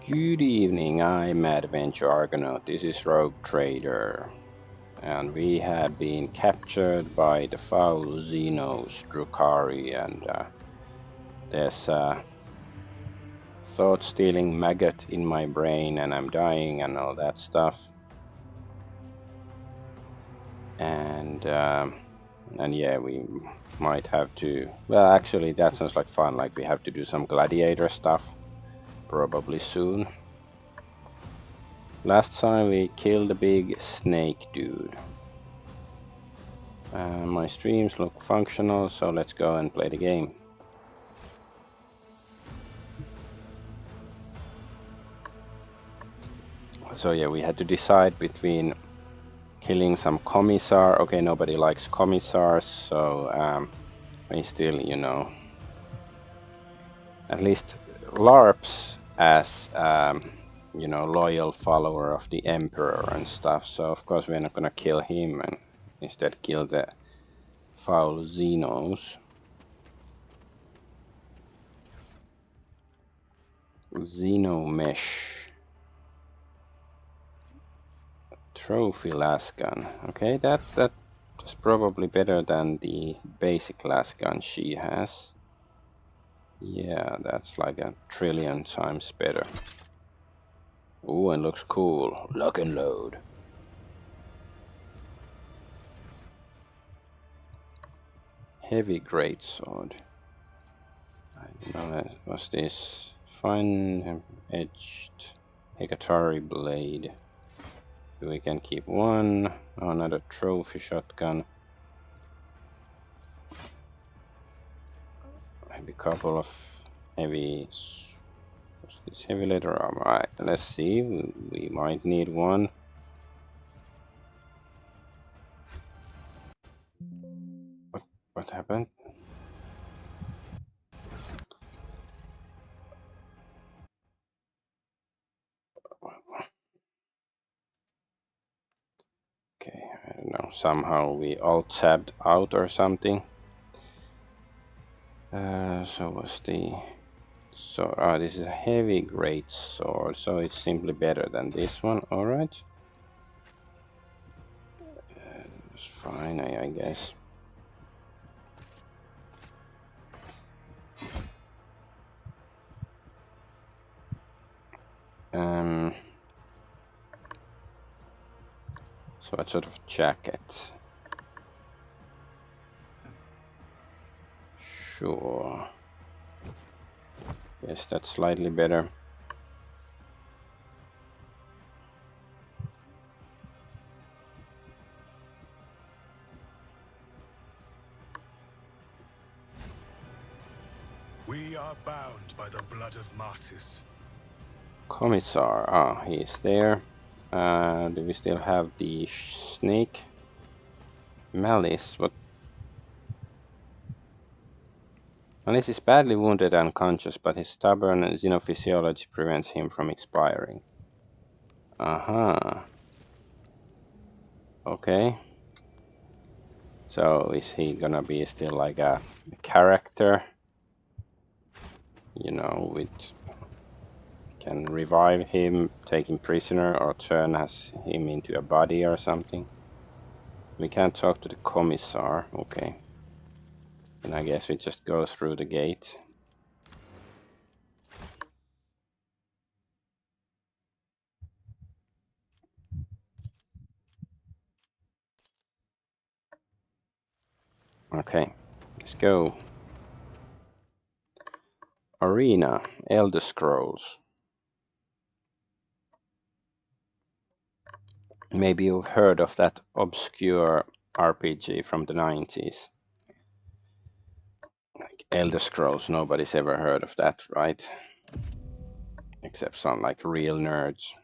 Good evening, I'm Adventure Argonaut. This is Rogue Trader, and we have been captured by the foul Xenos, Drukari, and there's a thought-stealing maggot in my brain, and I'm dying, and all that stuff. And yeah, we might have to. Well, actually, that sounds like fun. Like we have to do some gladiator stuff, probably soon. Last time we killed a big snake dude. My streams look functional, so let's go and play the game. So yeah, we had to decide between killing some commissar. Okay, nobody likes commissars, so we still, at least LARPs as, loyal follower of the Emperor and stuff. So of course we're not gonna kill him and instead kill the foul Xenos. Xenomesh. Trophy lasgun. Okay, that is probably better than the basic lasgun she has. Yeah, that's like 1,000,000,000 times better. Ooh, and looks cool. Lock and load. Heavy greatsword. I don't know, what's this? Fine edged Hegatari blade. We can keep one. Oh, another trophy shotgun. Maybe a couple of heavy. What's this? Heavy leather armor. Alright, let's see. We might need one. What happened? Okay, I don't know. Somehow we alt-tabbed out or something. So what's the sword? Oh, this is a heavy great sword, so it's simply better than this one. All right, it's fine, I guess. So what sort of jacket? Sure. Yes, that's slightly better. We are bound by the blood of martyrs. Commissar. Ah, he's there. Do we still have the snake? Malice. What? Malice is badly wounded and unconscious, but his stubborn xenophysiology prevents him from expiring. Uh-huh. Okay. So is he gonna be still like a character? You know, which can revive him, take him prisoner, or turn him into a body or something? We can't talk to the commissar. Okay. And I guess we just go through the gate. Okay, let's go. Arena, Elder Scrolls. Maybe you've heard of that obscure RPG from the 90s. Like Elder Scrolls, nobody's ever heard of that, right? Except some like real nerds.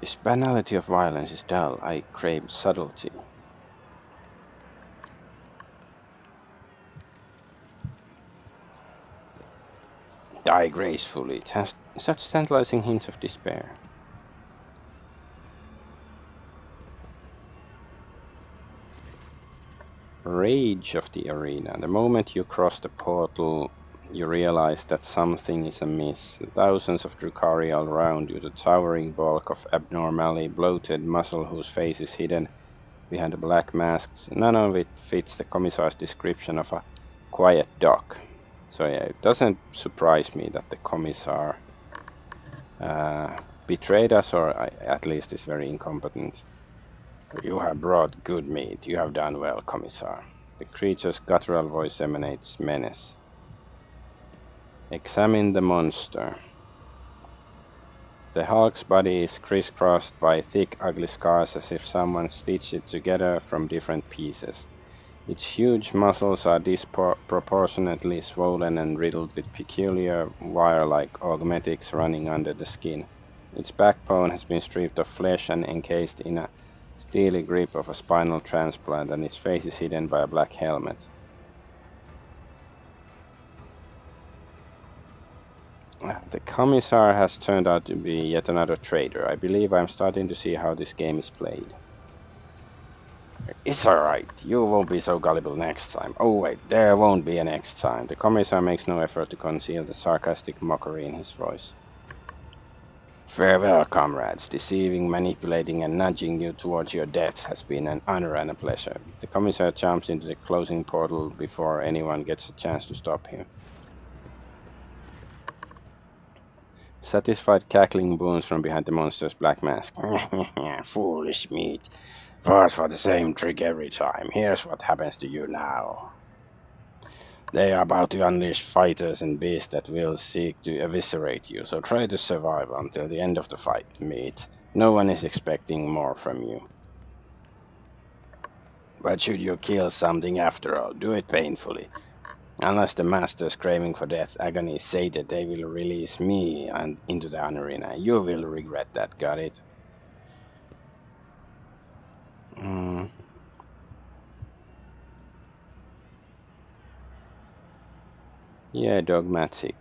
This banality of violence is dull. I crave subtlety. Die gracefully. It has such tantalizing hints of despair. Rage of the arena. The moment you cross the portal, you realize that something is amiss. The thousands of Drukhari all around you, the towering bulk of abnormally bloated muscle whose face is hidden behind the black masks, none of it fits the Commissar's description of a quiet dock. So yeah, it doesn't surprise me that the Commissar betrayed us, or at least is very incompetent. You have brought good meat. You have done well, Commissar. The creature's guttural voice emanates menace. Examine the monster. The Hulk's body is crisscrossed by thick, ugly scars as if someone stitched it together from different pieces. Its huge muscles are disproportionately swollen and riddled with peculiar wire-like augmetics running under the skin. Its backbone has been stripped of flesh and encased in a steely grip of a spinal transplant, and its face is hidden by a black helmet. The Commissar has turned out to be yet another traitor. I believe I'm starting to see how this game is played. It's alright, you won't be so gullible next time. Oh wait, there won't be a next time. The Commissar makes no effort to conceal the sarcastic mockery in his voice. Farewell, comrades. Deceiving, manipulating, and nudging you towards your death has been an honor and a pleasure. The Commissar jumps into the closing portal before anyone gets a chance to stop him. Satisfied cackling booms from behind the monster's black mask. Foolish meat. Falls for the same trick every time. Here's what happens to you now. They are about to unleash fighters and beasts that will seek to eviscerate you, so try to survive until the end of the fight, meat. No one is expecting more from you. But should you kill something after all, do it painfully. Unless the master's craving for death agony say that they will release me into the arena, you will regret that, got it? Yeah, dogmatic.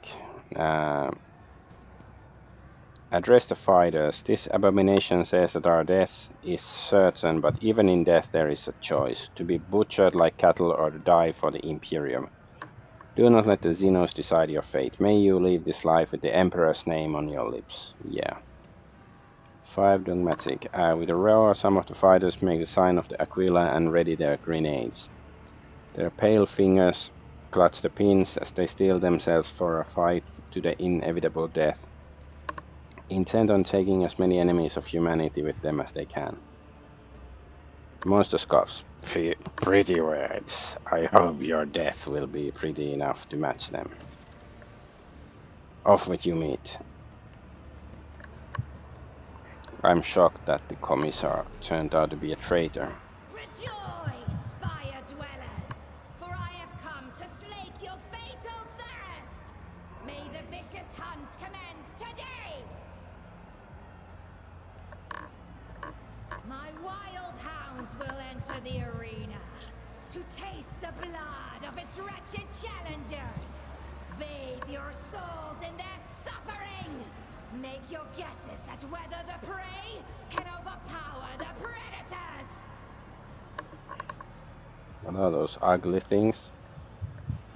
Address the fighters. This abomination says that our death is certain, but even in death there is a choice, to be butchered like cattle or to die for the Imperium. Do not let the Xenos decide your fate. May you live this life with the Emperor's name on your lips. Yeah. 5 dogmatic. With a roar, some of the fighters make the sign of the Aquila and ready their grenades. Their pale fingers clutch the pins as they steel themselves for a fight to the inevitable death, intent on taking as many enemies of humanity with them as they can. The monster scoffs. Pretty words. I hope your death will be pretty enough to match them. Off with you, meat. I'm shocked that the Commissar turned out to be a traitor. Rejoice, spire dwellers, for I have come to slake your fatal thirst. May the vicious hunt commence today. My wild hounds will enter the arena to taste the blood of its wretched challengers. Bathe your souls in their suffering. Make your guesses at whether the prey can overpower the predators. What are those ugly things?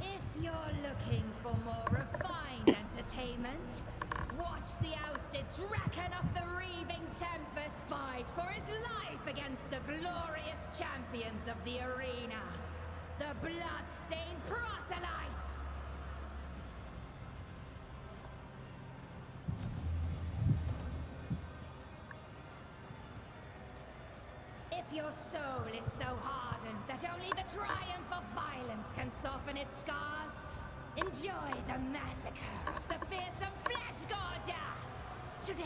If you're looking for more refined entertainment, watch the ousted Draken of the Reaving Tempest fight for his life against the glorious champions of the arena, the blood-stained proselytes. If your soul is so hardened that only the triumph of violence can soften its scars, enjoy the massacre of the fearsome Flesh Gorger! Today,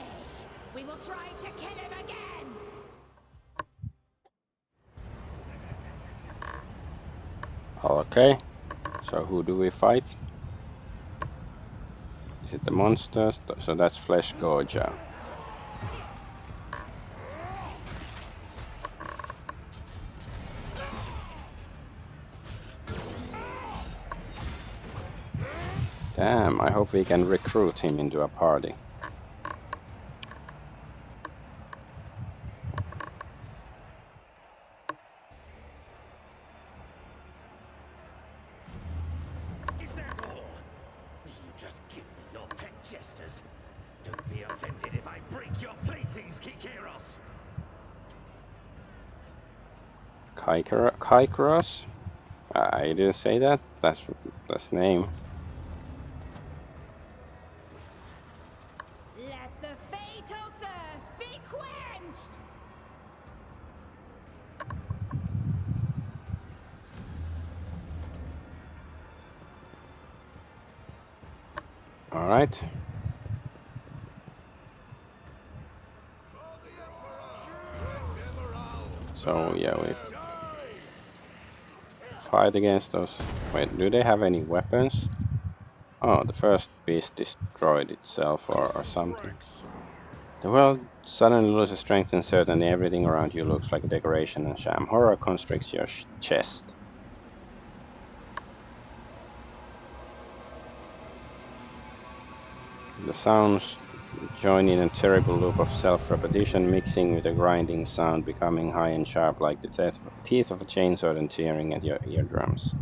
we will try to kill him again! Okay, so who do we fight? Is it the monsters? So that's Flesh Gorger. Damn, I hope we can recruit him into a party. jesters. Don't be offended if I break your playthings, Kikeros. Kaikaros? I didn't say that. That's the name. Let the fatal thirst be quenched! All right. So yeah, we fight against those. Wait, do they have any weapons? Oh, the first beast destroyed itself or something. The world suddenly loses strength and certainty. Everything around you looks like a decoration and sham. Horror constricts your chest. The sounds join in a terrible loop of self-repetition, mixing with a grinding sound, becoming high and sharp like the teeth of a chainsaw and tearing at your eardrums.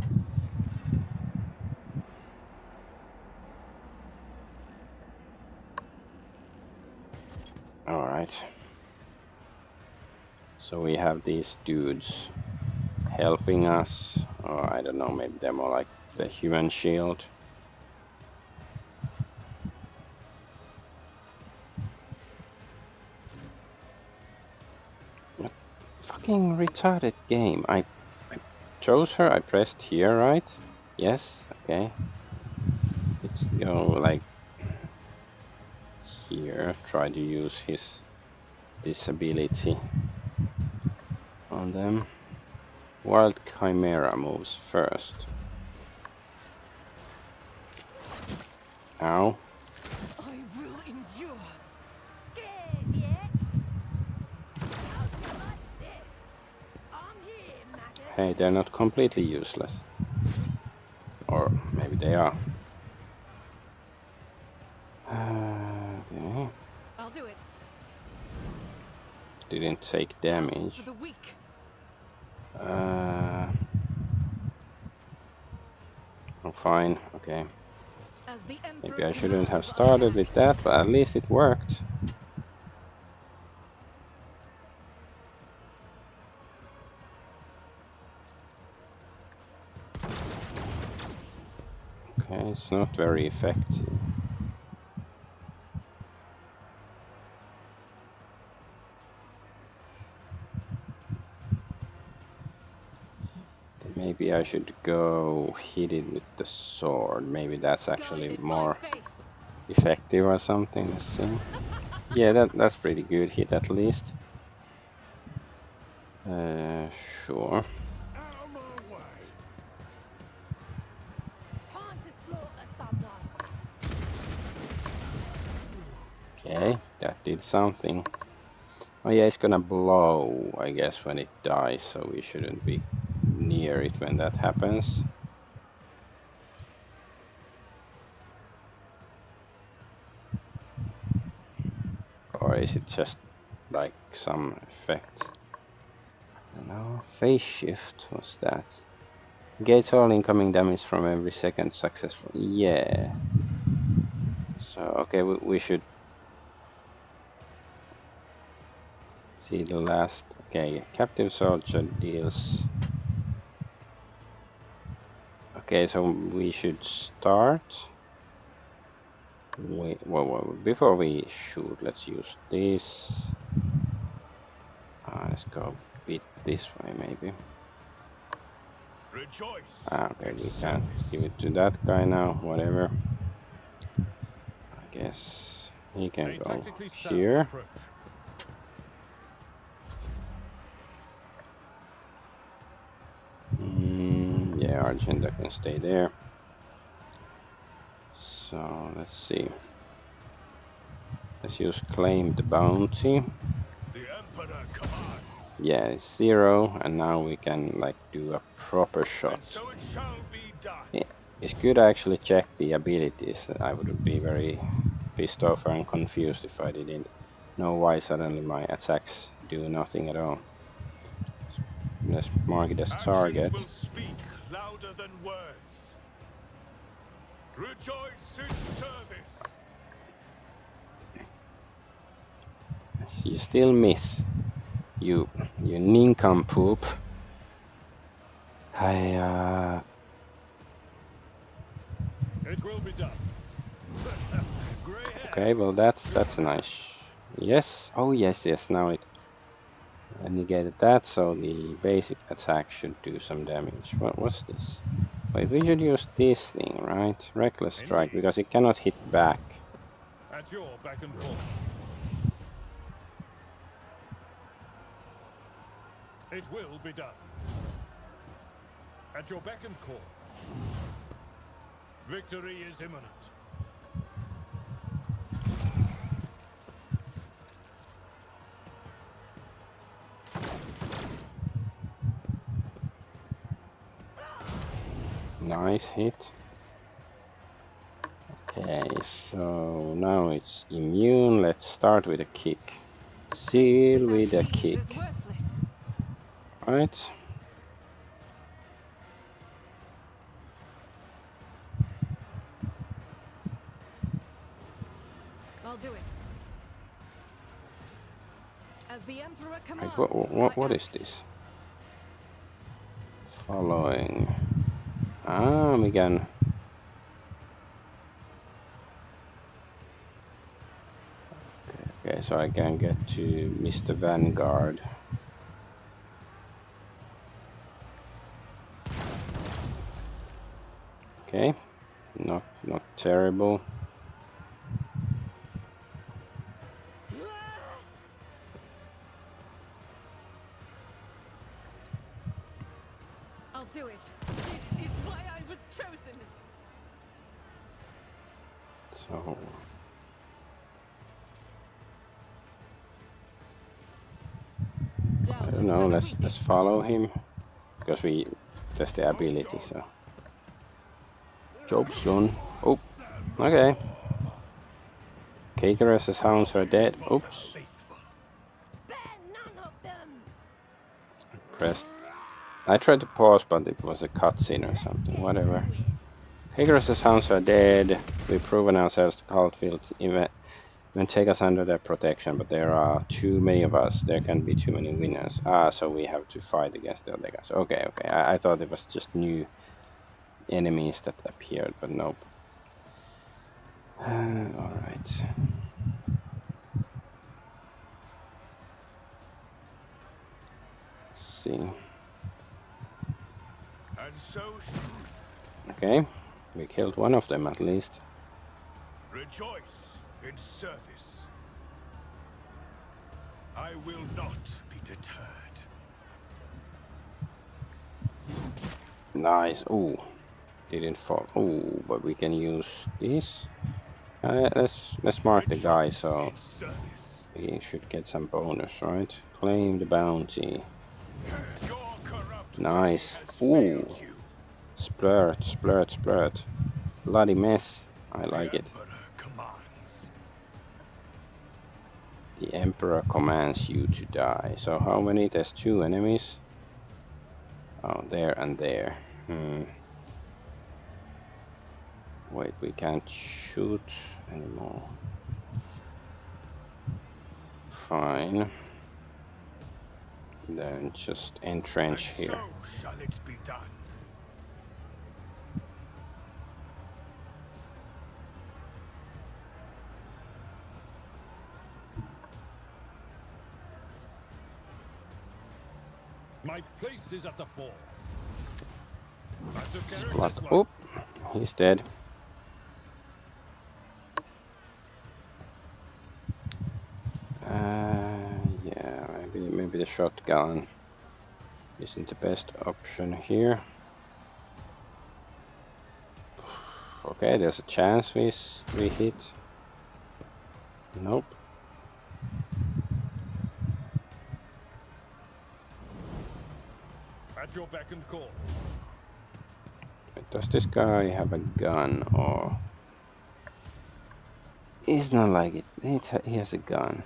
Alright. So we have these dudes helping us. Or I don't know, maybe they're more like the human shield. What fucking retarded game. I chose her, I pressed here, right? Yes, okay. Let's go like here, try to use his disability on them. Wild Chimera moves first. Ow. I will endure. Scared yet? How's you like this? I'm here, maggot. Hey, they're not completely useless. Or maybe they are. Okay. I'll do it. Didn't take damage. For the weak. I'm fine. Okay. As the Maybe I shouldn't have started with that, but at least it worked. Okay, it's not very effective. Maybe I should go hit it with the sword. Maybe that's actually more effective or something. Let's see. Yeah, that's pretty good hit at least. Sure. Time to slaughter someone. Okay, that did something. Oh yeah, it's gonna blow, I guess, when it dies, so we shouldn't be near it when that happens. Or is it just like some effect? No, phase shift, what's that? Gates all incoming damage from every second successful. Yeah. So, okay, we should see the last. Okay, captive soldier deals. Okay, so we should start. Wait, well, before we shoot, let's use this. Let's go a bit this way, maybe. Rejoice. Okay, we can't give it to that guy now, whatever. I guess he can go here. Yeah, Argenta can stay there. So, let's see. Let's use claim the bounty. The Emperor commands. Yeah, it's 0, and now we can like do a proper shot. And so it shall be done. Yeah, it's good to actually check the abilities. I would be very pissed off and confused if I didn't know why suddenly my attacks do nothing at all. Let's mark it as target. Actions will speak louder than words. Rejoice in service. You still miss. You nincompoop. It will be done. Okay, well that's nice. Yes. Oh yes, yes. Now it negated that, so the basic attack should do some damage. What's this? Wait, we should use this thing, right? Reckless strike, Indeed. because it cannot hit back. At your back and forth. It will be done. At your beck and call. Victory is imminent. Nice hit. Okay, so now it's immune. Let's start with a kick. Seal with a kick. Right. I'll do it. As the Emperor Like, commands, what is this? Following. Ah, we can. Okay, so I can get to Mr. Vanguard. Okay, not terrible. I'll do it. This is why I was chosen. So I don't know. Let's follow him because that's the ability. So job's done. Oh, okay. Caterers' hounds are dead. Oops. None of them. Pressed. I tried to pause, but it was a cutscene or something. Whatever. Caterers' hounds are dead. We've proven ourselves to Cultfield even take us under their protection, but there are too many of us. There can't be too many winners. Ah, so we have to fight against the other guys. Okay, okay. I thought it was just new enemies that appeared, but nope. Alright. See. And so Okay, we killed one of them at least. rejoice in service. I will not be deterred. Nice. Ooh, didn't fall. Ooh, but we can use this. Let's mark the guy so In service. we should get some bonus, right? Claim the bounty. Your corrupt Nice. way has Ooh, failed you. splurt, splurt, splurt. Bloody mess. I like The it. Emperor commands. The Emperor commands you to die. So how many? There's 2 enemies. Oh, there and there. Wait, we can't shoot anymore. Fine. Then just entrench And here. so shall it be done. My place is at the fore. I took care of Splat. this one. Oop, he's dead. Yeah, maybe the shotgun isn't the best option here. Okay, there's a chance we hit. Nope. At your beck and call. Does this guy have a gun or? It's not like it. He has a gun.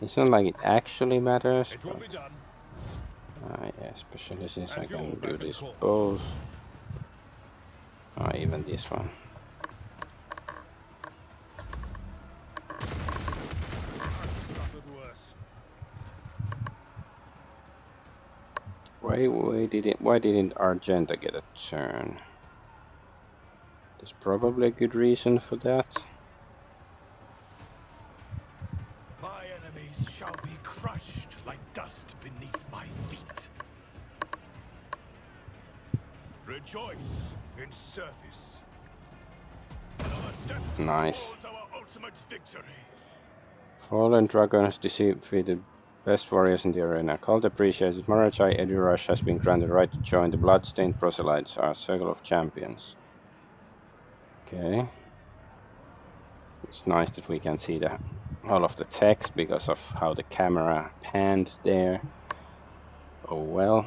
It's not like it actually matters. It will be done. Yeah, especially since I At your can do beck and this call. both. Even this one. I've suffered worse. Why didn't Argenta get a turn? There's probably a good reason for that. My enemies shall be crushed like dust beneath my feet. Rejoice in service. Another step Nice. towards our ultimate victory. Fallen Dragon has defeated best warriors in the arena. Cult appreciated Marachai Edurush has been granted right to join the Bloodstained Proselytes, our circle of champions. Okay. It's nice that we can see all of the text because of how the camera panned there. Oh well.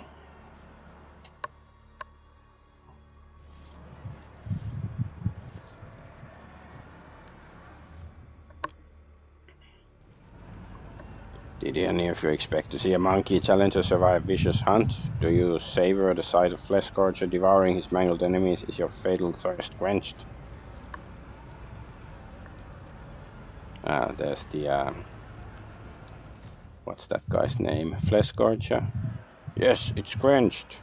Did any of you expect to see a monkey challenger survive a vicious hunt? Do you savor the sight of Flesh Scorcher devouring his mangled enemies? Is your fatal thirst quenched? There's the what's that guy's name? Flesh Scorcher? Yes, it's quenched.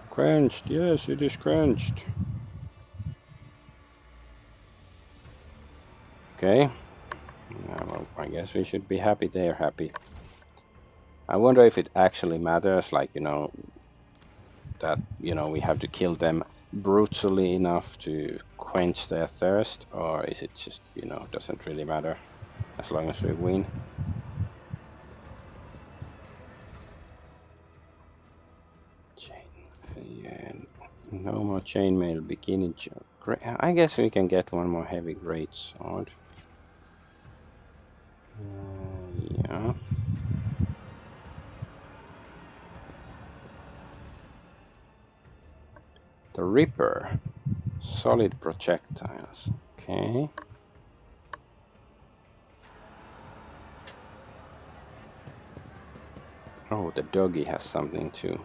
Quenched, yes, it is quenched. Okay. Well, I guess we should be happy they're happy. I wonder if it actually matters, like, that, we have to kill them brutally enough to quench their thirst, or is it just, doesn't really matter as long as we win. Yeah, no more chainmail bikini. I guess we can get one more heavy great sword. Yeah. The Ripper. Solid projectiles. Okay. Oh, the doggy has something too.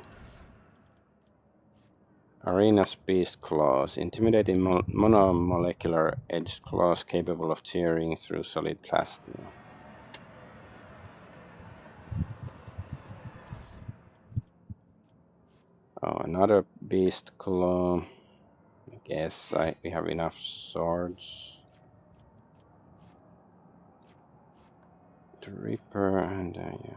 Arena's Beast Claws. Intimidating monomolecular edged claws capable of tearing through solid plastic. Oh, another Beast Claw. I guess we have enough swords. The Reaper and yeah.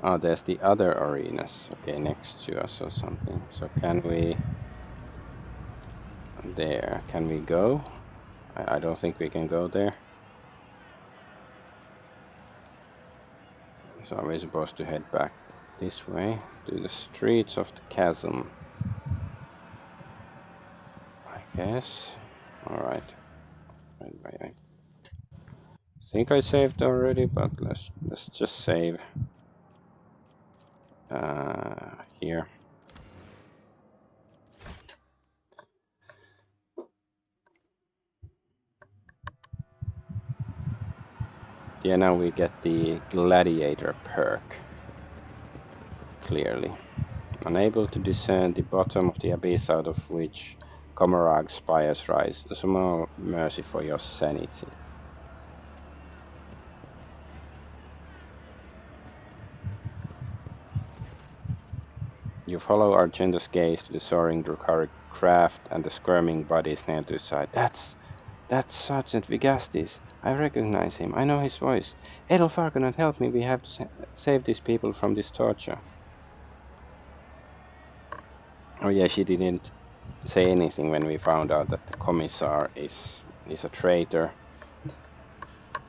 Oh, there's the other arenas. Okay, next to us or something. So can we... There. Can we go? I don't think we can go there. So are we supposed to head back this way? To the streets of the chasm. I guess. Alright. I think I saved already, but let's just save. Here. Yeah, now we get the Gladiator perk. Clearly. Unable to discern the bottom of the abyss out of which Komarag's spires rise. Small mercy for your sanity. You follow Argenta's gaze to the soaring Drukharic craft and the squirming bodies nailed to his side. That's Sergeant Vigastis. I recognize him. I know his voice. Adolf Argonaut, help me. We have to save these people from this torture. Oh yeah, she didn't say anything when we found out that the commissar is a traitor.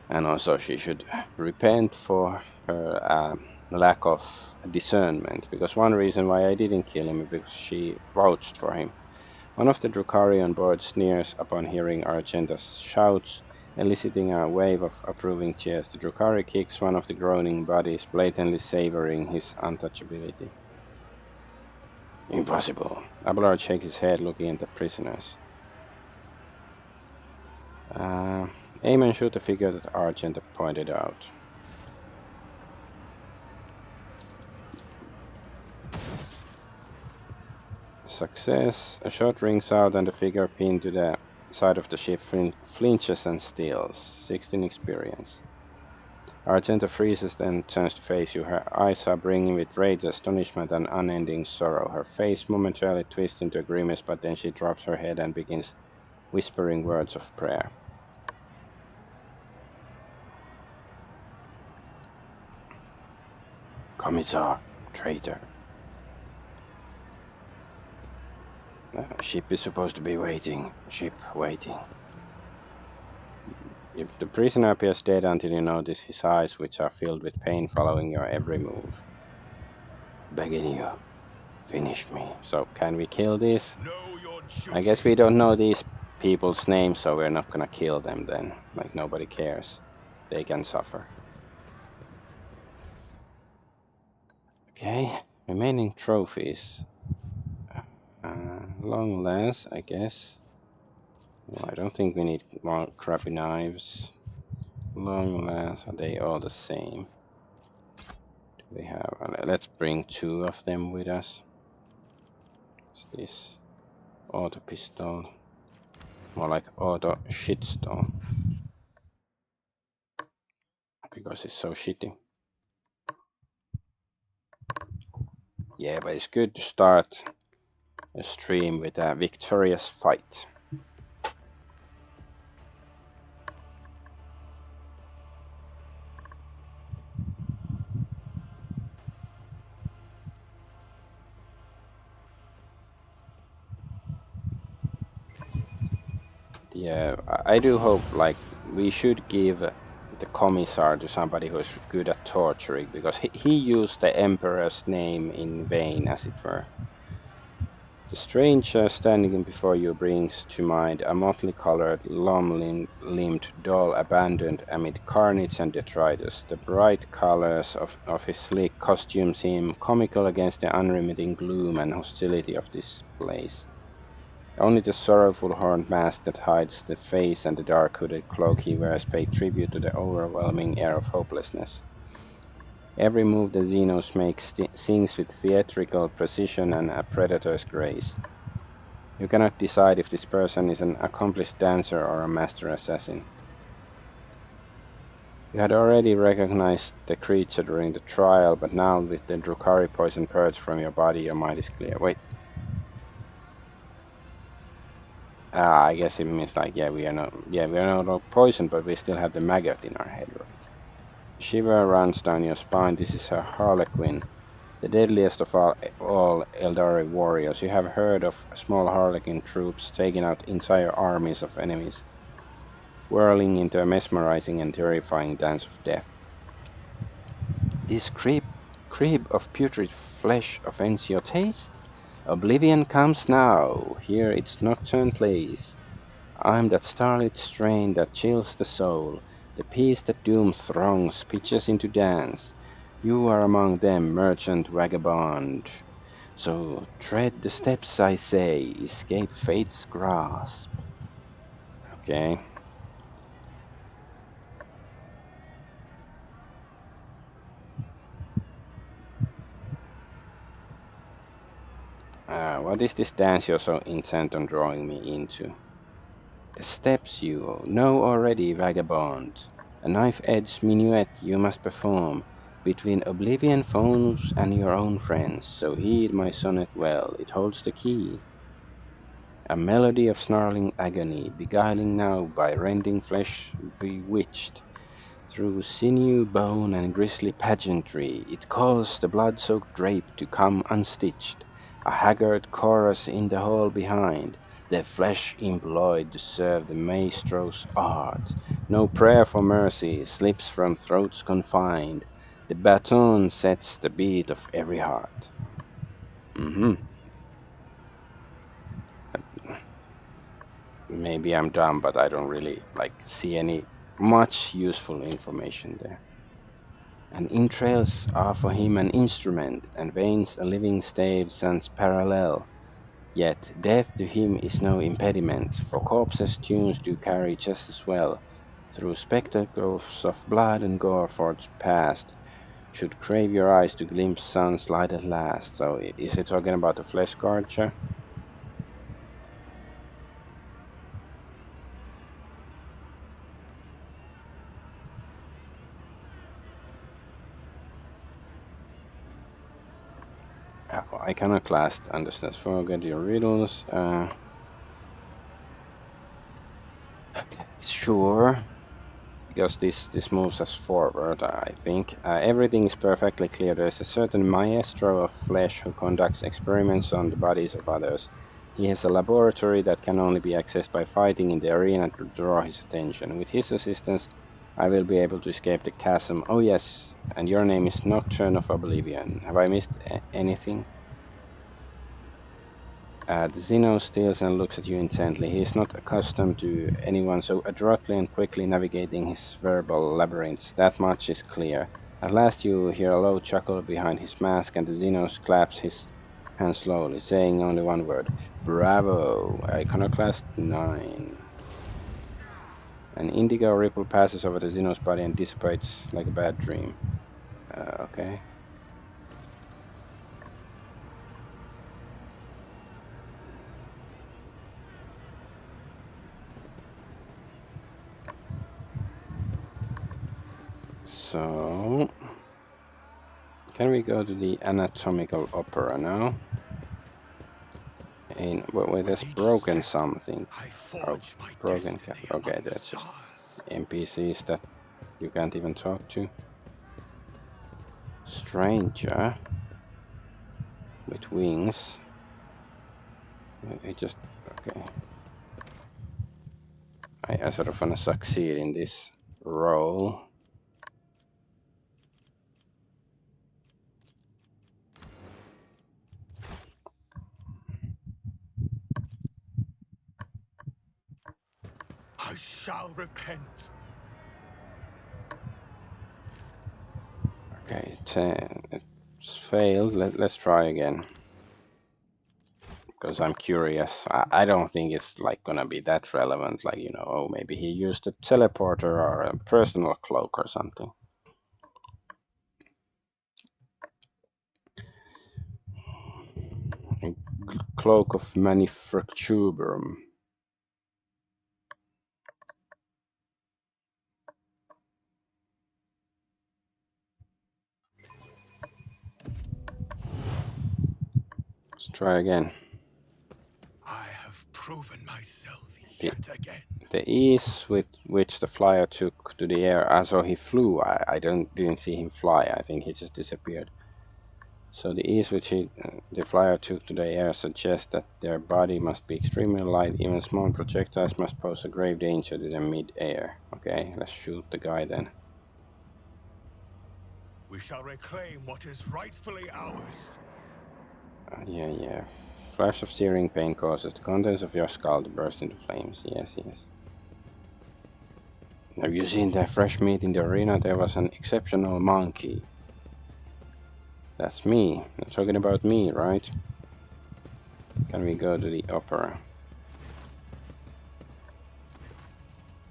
And also she should repent for her lack of discernment, because one reason why I didn't kill him is because she vouched for him. One of the Drukhari on board sneers upon hearing Argenta's shouts, eliciting a wave of approving cheers. The Drukhari kicks one of the groaning bodies, blatantly savoring his untouchability. Impossible. Abelard shakes his head, looking at the prisoners. Aim and shoot the figure that Argenta pointed out. Success. A shot rings out and the figure pinned to the side of the ship flinches and steals. 16 experience. Argenta freezes, then turns to face you. Her eyes are brimming with rage, astonishment, and unending sorrow. Her face momentarily twists into a grimace, but then she drops her head and begins whispering words of prayer. Commissar, traitor. Ship is supposed to be waiting. Ship waiting. The prisoner appears dead until you notice his eyes, which are filled with pain following your every move. Begging you, finish me. So can we kill this? Know your duty. I guess we don't know these people's names, so we're not gonna kill them then. Like, nobody cares. They can suffer. Okay, remaining trophies. Long lance, I guess. Well, I don't think we need more crappy knives. Long lance, are they all the same? Do we have? Let's bring 2 of them with us. What's this? Auto pistol. More like auto shitstone. Because it's so shitty. Yeah, but it's good to start a stream with a victorious fight. Yeah, I do hope, like, we should give the commissar to somebody who's good at torturing, because he used the emperor's name in vain, as it were. The stranger standing before you brings to mind a motley colored, long-limbed doll abandoned amid carnage and detritus. The bright colors of his sleek costume seem comical against the unremitting gloom and hostility of this place. Only the sorrowful horned mask that hides the face and the dark hooded cloak he wears pay tribute to the overwhelming air of hopelessness. Every move the Xenos makes sings with theatrical precision and a predator's grace. You cannot decide if this person is an accomplished dancer or a master assassin. You had already recognized the creature during the trial, but now with the Drukhari poison purged from your body, your mind is clear. Wait. I guess it means like, we are not poisoned, but we still have the maggot in our head, right? Shiver runs down your spine. This is a Harlequin, the deadliest of all Eldari warriors. You have heard of small Harlequin troops taking out entire armies of enemies, whirling into a mesmerizing and terrifying dance of death. This crib of putrid flesh offends your taste? Oblivion comes now. Hear its nocturne plays. I'm that starlit strain that chills the soul, the peace that doom throngs pitches into dance. You are among them, merchant vagabond. So tread the steps, I say, escape fate's grasp. Okay. What is this dance you're so intent on drawing me into? The steps you know already, vagabond. A knife-edged minuet you must perform between oblivion foes and your own friends. So heed my sonnet well, it holds the key. A melody of snarling agony, beguiling now by rending flesh bewitched. Through sinew, bone, and grisly pageantry, it calls the blood-soaked drape to come unstitched. A haggard chorus in the hall behind, their flesh employed to serve the maestro's art. No prayer for mercy slips from throats confined. The baton sets the beat of every heart. Maybe I'm dumb, but I don't really see any much useful information there. And entrails are for him an instrument, and veins a living stave sans parallel. Yet death to him is no impediment, for corpses tunes do carry just as well. Through spectacles of blood and gore forged past, should crave your eyes to glimpse sun's light at last. So is it talking about the flesh sculpture? Iconoclast understands. Forget your riddles. Okay, sure. Because this moves us forward, I think. Everything is perfectly clear. There's a certain maestro of flesh who conducts experiments on the bodies of others. He has a laboratory that can only be accessed by fighting in the arena to draw his attention. With his assistance, I will be able to escape the chasm. Oh yes, and your name is Nocturne of Oblivion. Have I missed anything? The Xeno steals and looks at you intently. He is not accustomed to anyone so adroitly and quickly navigating his verbal labyrinths. That much is clear. At last you hear a low chuckle behind his mask, and the Xeno claps his hands slowly, saying only one word. Bravo! Iconoclast 9. An indigo ripple passes over the Xeno's body and dissipates like a bad dream. Okay. So, can we go to the anatomical opera now? Wait, there's broken something. Oh, broken cap. Okay, that's just NPCs that you can't even talk to. Stranger with wings. It just okay. I sort of wanna succeed in this role. I shall repent. Okay, it's failed. Let's try again. Because I'm curious. I don't think it's like gonna be that relevant. Like, you know, oh, maybe he used a teleporter or a personal cloak or something. A cloak of manufacturum. Let's try again. I have proven myself yet again. The ease with which the flyer took to the air, so he flew. I didn't see him fly. I think he just disappeared. So the ease which the flyer took to the air suggests that their body must be extremely light. Even small projectiles must pose a grave danger to them mid-air. Okay, let's shoot the guy then. We shall reclaim what is rightfully ours. Yeah. Flash of searing pain causes the contents of your skull to burst into flames. Yes. Have you seen the fresh meat in the arena? There was an exceptional monkey. That's me. You're talking about me, right? Can we go to the opera?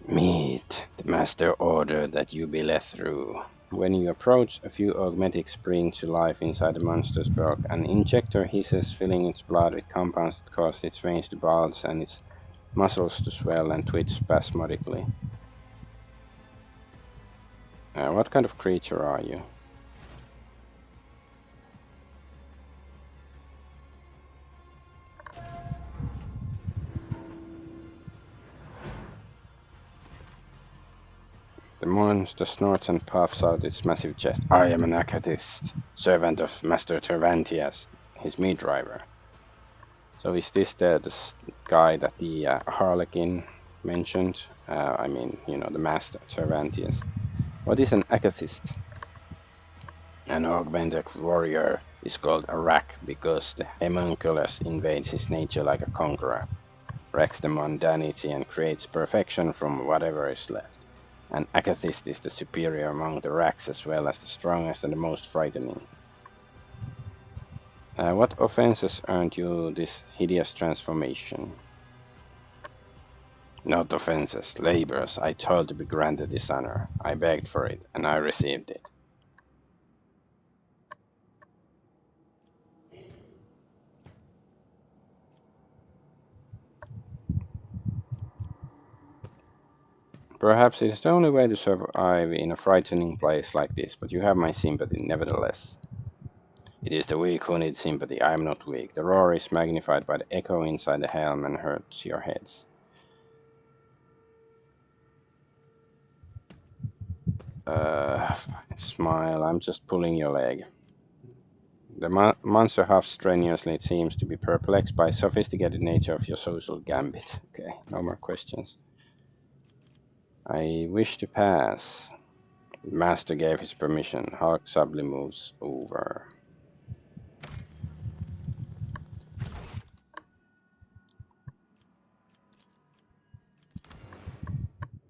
Meet. The master ordered that you be let through. When you approach, a few augmetics spring to life inside the monster's bulk. An injector hisses, filling its blood with compounds that cause its veins to bulge and its muscles to swell and twitch spasmodically. What kind of creature are you? The monster snorts and puffs out its massive chest. I am an Acatist, servant of Master Tervantius, his meat driver. So is this the guy that the Harlequin mentioned? I mean, you know, the Master Tervantius. What is an Acatist? An augmented warrior is called a Rack because the homunculus invades his nature like a conqueror, wrecks the mundanity and creates perfection from whatever is left. An Acatist is the superior among the Racks as well as the strongest and the most frightening. What offenses earned you this hideous transformation? Not offenses, labors. I told to be granted this honor. I begged for it, and I received it. Perhaps it is the only way to survive in a frightening place like this, but you have my sympathy nevertheless. It is the weak who need sympathy. I am not weak. The roar is magnified by the echo inside the helm and hurts your heads. Smile. I'm just pulling your leg. The monster huffs strenuously. It seems to be perplexed by sophisticated nature of your social gambit. Okay, no more questions. I wish to pass. Master gave his permission. Hulk subtly moves over.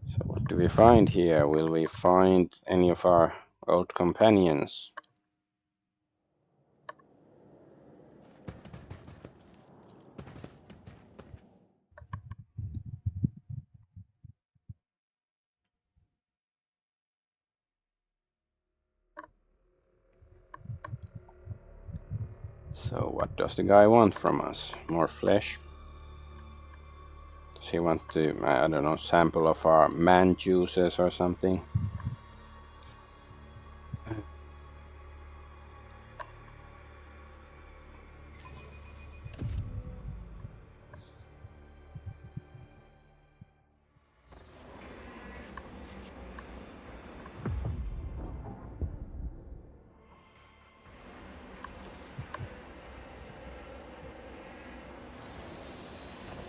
So what do we find here? Will we find any of our old companions? So what does the guy want from us? More flesh? Does he want to, I don't know, sample of our man juices or something?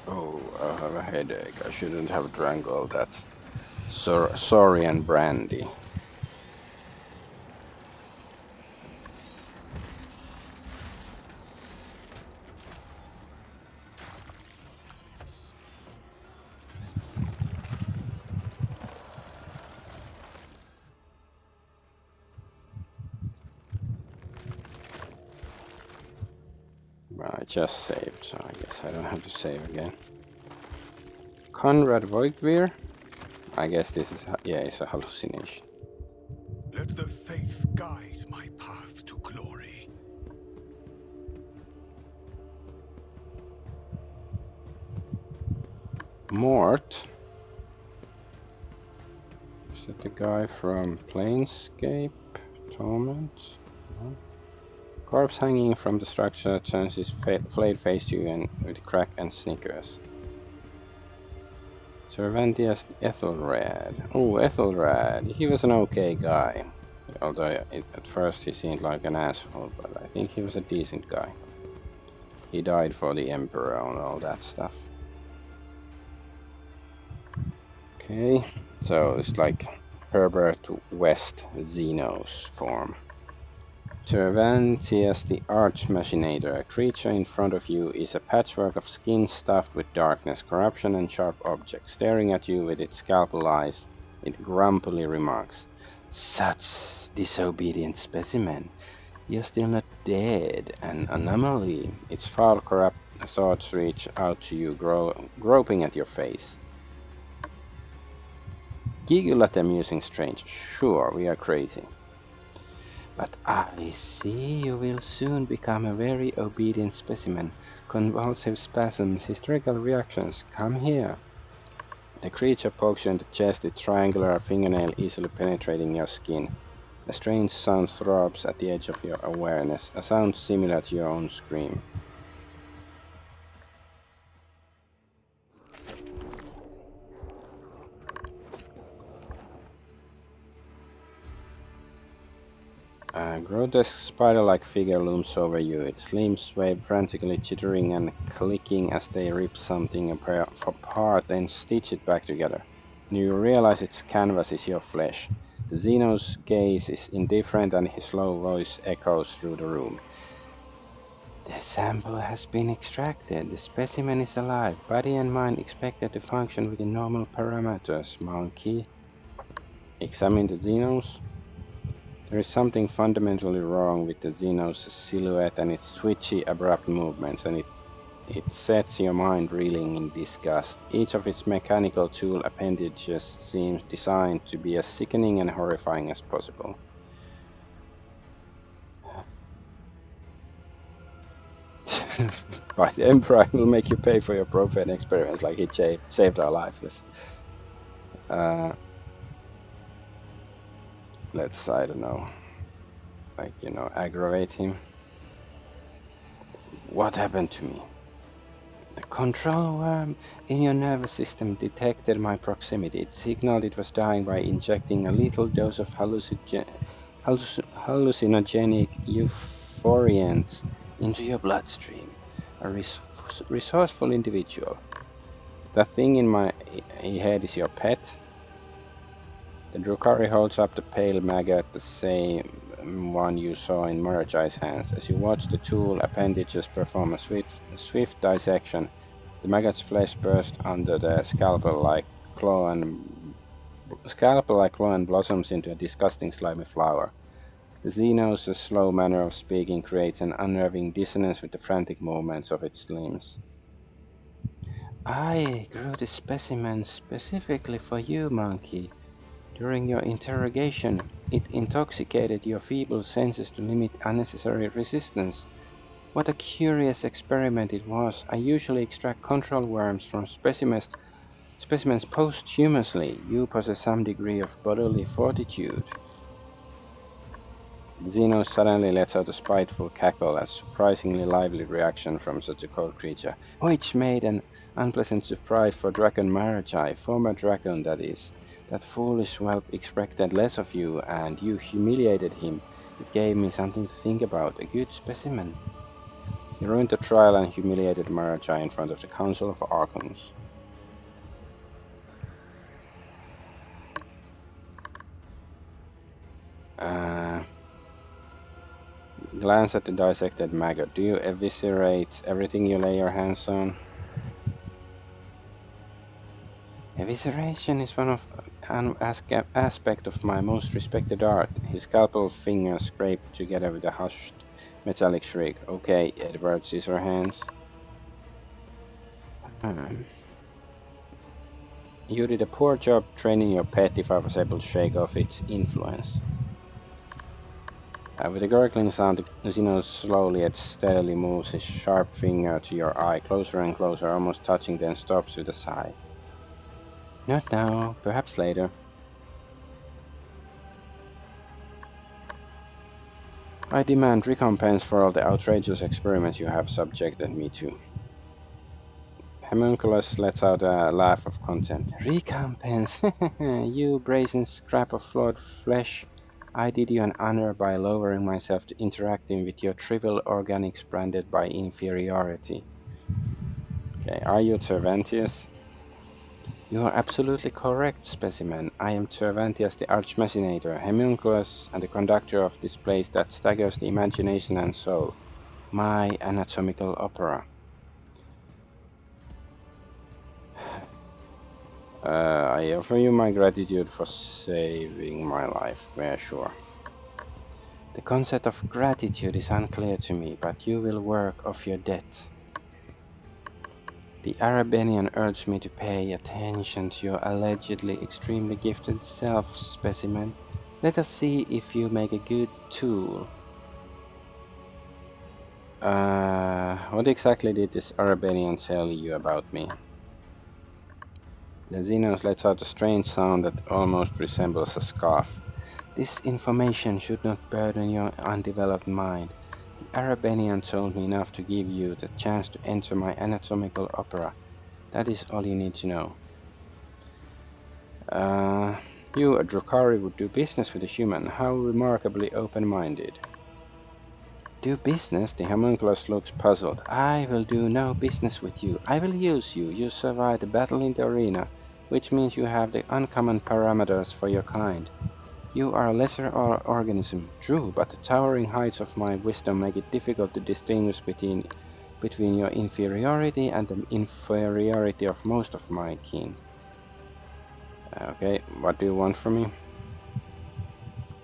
Oh, I have a headache. I shouldn't have drank all that Saurian brandy. Well, I just saved, so I guess I don't have to save again. Conrad Voigtweir? I guess this is, yeah, it's a hallucination. Let the faith guide my path to glory. Mort? Is that the guy from Planescape? Torment? No. Corpse hanging from the structure turns his flayed face to you and with a crack and snickers. Cervantes Ethelred. Oh, Ethelred. He was an okay guy. Although at first he seemed like an asshole, but I think he was a decent guy. He died for the Emperor and all that stuff. Okay, so it's like Herbert West Xenos form. Cervantes the Arch-Machinator. A creature in front of you is a patchwork of skin stuffed with darkness, corruption, and sharp objects. Staring at you with its scalpel eyes, it grumpily remarks, "Such disobedient specimen. You're still not dead. An anomaly." Its foul, corrupt thoughts reach out to you, groping at your face. Giggle at the amusing stranger. Sure, we are crazy. But I see you will soon become a very obedient specimen. Convulsive spasms, hysterical reactions. Come here. The creature pokes you in the chest, its triangular fingernail easily penetrating your skin. A strange sound throbs at the edge of your awareness, a sound similar to your own scream. A grotesque spider-like figure looms over you, its limbs wave frantically, chittering and clicking as they rip something apart, then stitch it back together. You realize its canvas is your flesh. The Xeno's gaze is indifferent and his low voice echoes through the room. The sample has been extracted. The specimen is alive. Body and mind expected to function within normal parameters, monkey. Examine the Xenos. There is something fundamentally wrong with the Xenos' silhouette and its twitchy, abrupt movements, and it sets your mind reeling in disgust. Each of its mechanical tool appendages seems designed to be as sickening and horrifying as possible. By the Emperor will make you pay for your profane experiments, like he saved our lives. Let's, I don't know, like, aggravate him. What happened to me? The control worm in your nervous system detected my proximity. It signaled it was dying by injecting a lethal dose of hallucinogenic euphoriants into your bloodstream. A resourceful individual. The thing in my head is your pet. The Drukhari holds up the pale maggot, the same one you saw in Marajai's hands. As you watch the tool appendages perform a swift dissection, the maggot's flesh bursts under the scalpel-like claw and blossoms into a disgusting slimy flower. The Xenos' slow manner of speaking creates an unnerving dissonance with the frantic movements of its limbs. I grew this specimen specifically for you, monkey. During your interrogation, it intoxicated your feeble senses to limit unnecessary resistance. What a curious experiment it was. I usually extract control worms from specimens posthumously. You possess some degree of bodily fortitude. Zeno suddenly lets out a spiteful cackle, a surprisingly lively reaction from such a cold creature, which made an unpleasant surprise for Dragon Marajai, former dragon that is. That foolish whelp expected less of you, and you humiliated him. It gave me something to think about, a good specimen. He ruined the trial and humiliated Marajai in front of the Council of Archons. Glance at the dissected maggot. Do you eviscerate everything you lay your hands on? Evisceration is an aspect of my most respected art. His scalpel fingers scraped together with a hushed metallic shriek. Okay, Edward Scissorhands. You did a poor job training your pet if I was able to shake off its influence. With a gurgling sound, Xeno slowly yet steadily moves his sharp finger to your eye, closer and closer, almost touching, then stops with a sigh. Not now, perhaps later. I demand recompense for all the outrageous experiments you have subjected me to. Homunculus lets out a laugh of contempt. Recompense? You brazen scrap of flawed flesh. I did you an honor by lowering myself to interacting with your trivial organics branded by inferiority. Okay, are you Cervantes? You are absolutely correct, specimen. I am Cervantes the Arch-Machinator, Homunculus, and the conductor of this place that staggers the imagination and soul. My anatomical opera. I offer you my gratitude for saving my life, yeah, sure. The concept of gratitude is unclear to me, but you will work off your debt. The Arabenian urged me to pay attention to your allegedly extremely gifted self, specimen. Let us see if you make a good tool. What exactly did this Arabenian tell you about me? The Xenos lets out a strange sound that almost resembles a scoff. This information should not burden your undeveloped mind. The Arabenian told me enough to give you the chance to enter my anatomical opera. That is all you need to know. You, a Drukhari, would do business with a human. How remarkably open-minded. Do business? The homunculus looks puzzled. I will do no business with you. I will use you. You survived the battle in the arena, which means you have the uncommon parameters for your kind. You are a lesser organism, true, but the towering heights of my wisdom make it difficult to distinguish between your inferiority and the inferiority of most of my kin. Okay, what do you want from me?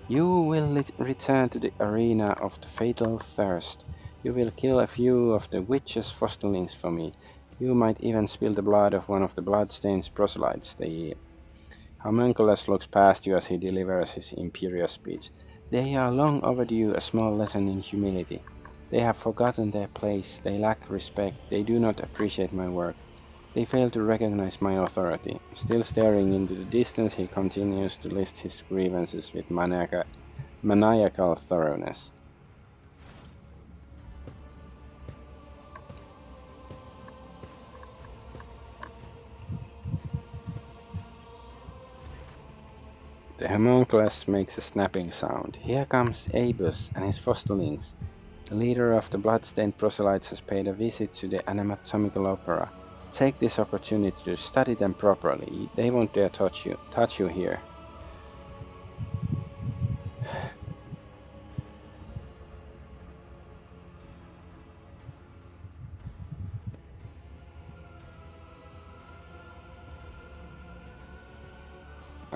You will return to the arena of the fatal thirst. You will kill a few of the witch's fosterlings for me. You might even spill the blood of one of the bloodstained proselytes. The homunculus looks past you as he delivers his imperious speech. They are long overdue a small lesson in humility. They have forgotten their place. They lack respect. They do not appreciate my work. They fail to recognize my authority. Still staring into the distance, he continues to list his grievances with maniacal thoroughness. The homunculus makes a snapping sound. Here comes Abus and his fosterlings. The leader of the bloodstained proselytes has paid a visit to the anatomical opera. Take this opportunity to study them properly. They won't dare touch you here.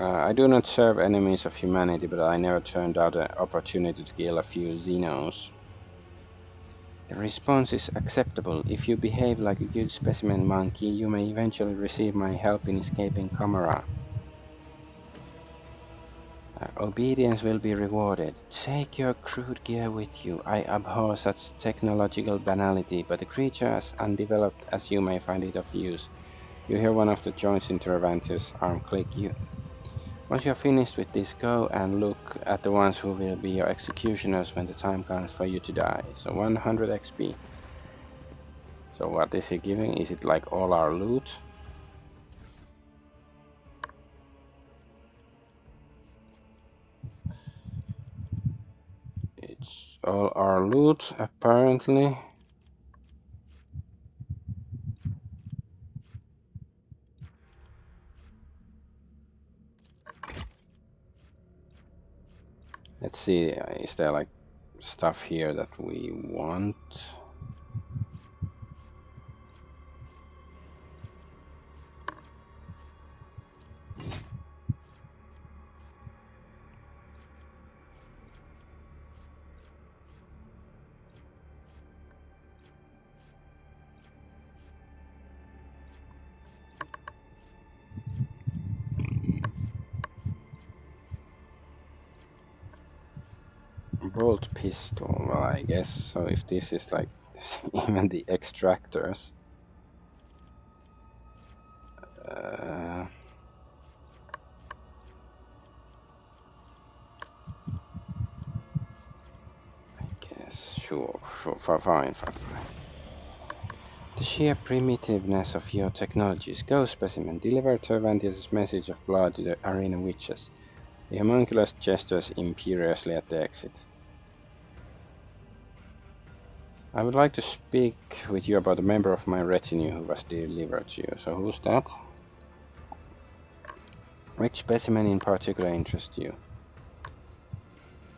I do not serve enemies of humanity, but I never turned out an opportunity to kill a few Xenos. The response is acceptable. If you behave like a good specimen monkey, you may eventually receive my help in escaping Camera. Obedience will be rewarded. Take your crude gear with you. I abhor such technological banality, but the creature as undeveloped as you may find it of use. You hear one of the joints in Cervantes' arm click. Once you're finished with this, go and look at the ones who will be your executioners when the time comes for you to die. So 100 XP. So what is he giving? Is it like all our loot? It's all our loot, apparently. Let's see, is there like stuff here that we want? Bolt pistol, well, I guess so. If this is like even the extractors. I guess, sure, fine. The sheer primitiveness of your technologies. Go, specimen, deliver Cervantes' message of blood to the arena witches. The homunculus gestures imperiously at the exit. I would like to speak with you about a member of my retinue who was delivered to you. So who's that? Which specimen in particular interests you?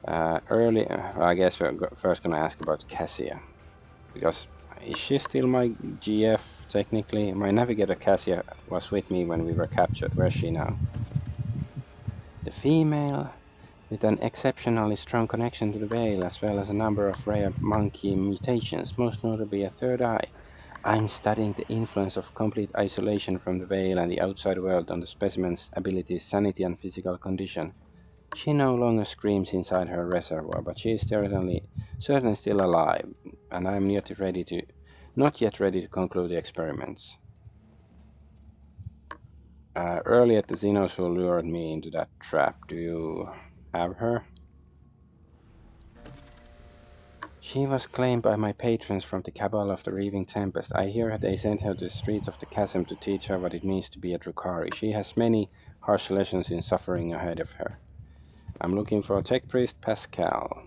I guess we're first gonna ask about Cassia. Because is she still my GF technically? My navigator Cassia was with me when we were captured. Where's she now? The female, with an exceptionally strong connection to the Veil, as well as a number of rare monkey mutations, most notably a third eye. I'm studying the influence of complete isolation from the Veil and the outside world on the specimen's abilities, sanity, and physical condition. She no longer screams inside her reservoir, but she is certainly still alive, and I am not yet ready to conclude the experiments. Earlier, the Xenos who lured me into that trap. Do you have her? She was claimed by my patrons from the cabal of the Reaving Tempest. I hear they sent her to the streets of the chasm to teach her what it means to be a Drukhari. She has many harsh lessons in suffering ahead of her. I'm looking for Tech Priest Pascal.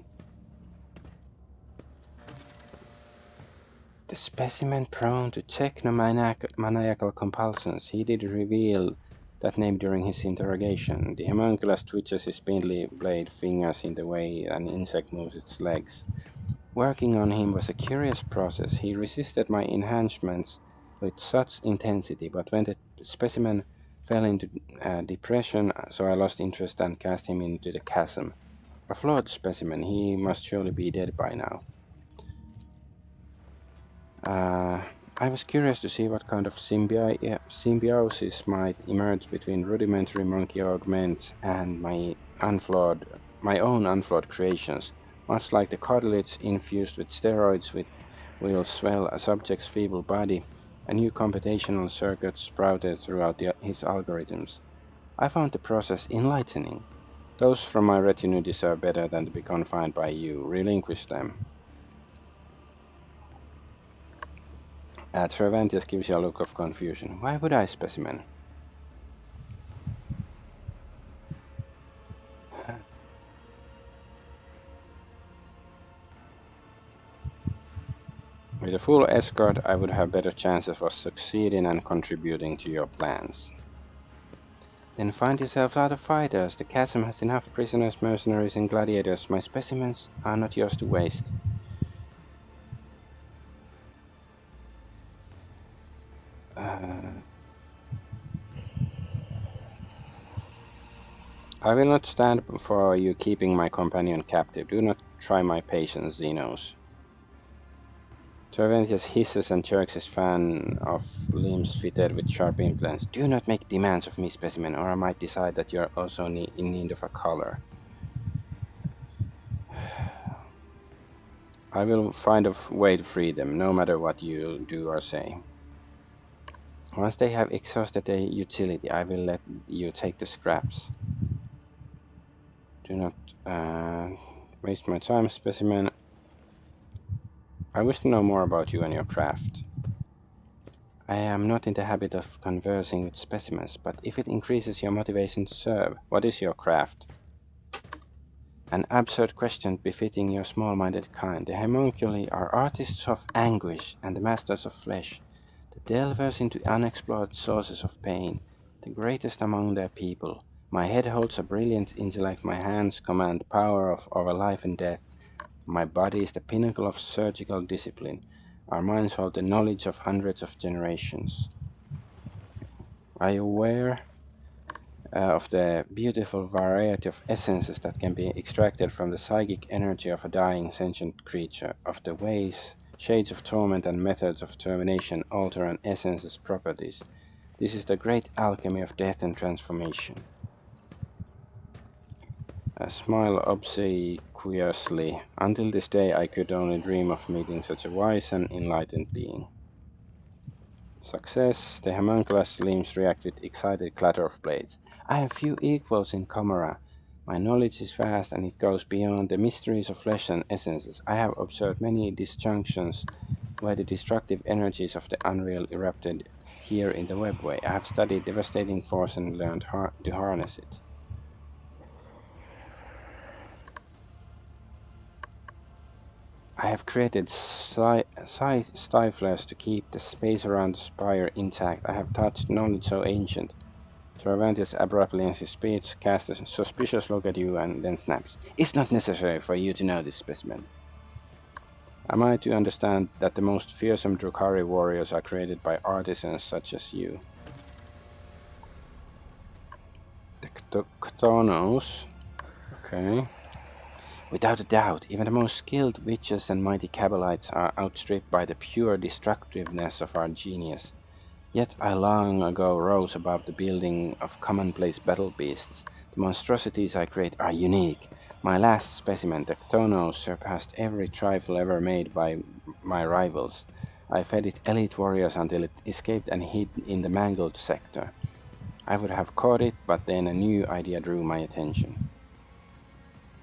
The specimen prone to technomaniacal compulsions. He did reveal that name during his interrogation. The homunculus twitches his spindly blade fingers in the way an insect moves its legs. Working on him was a curious process. He resisted my enhancements with such intensity, but when the specimen fell into depression, so I lost interest and cast him into the chasm. A flawed specimen. He must surely be dead by now. I was curious to see what kind of symbiosis might emerge between rudimentary monkey augments and my own unflawed creations. Much like the cartilage infused with steroids will swell a subject's feeble body, a new computational circuit sprouted throughout his algorithms. I found the process enlightening. Those from my retinue deserve better than to be confined by you. Relinquish them. Cervantes gives you a look of confusion. Why would I, specimen? With a full escort, I would have better chances of succeeding and contributing to your plans. Then find yourselves other fighters. The chasm has enough prisoners, mercenaries, and gladiators. My specimens are not yours to waste. I will not stand for you keeping my companion captive. Do not try my patience, Xenos. Terventius hisses and jerks his fan of limbs fitted with sharp implants. Do not make demands of me, specimen, or I might decide that you are also in need of a collar. I will find a way to free them, no matter what you do or say. Once they have exhausted their utility, I will let you take the scraps. Do not waste my time, specimen. I wish to know more about you and your craft. I am not in the habit of conversing with specimens, but if it increases your motivation to serve, what is your craft? An absurd question befitting your small-minded kind. The homunculi are artists of anguish and the masters of flesh, the delvers into unexplored sources of pain, the greatest among their people. My head holds a brilliant intellect, my hands command the power over life and death. My body is the pinnacle of surgical discipline. Our minds hold the knowledge of hundreds of generations. Are you aware of the beautiful variety of essences that can be extracted from the psychic energy of a dying sentient creature, of the ways, shades of torment and methods of termination alter an essence's properties? This is the great alchemy of death and transformation. I smile obsequiously. Until this day I could only dream of meeting such a wise and enlightened being. Success. The homunculus limbs react with excited clatter of blades. I have few equals in Comora. My knowledge is vast and it goes beyond the mysteries of flesh and essences. I have observed many disjunctions where the destructive energies of the unreal erupted here in the webway. I have studied devastating force and learned to harness it. I have created stiflers to keep the space around the spire intact. I have touched knowledge so ancient. Cervantes abruptly ends his speech, casts a suspicious look at you, and then snaps. It's not necessary for you to know this specimen. Am I to understand that the most fearsome Drukhari warriors are created by artisans such as you? The Ktonos. Okay. Without a doubt, even the most skilled witches and mighty Cabalites are outstripped by the pure destructiveness of our genius. Yet I long ago rose above the building of commonplace battle beasts. The monstrosities I create are unique. My last specimen, the Ktonos, surpassed every trifle ever made by my rivals. I fed it elite warriors until it escaped and hid in the mangled sector. I would have caught it, but then a new idea drew my attention.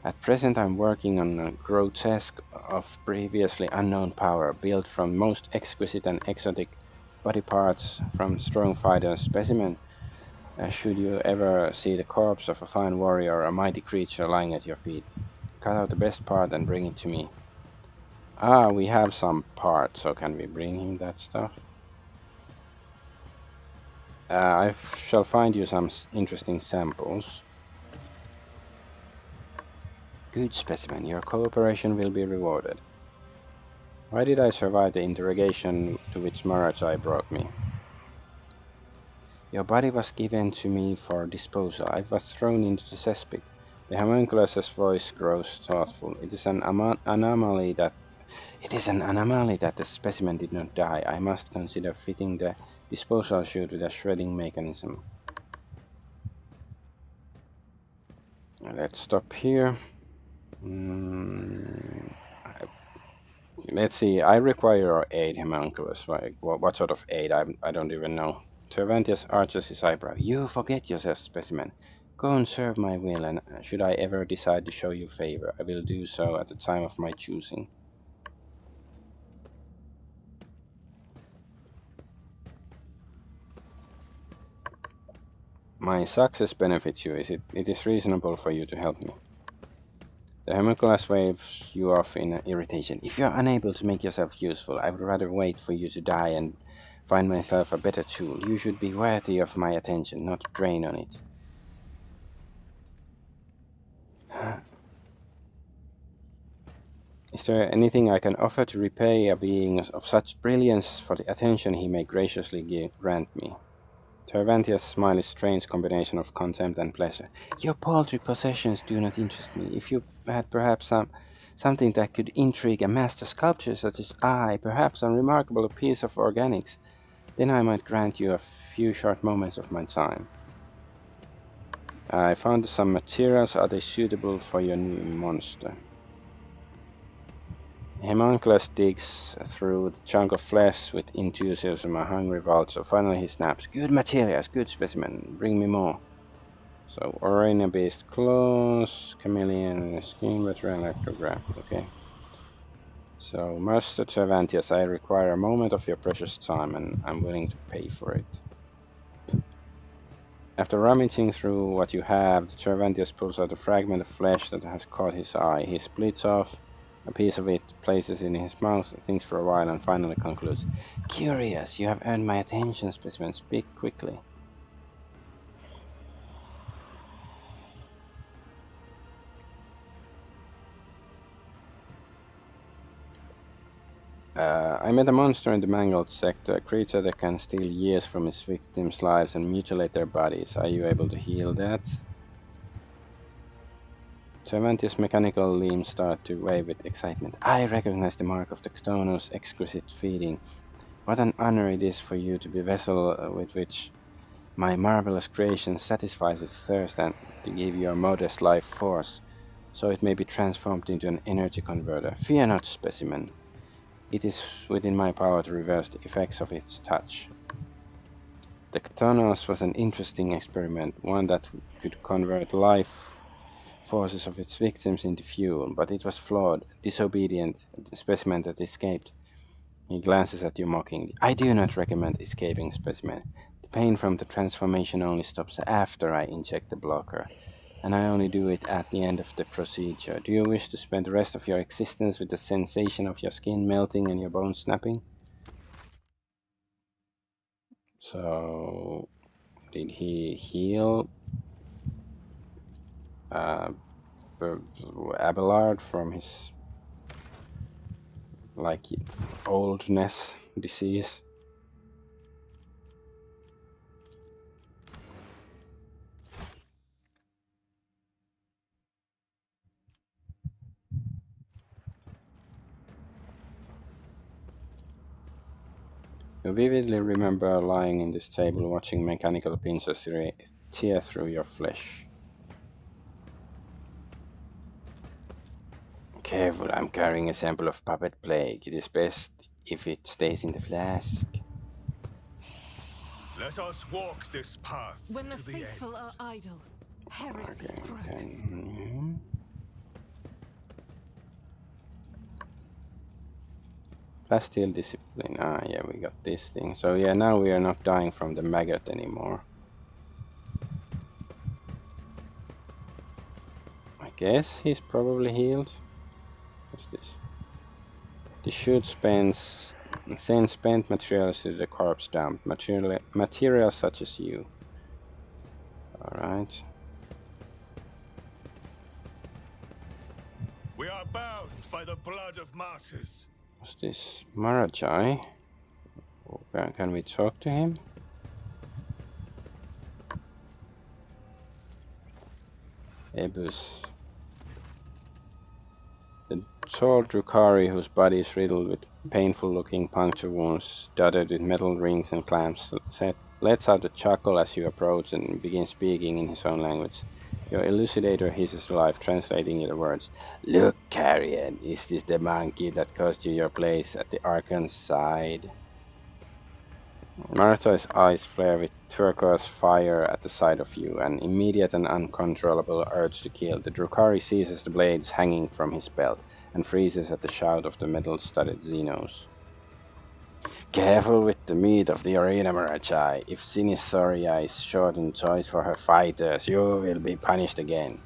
At present I'm working on a grotesque of previously unknown power, built from most exquisite and exotic body parts from strong fighter specimen. Should you ever see the corpse of a fine warrior or a mighty creature lying at your feet, cut out the best part and bring it to me. Ah, we have some parts, so can we bring him that stuff? I shall find you some interesting samples. Good specimen, your cooperation will be rewarded. Why did I survive the interrogation to which Marachai brought me? Your body was given to me for disposal. I was thrown into the cesspit. The homunculus's voice grows thoughtful. It is an anomaly that the specimen did not die. I must consider fitting the disposal chute with a shredding mechanism. Let's stop here. Let's see. I require your aid, homunculus. What sort of aid? I don't even know. Cervantes arches his eyebrow. You forget yourself, specimen. Go and serve my will, and should I ever decide to show you favor, I will do so at the time of my choosing. My success benefits you. It is reasonable for you to help me. The homunculus waves you off in irritation. If you're unable to make yourself useful, I would rather wait for you to die and find myself a better tool. You should be worthy of my attention, not drain on it. Is there anything I can offer to repay a being of such brilliance for the attention he may graciously grant me? Cervantes' smile is a strange combination of contempt and pleasure. Your paltry possessions do not interest me. If you had perhaps something that could intrigue a master sculptor such as I, perhaps a remarkable piece of organics, then I might grant you a few short moments of my time. I found some materials. Are they suitable for your new monster? Homunculus digs through the chunk of flesh with enthusiasm, a hungry vulture. Finally he snaps. Good materials, good specimen. Bring me more. So, arena based claws, chameleon, skin, betrayal, electrograph. Okay. So, Master Cervantes, I require a moment of your precious time and I'm willing to pay for it. After rummaging through what you have, Cervantes pulls out a fragment of flesh that has caught his eye. He splits off a piece of it, places it in his mouth, thinks for a while, and finally concludes, Curious, you have earned my attention, specimen. Speak quickly. I met a monster in the mangled sector, a creature that can steal years from its victims' lives and mutilate their bodies. Are you able to heal that? Cervantes' mechanical limbs start to wave with excitement. I recognize the mark of the Cthonus' exquisite feeding. What an honor it is for you to be a vessel with which my marvelous creation satisfies its thirst and to give you a modest life force, so it may be transformed into an energy converter. Fear not, specimen. It is within my power to reverse the effects of its touch. The Cthonus was an interesting experiment, one that could convert life forces of its victims into fuel, but it was flawed, disobedient, the specimen that escaped. He glances at you mockingly. I do not recommend escaping, specimen. The pain from the transformation only stops after I inject the blocker, and I only do it at the end of the procedure. Do you wish to spend the rest of your existence with the sensation of your skin melting and your bones snapping? So, did he heal Abelard from his oldness disease? You vividly remember lying in this table watching mechanical pincers tear through your flesh. Careful, I'm carrying a sample of puppet plague. It is best if it stays in the flask. Let us walk this path When the to the faithful end. are idle, heresy Okay, grows. Plasteel discipline. Ah, yeah, we got this thing. So yeah, now we are not dying from the maggot anymore. I guess he's probably healed. What's this? The chute sends spent materials to the corpse dump. Materials such as you. Alright. We are bound by the blood of martyrs. What's this? Marajai? Can we talk to him? Ebus. The tall Drukari, whose body is riddled with painful-looking puncture wounds, dotted with metal rings and clamps, lets out a chuckle as you approach and begins speaking in his own language. Your elucidator hisses alive, translating the words. Look, Carrion, is this the monkey that cost you your place at the Archon's side? Martha's eyes flare with turquoise fire at the sight of you, an immediate and uncontrollable urge to kill. The Drukari seizes the blades hanging from his belt and freezes at the shout of the metal-studded Xenos. Careful with the meat of the arena, Marachai. If Sinisthoria is short on choice for her fighters, you will be punished again.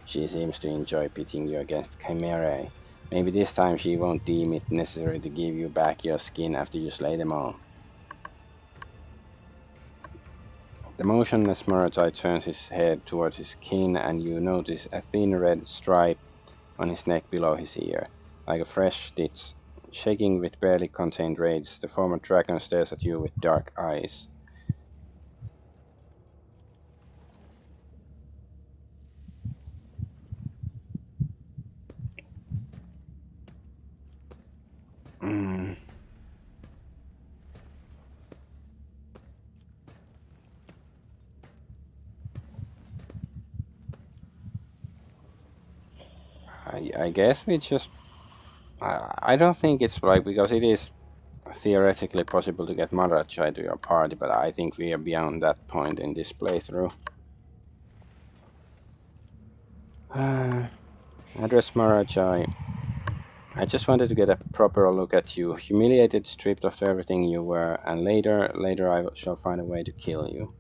She seems to enjoy pitting you against chimerae. Maybe this time she won't deem it necessary to give you back your skin after you slay them all. The motionless Mordecai turns his head towards his kin, and you notice a thin red stripe on his neck below his ear, like a fresh stitch. Shaking with barely contained rage, the former dragon stares at you with dark eyes. I guess we just... I don't think it's like, because it is theoretically possible to get Marachai to your party, but I think we are beyond that point in this playthrough. Address Marachai. I just wanted to get a proper look at you, humiliated, stripped of everything you were, and later I shall find a way to kill you.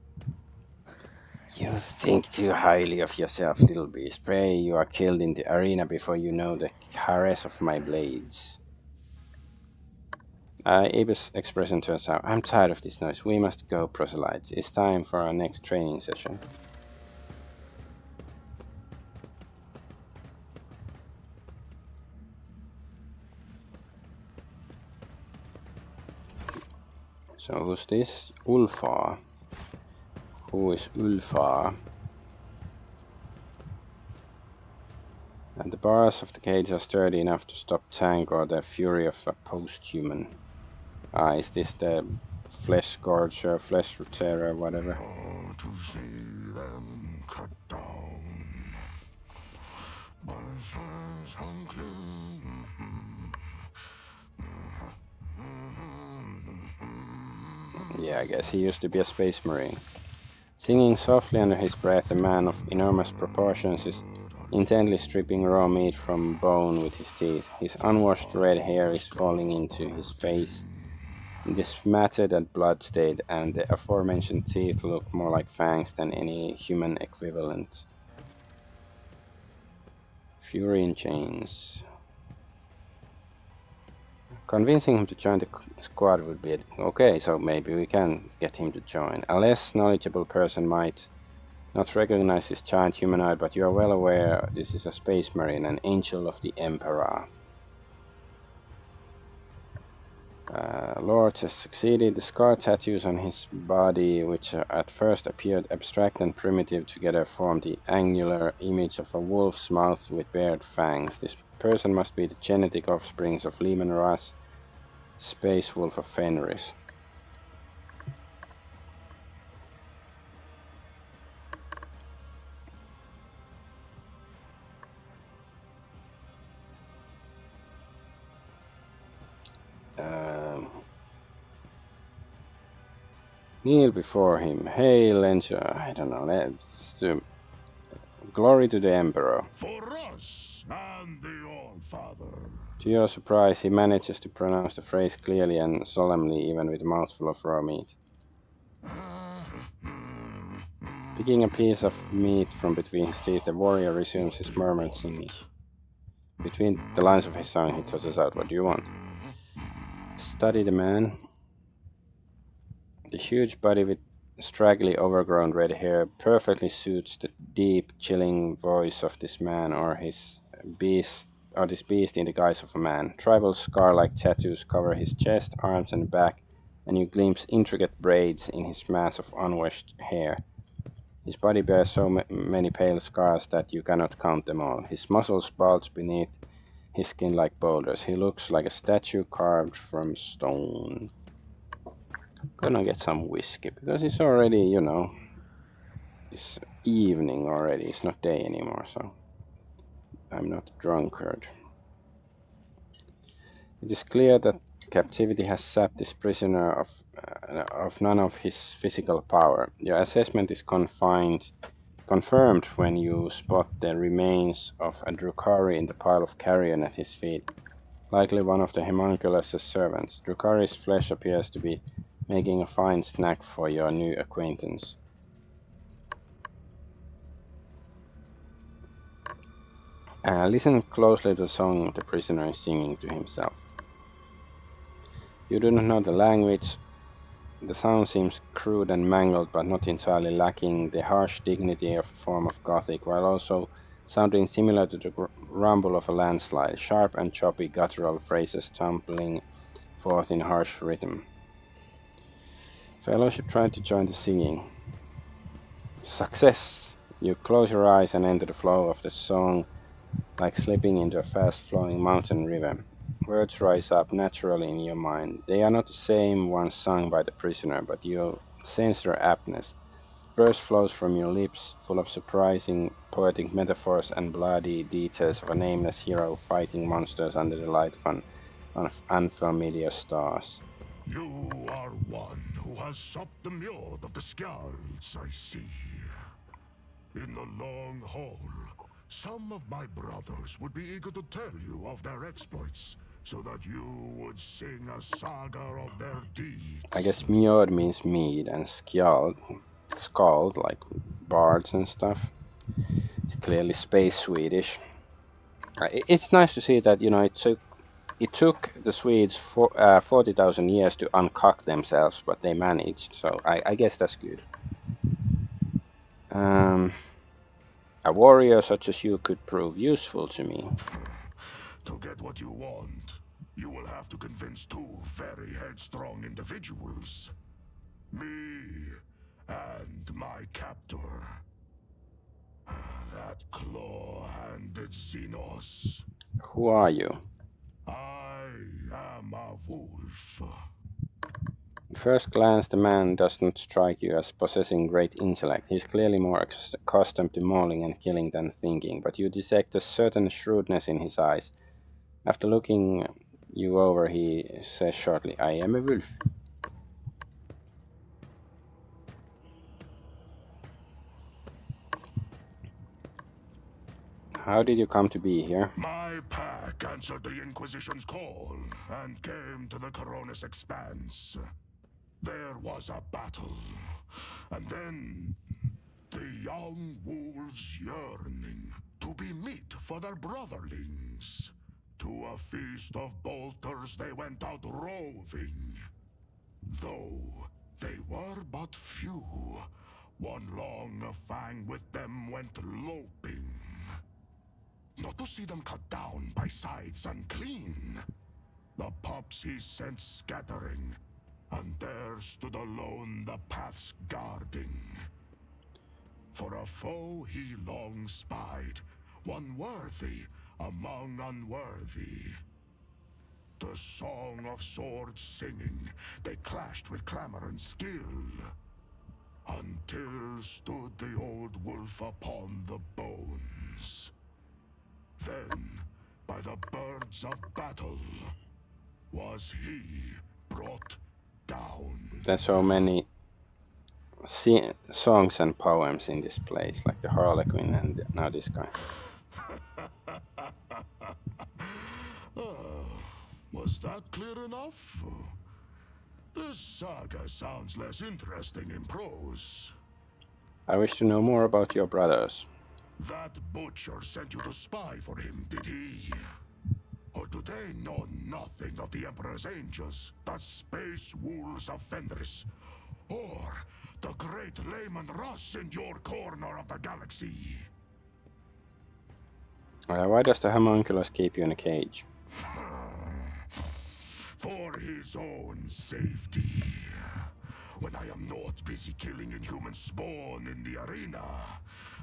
You think too highly of yourself, little beast. Pray you are killed in the arena before you know the caress of my blades. Abel's expression turns out, I'm tired of this noise. We must go, proselytes. It's time for our next training session. So who's this? Ulfar. Who is Ulfar? And the bars of the cage are sturdy enough to stop Tank or the fury of a post-human. Is this the flesh gorger, flesh tearer, whatever? Oh, to see them cut down. Yeah, I guess he used to be a space marine. Singing softly under his breath, a man of enormous proportions is intently stripping raw meat from bone with his teeth. His unwashed red hair is falling into his face. It is matted and blood-stained, and the aforementioned teeth look more like fangs than any human equivalent. Fury in chains. Convincing him to join the squad would be... Okay, so maybe we can get him to join. A less knowledgeable person might not recognize this giant humanoid, but you are well aware this is a space marine, an angel of the Emperor. Lord has succeeded. The scar tattoos on his body, which at first appeared abstract and primitive, together form the angular image of a wolf's mouth with bared fangs. This person must be the genetic offsprings of Leman Russ, the space wolf of Fenris. Kneel before him. Hail, I don't know. Let's glory to the Emperor. For us and the All-Father. To your surprise, he manages to pronounce the phrase clearly and solemnly, even with a mouthful of raw meat. Picking a piece of meat from between his teeth, the warrior resumes his murmured singing. Between the lines of his song, he tosses out, "What do you want?" Study the man. The huge body with straggly, overgrown red hair perfectly suits the deep, chilling voice of this man, or this beast in the guise of a man. Tribal scar-like tattoos cover his chest, arms, and back, and you glimpse intricate braids in his mass of unwashed hair. His body bears so many pale scars that you cannot count them all. His muscles bulge beneath his skin like boulders. He looks like a statue carved from stone. Gonna get some whiskey, because it's already, you know, it's evening already, it's not day anymore, so I'm not a drunkard. It is clear that captivity has sapped this prisoner of none of his physical power. Your assessment is confirmed when you spot the remains of a Drukhari in the pile of carrion at his feet, likely one of the homunculus' servants. Drukhari's flesh appears to be making a fine snack for your new acquaintance. Listen closely to the song the prisoner is singing to himself. You do not know the language. The sound seems crude and mangled, but not entirely lacking the harsh dignity of a form of Gothic, while also sounding similar to the rumble of a landslide, sharp and choppy guttural phrases tumbling forth in harsh rhythm. Fellowship tried to join the singing. Success! You close your eyes and enter the flow of the song like slipping into a fast-flowing mountain river. Words rise up naturally in your mind. They are not the same ones sung by the prisoner, but you sense their aptness. Verse flows from your lips, full of surprising poetic metaphors and bloody details of a nameless hero fighting monsters under the light of unfamiliar stars. You are one who has supped the mead of the Skjalds, I see. In the long hall, some of my brothers would be eager to tell you of their exploits, so that you would sing a saga of their deeds. I guess Mjord means mead and skald, like bards and stuff. It's clearly space Swedish. It's nice to see that, you know, it took the Swedes 40,000 years to uncock themselves, but they managed, so I guess that's good. A warrior such as you could prove useful to me. To get what you want, you will have to convince two very headstrong individuals. Me and my captor. That claw-handed Xenos. Who are you? I am a wolf. At first glance, the man does not strike you as possessing great intellect. He's clearly more accustomed to mauling and killing than thinking, but you detect a certain shrewdness in his eyes. After looking you over, he says shortly, I am a wolf. How did you come to be here? My pack answered the Inquisition's call and came to the Coronis Expanse. There was a battle, and then the young wolves yearning to be meat for their brotherlings. To a feast of bolters they went out roving. Though they were but few, one long fang with them went loping. Not to see them cut down by scythes unclean. The pups he sent scattering, and there stood alone the paths guarding. For a foe he long spied, one worthy among unworthy. The song of swords singing, they clashed with clamor and skill, until stood the old wolf upon the bones. Then, by the birds of battle, was he brought down. There's so many songs and poems in this place, like the Harlequin and now this guy. Was that clear enough? This saga sounds less interesting in prose. I wish to know more about your brothers. That butcher sent you to spy for him, did he? Or do they know nothing of the Emperor's angels, the space wolves of Fenris, or the great Lehman Russ in your corner of the galaxy? Why does the homunculus keep you in a cage? For his own safety. When I am not busy killing inhuman spawn in the arena,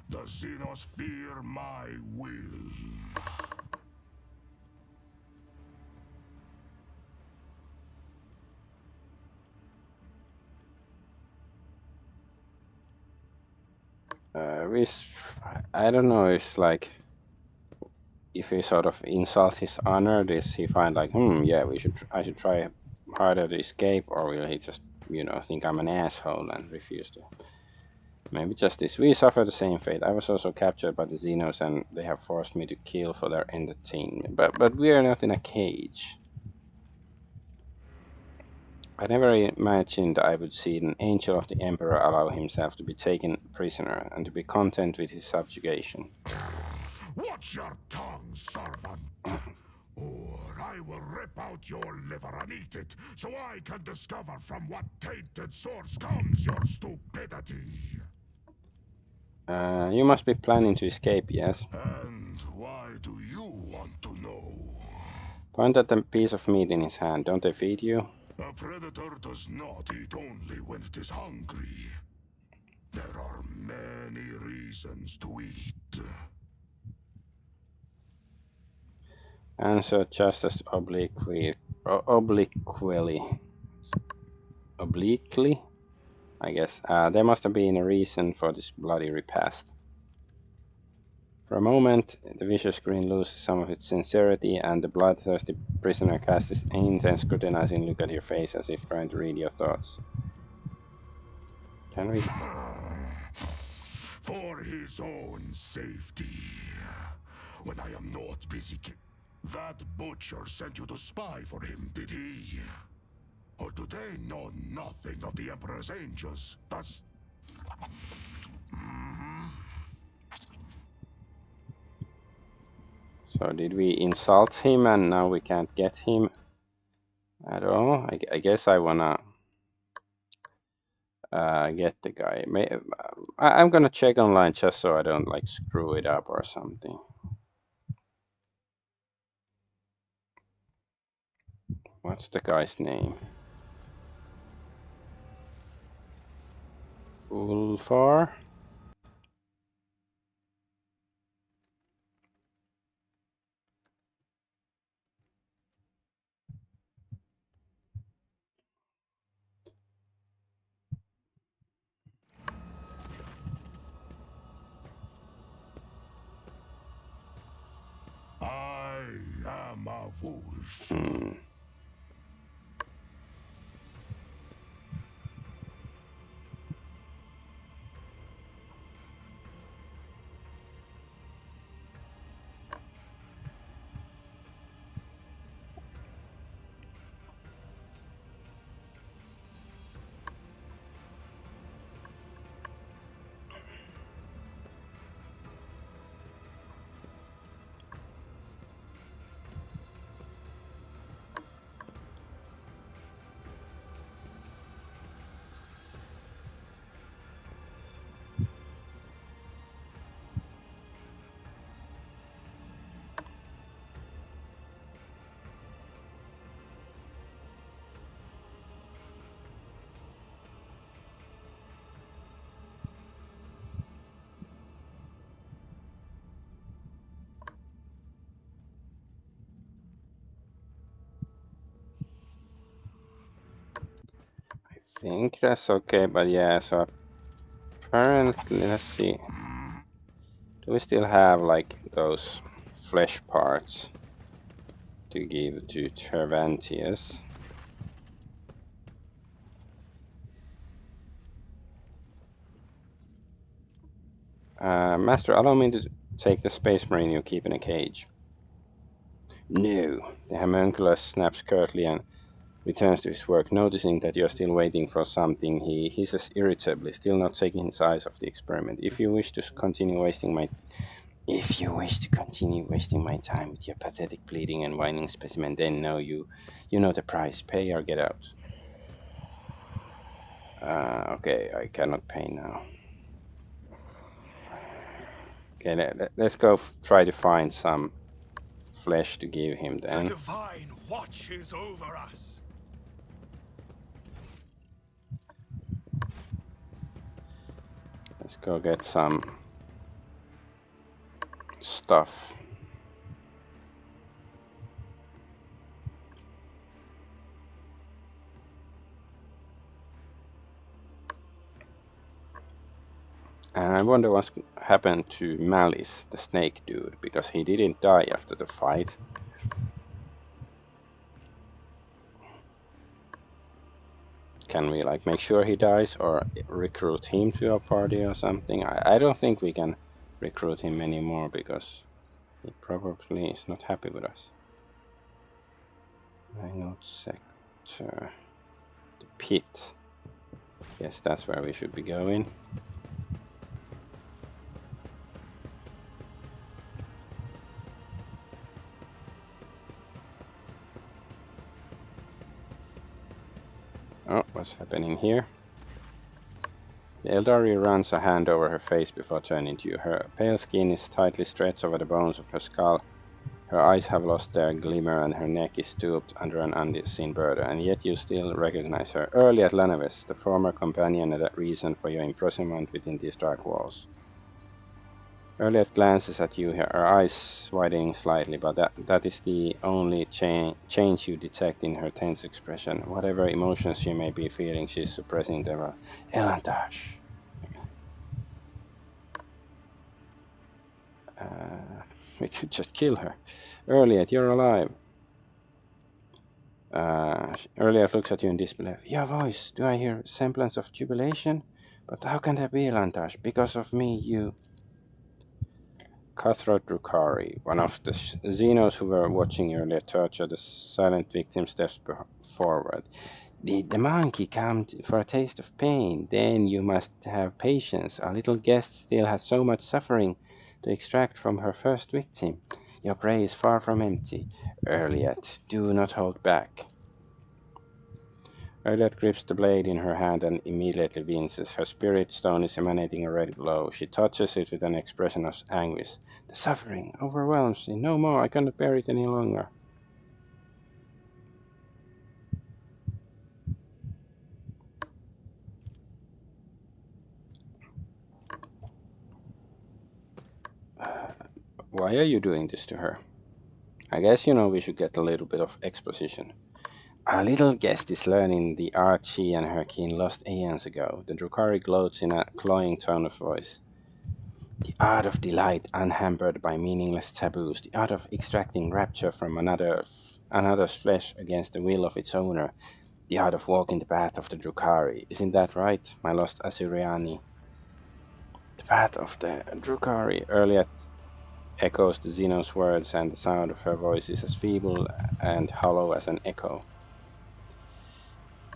the Xenos fear my will. I don't know, it's like, if he sort of insults his honor, does he find like, yeah, I should try harder to escape, or will he just, you know, think I'm an asshole and refuse to? Maybe just this. We suffer the same fate. I was also captured by the Xenos, and they have forced me to kill for their entertainment. But we are not in a cage. I never imagined I would see an angel of the Emperor allow himself to be taken prisoner and to be content with his subjugation. Watch your tongue, servant. Or I will rip out your liver and eat it, so I can discover from what tainted source comes your stupidity. You must be planning to escape, yes? And why do you want to know? Point at the piece of meat in his hand. Don't they feed you? A predator does not eat only when it is hungry. There are many reasons to eat. Answer just as obliquely, I guess. There must have been a reason for this bloody repast. For a moment, the vicious grin loses some of its sincerity, and the bloodthirsty prisoner casts his intense, scrutinizing look at your face as if trying to read your thoughts. Can we? For his own safety. When I am not busy that butcher sent you to spy for him, did he? Or do they know nothing of the Emperor's angels? That's... So did we insult him and now we can't get him at all? I guess I wanna get the guy. I'm gonna check online just so I don't like screw it up or something. What's the guy's name? Ulfar? I am a wolf. I think that's okay, but yeah, so apparently, let's see. Do we still have like those flesh parts to give to Cervantes? Master, allow me to take the space marine you keep in a cage. No, the homunculus snaps curtly and returns to his work, noticing that you're still waiting for something. He hisses irritably, still not taking his eyes off the experiment. If you wish to continue wasting my time with your pathetic bleeding and whining specimen, then you know the price. Pay or get out. Okay, I cannot pay now. Okay, let's go try to find some flesh to give him then. The divine watches over us. Let's go get some stuff. And I wonder what's happened to Malice, the snake dude, because he didn't die after the fight. Can we like make sure he dies or recruit him to our party or something? I don't think we can recruit him anymore because he probably is not happy with us. Argonaut sector. The pit. Yes, that's where we should be going. Oh, what's happening here? The Eldari runs a hand over her face before turning to you. Her pale skin is tightly stretched over the bones of her skull. Her eyes have lost their glimmer and her neck is stooped under an unseen burden, and yet you still recognize her. Early at Lanavis, the former companion and the reason for your imprisonment within these dark walls. Earliet glances at you, her eyes widening slightly, but that is the only change you detect in her tense expression. Whatever emotions she may be feeling, she's suppressing them. Elantash. We could just kill her. Earliet, you're alive. Earliet looks at you in disbelief. Your voice, do I hear semblance of jubilation? But how can that be, Elantash? Because of me, you... Cutthroat Drukhari, one of the Xenos who were watching earlier torture the silent victim, steps forward. The monkey came for a taste of pain. Then you must have patience. Our little guest still has so much suffering to extract from her first victim. Your prey is far from empty. Earliet, do not hold back. Earliet grips the blade in her hand and immediately winces. Her spirit stone is emanating a red glow. She touches it with an expression of anguish. The suffering overwhelms me. No more. I cannot bear it any longer. Why are you doing this to her? I guess you know we should get a little bit of exposition. Our little guest is learning the art she and her kin lost aeons ago. The Drukhari gloats in a cloying tone of voice. The art of delight unhampered by meaningless taboos, the art of extracting rapture from another's flesh against the will of its owner, the art of walking the path of the Drukhari. Isn't that right, my lost Assyriani? The path of the Drukhari. Earlier echoes the Xeno's words, and the sound of her voice is as feeble and hollow as an echo.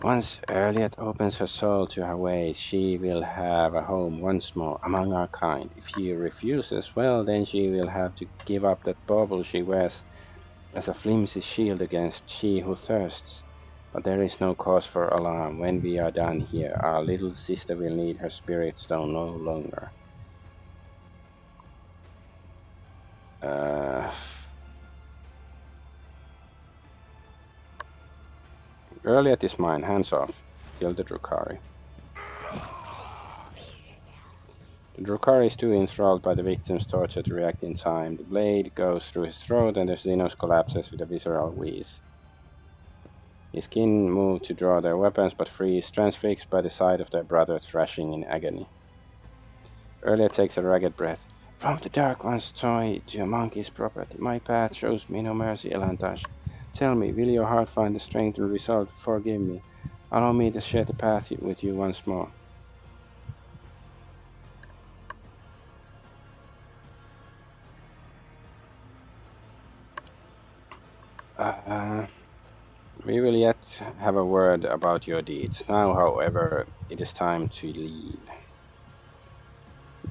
Once Earliet opens her soul to her ways, she will have a home once more among our kind. If she refuses, well, then she will have to give up that bauble she wears as a flimsy shield against she who thirsts. But there is no cause for alarm. When we are done here, our little sister will need her spirit stone no longer. Earliet is mine, hands off. Kill the Drukhari. The Drukhari is too enthralled by the victim's torture to react in time. The blade goes through his throat and the Xenos collapses with a visceral wheeze. His kin move to draw their weapons but freeze, transfixed by the sight of their brother thrashing in agony. Earlier takes a ragged breath. From the Dark One's toy to a monkey's property, my path shows me no mercy, Elantash. Tell me, will your heart find the strength and resolve to forgive me? Allow me to share the path with you once more. We will yet have a word about your deeds. Now, however, it is time to leave.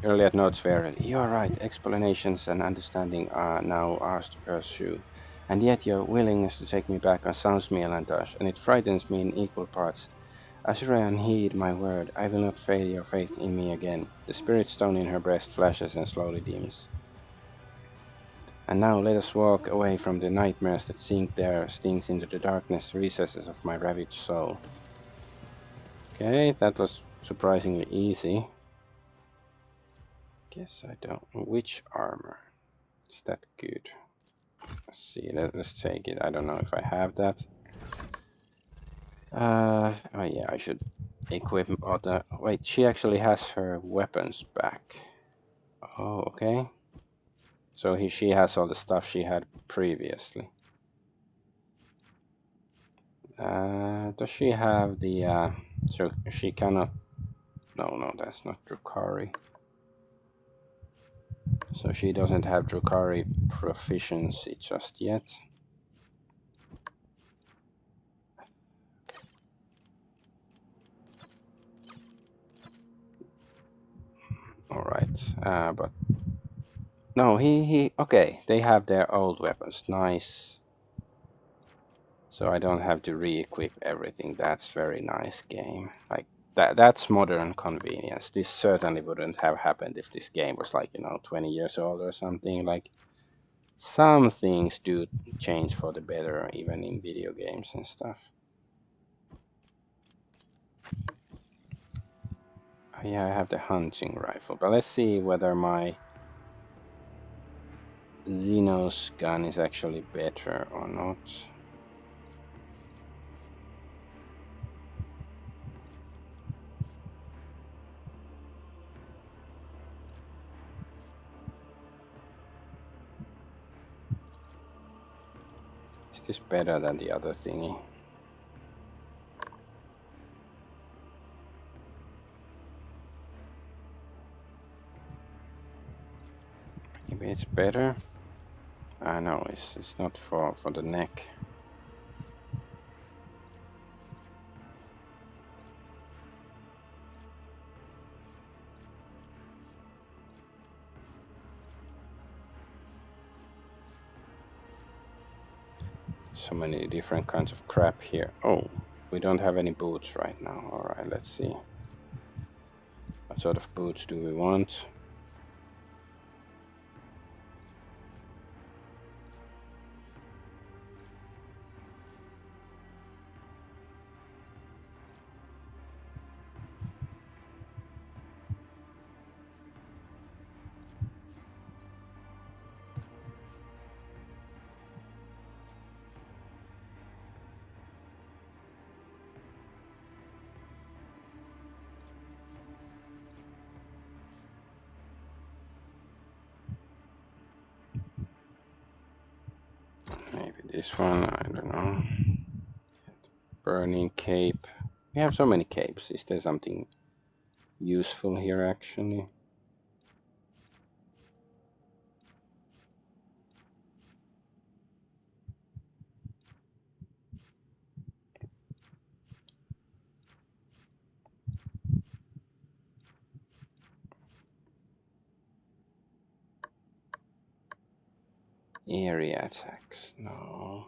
Earlier notes warily. You are right. Explanations and understanding are now ours to pursue. And yet your willingness to take me back astounds me, Elantash, and it frightens me in equal parts. Azurayan, heed my word. I will not fail your faith in me again. The spirit stone in her breast flashes and slowly dims. And now let us walk away from the nightmares that sink their stings into the darkness recesses of my ravaged soul. Okay, that was surprisingly easy. Guess I don't know which armor. Is that good? Let's see, let's take it. I don't know if I have that. Oh yeah, I should equip other. Wait, she actually has her weapons back. Oh, okay. So she has all the stuff she had previously. Does she have the, so she cannot, no, that's not Drukhari. So she doesn't have Drukhari proficiency just yet. Alright, but, no, okay, they have their old weapons, nice. So I don't have to re-equip everything. That's very nice game. Like that's modern convenience. This certainly wouldn't have happened if this game was like, 20 years old or something. Like some things do change for the better even in video games and stuff. Oh, yeah, I have the hunting rifle, but let's see whether my Xenos gun is actually better or not. Is this better than the other thingy? Maybe it's better. I know it's not for the neck. So many different kinds of crap here. Oh, we don't have any boots right now. All right, let's see. What sort of boots do we want? Maybe this one, I don't know. Burning cape. We have so many capes. Is there something useful here actually? Area attacks, no.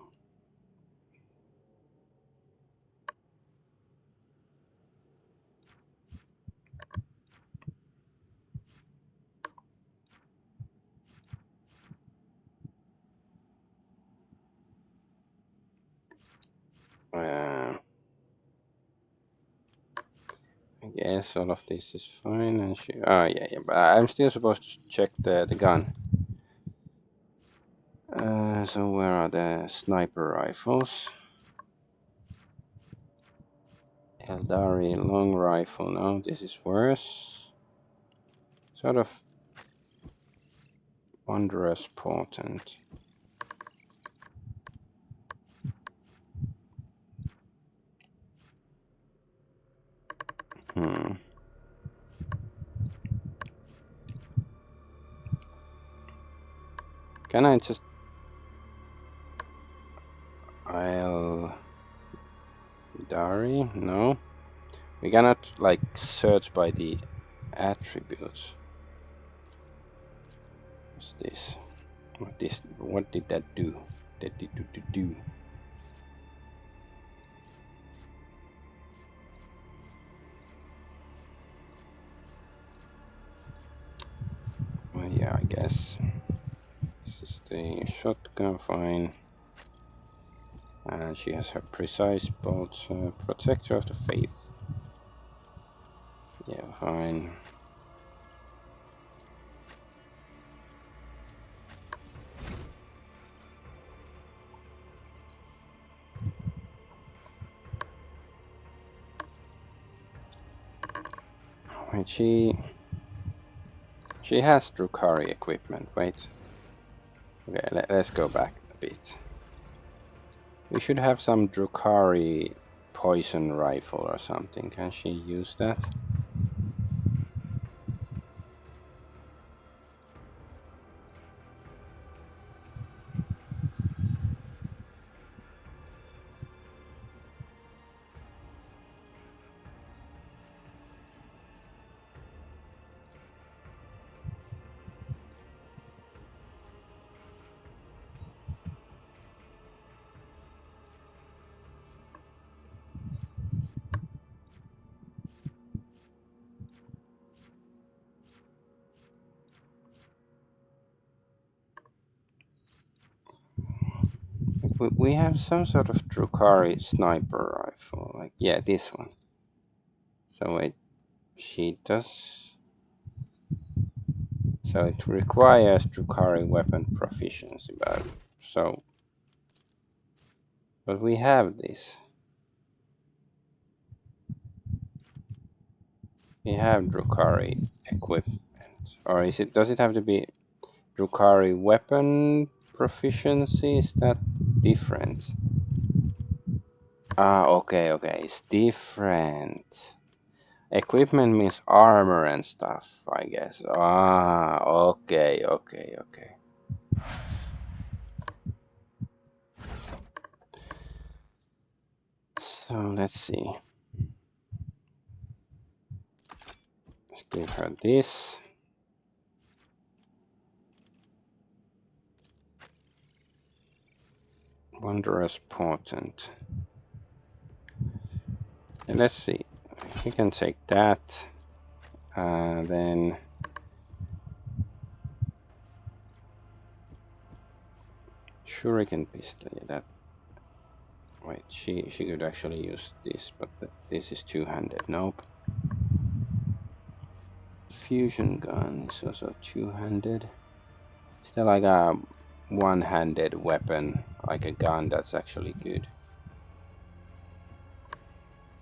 I guess all of this is fine, and yeah, but I'm still supposed to check the gun. So where are the sniper rifles? Eldari long rifle. No, this is worse. Sort of wondrous potent. Can I just... Eldari? No. We cannot like search by the attributes. What's this? What did that do? That did do. Well, yeah, I guess. This is the shotgun, fine. And she has her precise bolts, protector of the faith. Yeah, fine. Wait, she has Drukhari equipment. Wait. Okay, let's go back a bit. We should have some Drukhari poison rifle or something. Can she use that? We have some sort of Drukhari sniper rifle, like, yeah, this one. So wait, she does. So it requires Drukhari weapon proficiency, but we have this. We have Drukhari equipment, or is it? Does it have to be Drukhari weapon proficiency? Is that different? Ah, okay, it's different. Equipment means armor and stuff, I guess. Ah, okay. So let's see. Let's give her this. Wondrous Potent. And let's see. We can take that. Then Shuriken pistol. Yeah, that. Wait, she could actually use this, but this is two-handed. Nope. Fusion gun is also two-handed. Still like a one-handed weapon, like a gun that's actually good.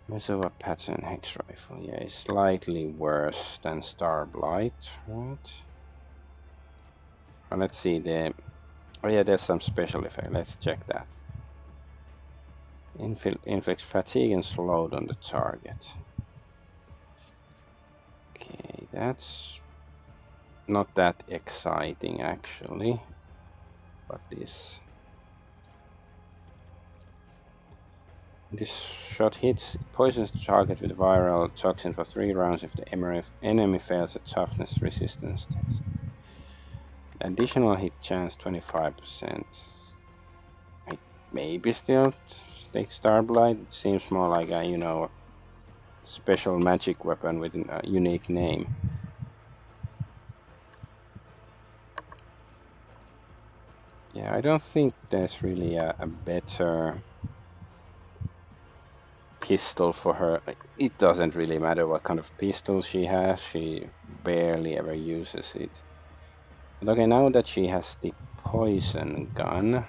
Mesova pattern hex rifle. Yeah, it's slightly worse than Starblight, right? Well, let's see the. Oh yeah, there's some special effect. Let's check that. Inflicts fatigue and slowed on the target. Okay, that's not that exciting actually. But this shot hits, poisons the target with viral toxin for 3 rounds if the enemy fails a toughness resistance test. Additional hit chance 25%. Maybe still take Starblight. It seems more like a special magic weapon with a unique name. Yeah, I don't think there's really a better pistol for her. It doesn't really matter what kind of pistol she has. She barely ever uses it. But okay, now that she has the poison gun,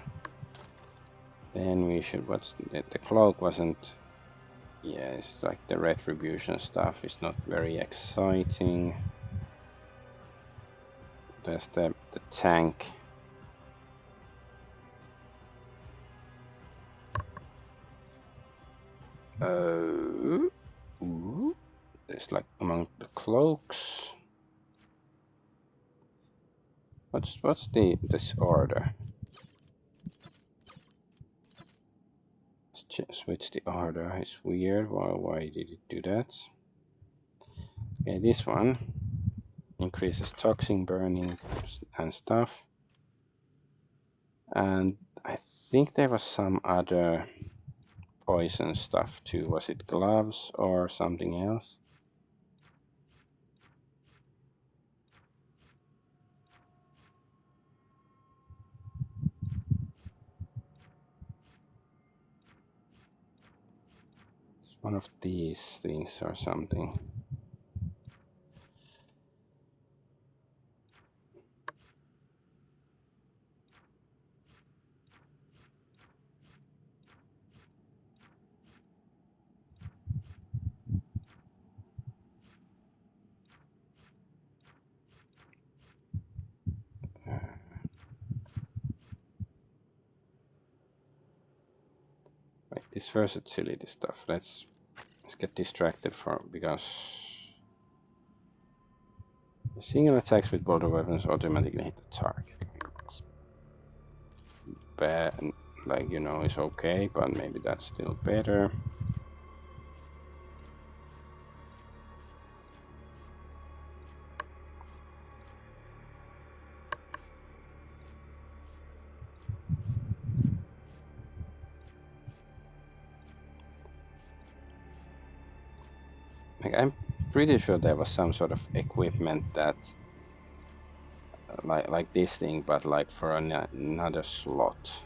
then we should. The cloak wasn't. Yeah, it's like the retribution stuff is not very exciting. There's the tank. There's like among the cloaks. What's this order? Let's switch the order. It's weird. Why did it do that? Okay, this one increases toxin burning and stuff. And I think there was some other poison stuff too. Was it gloves or something else? It's one of these things or something. This versatility stuff. Let's get distracted because single attacks with bolter weapons automatically hit the target. It's bad, it's okay, but maybe that's still better. I'm pretty sure there was some sort of equipment that like this thing, but like for another slot.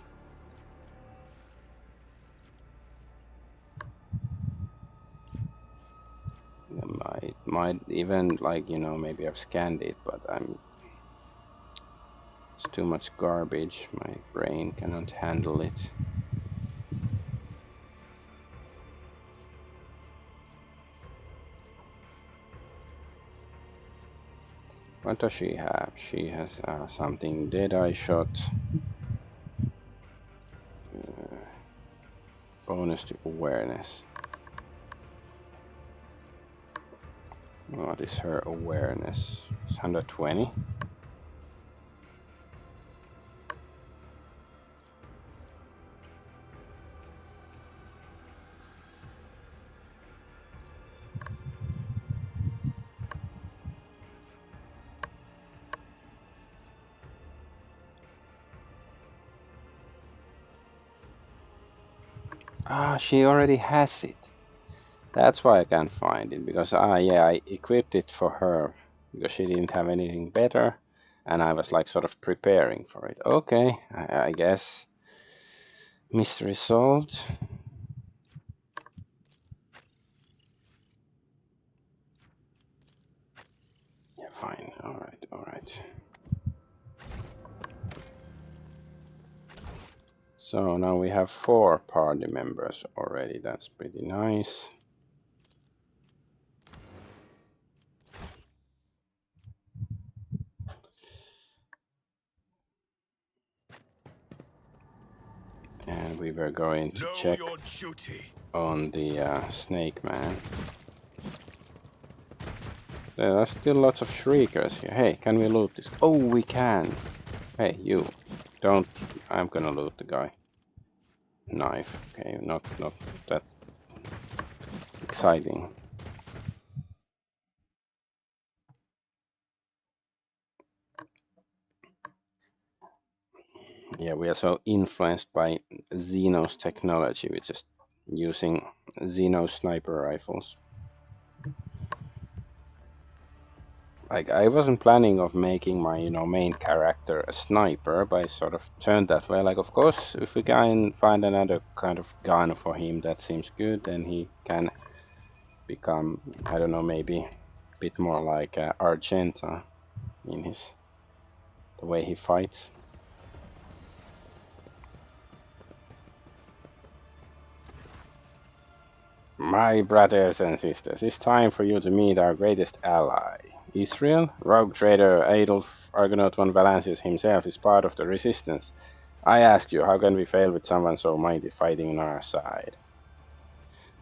I might even, like, you know, maybe I've scanned it, but it's too much garbage. My brain cannot handle it. What does she have? She has something. Deadeye shot. Bonus to awareness. What is her awareness? It's 120. Ah, she already has it. That's why I can't find it, because yeah, I equipped it for her because she didn't have anything better, and I was like sort of preparing for it. Okay, I guess mystery solved. Yeah, fine. All right, all right. So now we have 4 party members already. That's pretty nice. And we were going to check on the snake man. There are still lots of shriekers here. Hey, can we loot this? Oh, we can. Hey, you. Don't. I'm gonna loot the guy. Knife. Okay, not that exciting. Yeah, we are so influenced by Xeno's technology. We're just using Xeno sniper rifles. Like, I wasn't planning of making my, you know, main character a sniper, but I sort of turned that way. Like, of course, if we can find another kind of gun for him that seems good, then he can become, I don't know, maybe a bit more like Argenta in the way he fights. My brothers and sisters, it's time for you to meet our greatest ally. Israel, rogue trader Adolf Argonaut von Valancius himself is part of the resistance. I ask you, how can we fail with someone so mighty fighting on our side?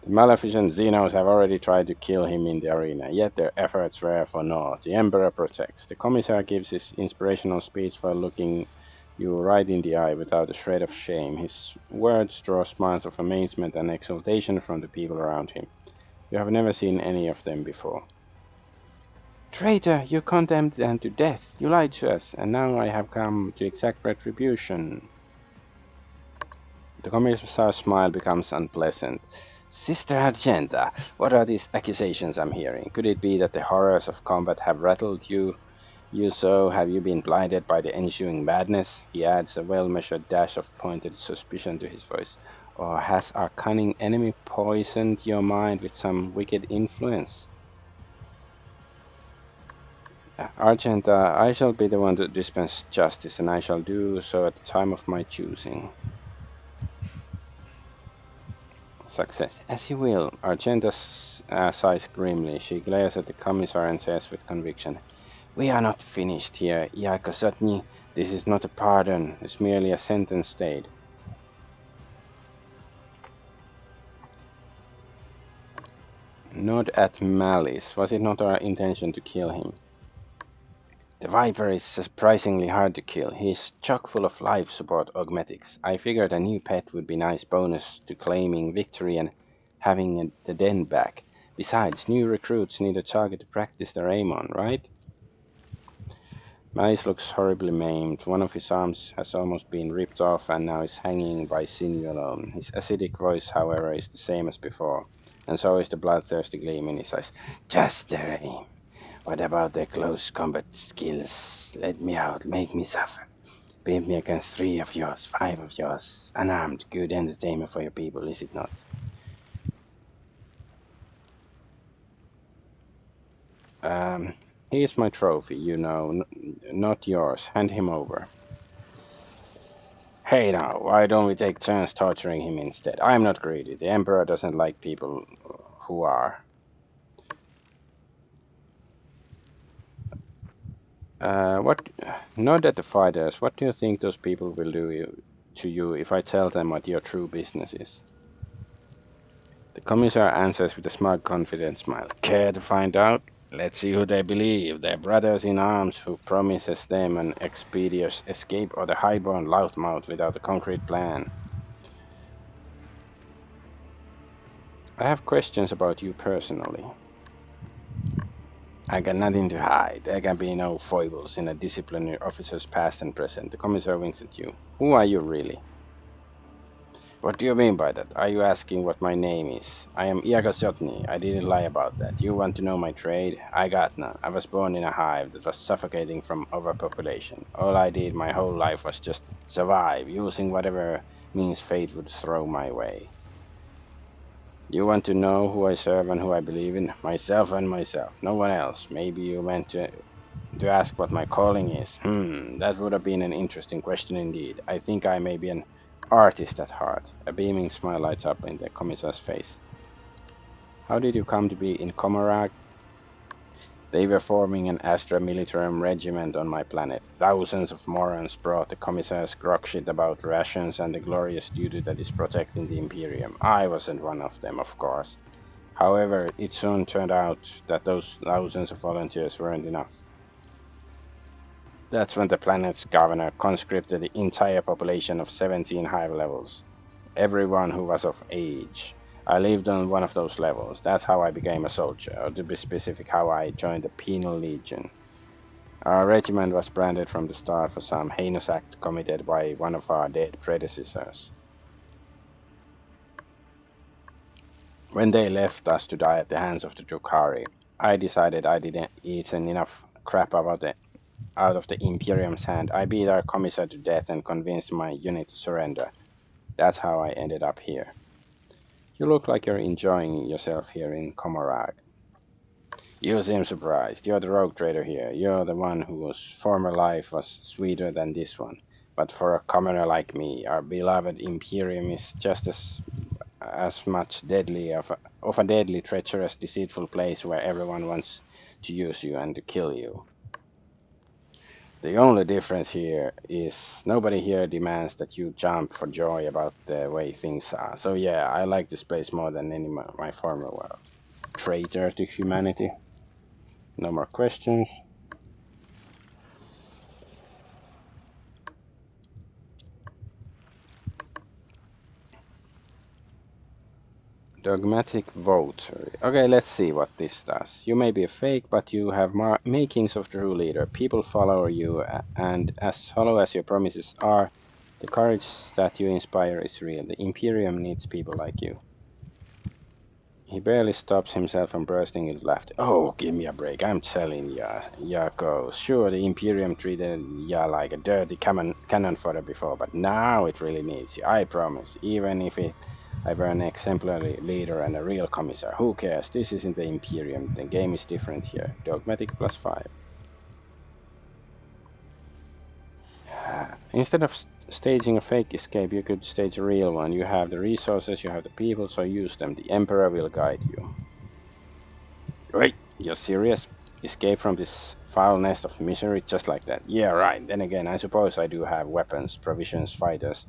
The maleficent Xenos have already tried to kill him in the arena, yet their efforts were for naught. The Emperor protects. The Commissar gives his inspirational speech while looking you right in the eye without a shred of shame. His words draw smiles of amazement and exultation from the people around him. You have never seen any of them before. Traitor, you condemned them to death. You lied to us, and now I have come to exact retribution. The Commissar's smile becomes unpleasant. Sister Argenta, what are these accusations I'm hearing? Could it be that the horrors of combat have rattled you? Have you been blinded by the ensuing madness? He adds a well-measured dash of pointed suspicion to his voice. Or has our cunning enemy poisoned your mind with some wicked influence? Argenta, I shall be the one to dispense justice, and I shall do so at the time of my choosing. Success. As you will. Argenta sighs grimly. She glares at the Commissar and says with conviction, We are not finished here, Iakosotni. This is not a pardon. It's merely a sentence stayed. Nod at Malice. Was it not our intention to kill him? The Viper is surprisingly hard to kill. He's chock full of life support augmetics. I figured a new pet would be nice bonus to claiming victory and having the den back. Besides, new recruits need a target to practice their aim on, right? Malice looks horribly maimed. One of his arms has almost been ripped off and now is hanging by sinew alone. His acidic voice, however, is the same as before, and so is the bloodthirsty gleam in his eyes. Just their aim. What about their close combat skills? Let me out, make me suffer. Beat me against 3 of yours, 5 of yours. Unarmed, good entertainment for your people, is it not? Here's my trophy, you know, not yours. Hand him over. Hey now, why don't we take turns torturing him instead? I'm not greedy. The Emperor doesn't like people who are. What? Not at the fighters. What do you think those people will to you if I tell them what your true business is? The commissar answers with a smug, confident smile. Care to find out? Let's see who they believe. Their brothers in arms who promises them an expeditious escape, or the highborn loudmouth without a concrete plan. I have questions about you personally. I got nothing to hide. There can be no foibles in a disciplinary officer's past and present. The commissar winks at you. Who are you really? What do you mean by that? Are you asking what my name is? I am Iagosotny. I didn't lie about that. You want to know my trade? I got none. I was born in a hive that was suffocating from overpopulation. All I did my whole life was just survive, using whatever means fate would throw my way. You want to know who I serve and who I believe in? Myself and myself. No one else. Maybe you meant to ask what my calling is. That would have been an interesting question indeed. I think I may be an artist at heart. A beaming smile lights up in the commissar's face. How did you come to be in Comorak? They were forming an Astra Militarum regiment on my planet. Thousands of morons brought the commissar's grog shit about rations and the glorious duty that is protecting the Imperium. I wasn't one of them, of course. However, it soon turned out that those thousands of volunteers weren't enough. That's when the planet's governor conscripted the entire population of 17 hive levels. Everyone who was of age. I lived on one of those levels. That's how I became a soldier, or to be specific, how I joined the Penal Legion. Our regiment was branded from the start for some heinous act committed by one of our dead predecessors. When they left us to die at the hands of the Drukhari, I decided I didn't eat enough crap out of the Imperium's hand. I beat our commissar to death and convinced my unit to surrender. That's how I ended up here. You look like you're enjoying yourself here in Comorak. You seem surprised. You're the rogue trader here. You're the one whose former life was sweeter than this one. But for a commoner like me, our beloved Imperium is just as much of a deadly, treacherous, deceitful place where everyone wants to use you and to kill you. The only difference here is nobody here demands that you jump for joy about the way things are. So yeah, I like this place more than any of my former world. Traitor to humanity. No more questions. Dogmatic voter. Okay, let's see what this does. You may be a fake, but you have makings of true leader. People follow you, and as hollow as your promises are, the courage that you inspire is real. The Imperium needs people like you. He barely stops himself from bursting into laughter. Oh, give me a break. I'm telling ya, Yako. Sure, the Imperium treated ya like a dirty cannon fodder before, but now it really needs you. I promise. Even if I were an exemplary leader and a real commissar. Who cares? This isn't the Imperium. The game is different here. Dogmatic +5. Instead of staging a fake escape, you could stage a real one. You have the resources, you have the people, so use them. The Emperor will guide you. Wait, you're serious? Escape from this foul nest of misery just like that? Yeah, right. Then again, I suppose I do have weapons, provisions, fighters.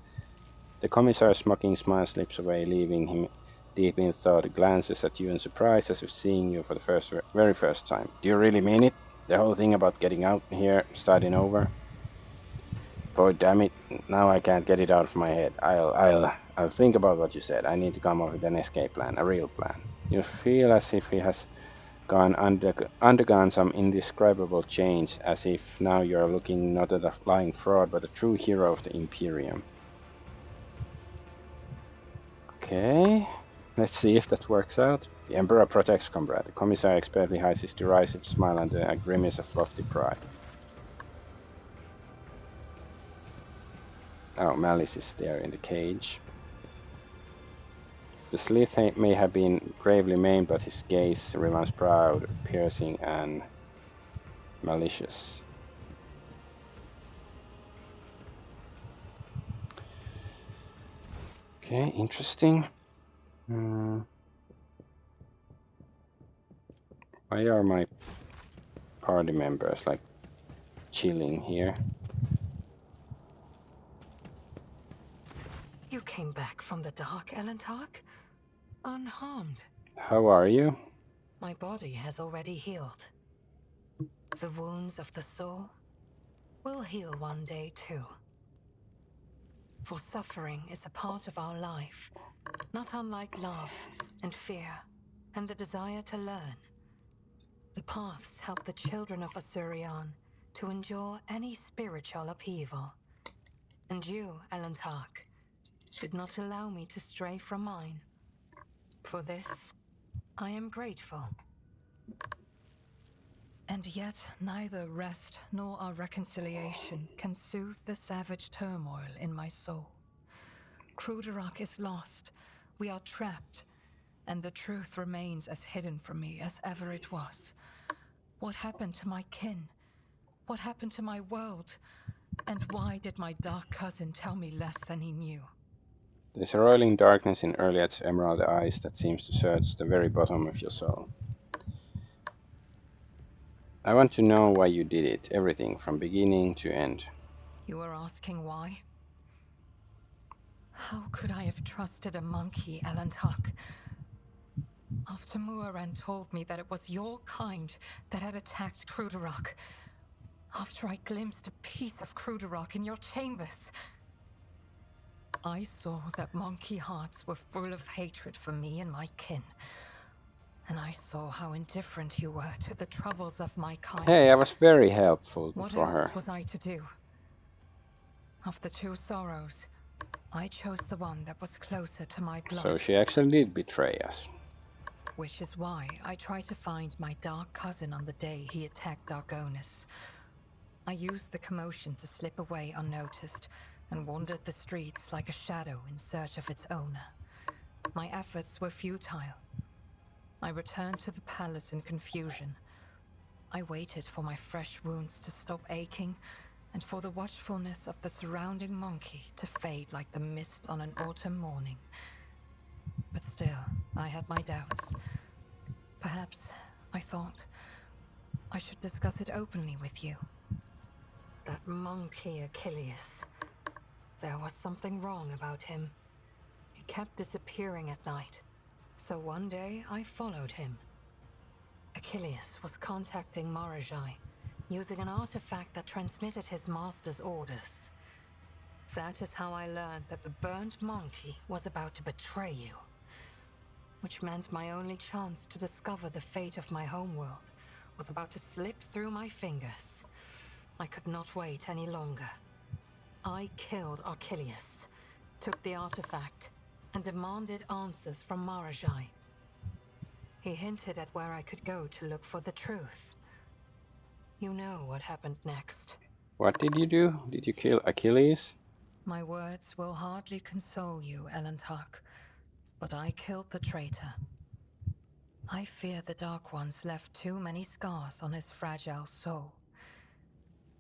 The commissar's mocking smile slips away, leaving him deep in thought, glances at you in surprise as if seeing you for the very first time. Do you really mean it? The whole thing about getting out here, starting over? Boy, damn it! Now I can't get it out of my head. I'll think about what you said. I need to come up with an escape plan, a real plan. You feel as if he has undergone some indescribable change, as if now you're looking not at a lying fraud, but a true hero of the Imperium. Okay, let's see if that works out. The Emperor protects comrade. The commissar expertly hides his derisive smile under a grimace of lofty pride. Oh, Malice is there in the cage. The slith may have been gravely maimed, but his gaze remains proud, piercing, and malicious. Okay, interesting. Why are my party members like chilling here? You came back from the dark, Owlcat, unharmed. How are you? My body has already healed. The wounds of the soul will heal one day too. For suffering is a part of our life, not unlike love and fear and the desire to learn. The paths help the children of Asurion to endure any spiritual upheaval. And you, Owlcat, did not allow me to stray from mine. For this, I am grateful. And yet, neither rest nor our reconciliation can soothe the savage turmoil in my soul. Kruderak is lost. We are trapped. And the truth remains as hidden from me as ever it was. What happened to my kin? What happened to my world? And why did my dark cousin tell me less than he knew? There's a roiling darkness in Owlcat's emerald eyes that seems to search the very bottom of your soul. I want to know why you did it, everything from beginning to end. You are asking why? How could I have trusted a monkey, Owlcat? After Muaran told me that it was your kind that had attacked Kruderak. After I glimpsed a piece of Kruderak in your chambers. I saw that monkey hearts were full of hatred for me and my kin. And I saw how indifferent you were to the troubles of my kind. Hey, I was very helpful What for her. else was I to do? Of the two sorrows, I chose the one that was closer to my blood. So she actually did betray us. Which is why I tried to find my dark cousin on the day he attacked Argonaut. I used the commotion to slip away unnoticed and wandered the streets like a shadow in search of its owner. My efforts were futile. I returned to the palace in confusion. I waited for my fresh wounds to stop aching and for the watchfulness of the surrounding monkey to fade like the mist on an autumn morning. But still, I had my doubts. Perhaps, I thought, I should discuss it openly with you. That monkey Achilles. There was something wrong about him. He kept disappearing at night. So one day, I followed him. Achilles was contacting Marajai, using an artifact that transmitted his master's orders. That is how I learned that the burnt monkey was about to betray you. Which meant my only chance to discover the fate of my homeworld was about to slip through my fingers. I could not wait any longer. I killed Achilles, took the artifact, and demanded answers from Marajai. He hinted at where I could go to look for the truth. You know what happened next. What did you do? Did you kill Achilles? My words will hardly console you, Owlcat, but I killed the traitor. I fear the Dark Ones left too many scars on his fragile soul.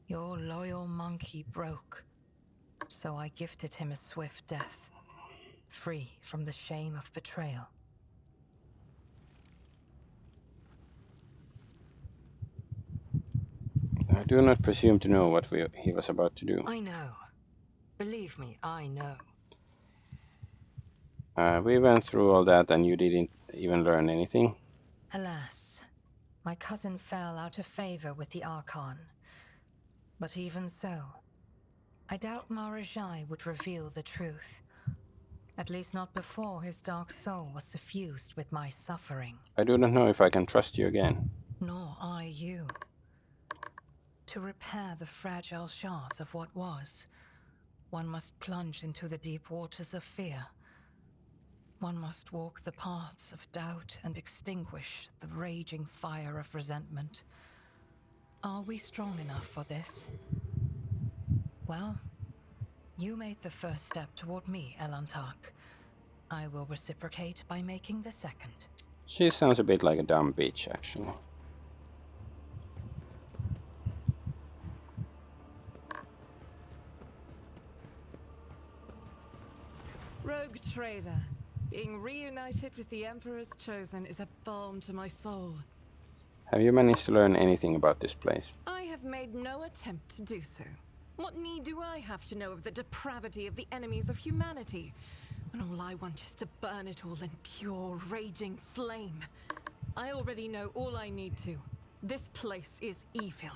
Your loyal monkey broke, so I gifted him a swift death, free from the shame of betrayal. I do not presume to know what he was about to do. I know. Believe me, I know. We went through all that and you didn't even learn anything. Alas, my cousin fell out of favor with the Archon. But even so, I doubt Marajai would reveal the truth. At least not before his dark soul was suffused with my suffering. I do not know if I can trust you again. Nor I you. To repair the fragile shards of what was, one must plunge into the deep waters of fear. One must walk the paths of doubt and extinguish the raging fire of resentment. Are we strong enough for this? Well, you made the first step toward me, Owlcat. I will reciprocate by making the second. She sounds a bit like a dumb bitch, actually. Rogue trader. Being reunited with the Emperor's Chosen is a balm to my soul. Have you managed to learn anything about this place? I have made no attempt to do so. What need do I have to know of the depravity of the enemies of humanity, when all I want is to burn it all in pure, raging flame? I already know all I need to. This place is evil,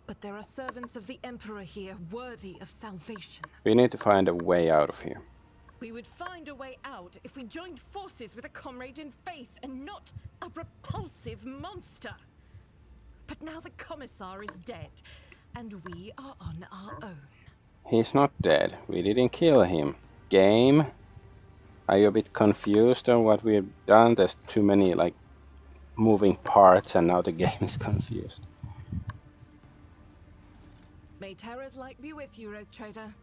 but there are servants of the Emperor here worthy of salvation. We need to find a way out of here. We would find a way out if we joined forces with a comrade in faith and not a repulsive monster. But now the Commissar is dead, and we are on our own. He's not dead. We didn't kill him. Game? Are you a bit confused on what we've done? There's too many, like, moving parts, and now the game is confused. May Terra's light be with you, Rogue Trader.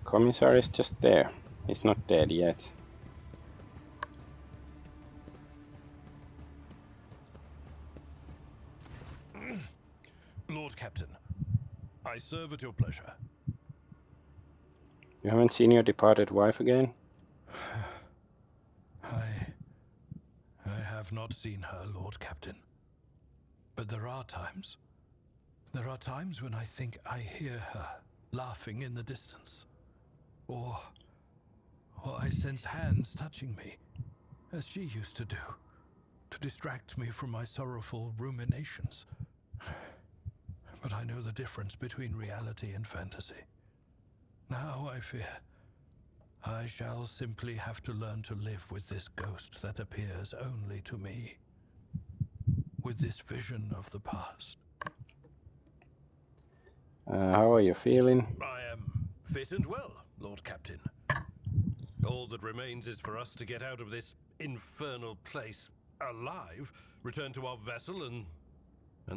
Commissar is just there. He's not dead yet. Lord Captain, I serve at your pleasure. You haven't seen your departed wife again? I have not seen her, Lord Captain. But there are times when I think I hear her laughing in the distance. Or I sense hands touching me, as she used to do, to distract me from my sorrowful ruminations. But I know the difference between reality and fantasy. Now I fear I shall simply have to learn to live with this ghost that appears only to me, with this vision of the past. How are you feeling? I am fit and well, Lord Captain. All that remains is for us to get out of this infernal place alive, return to our vessel, and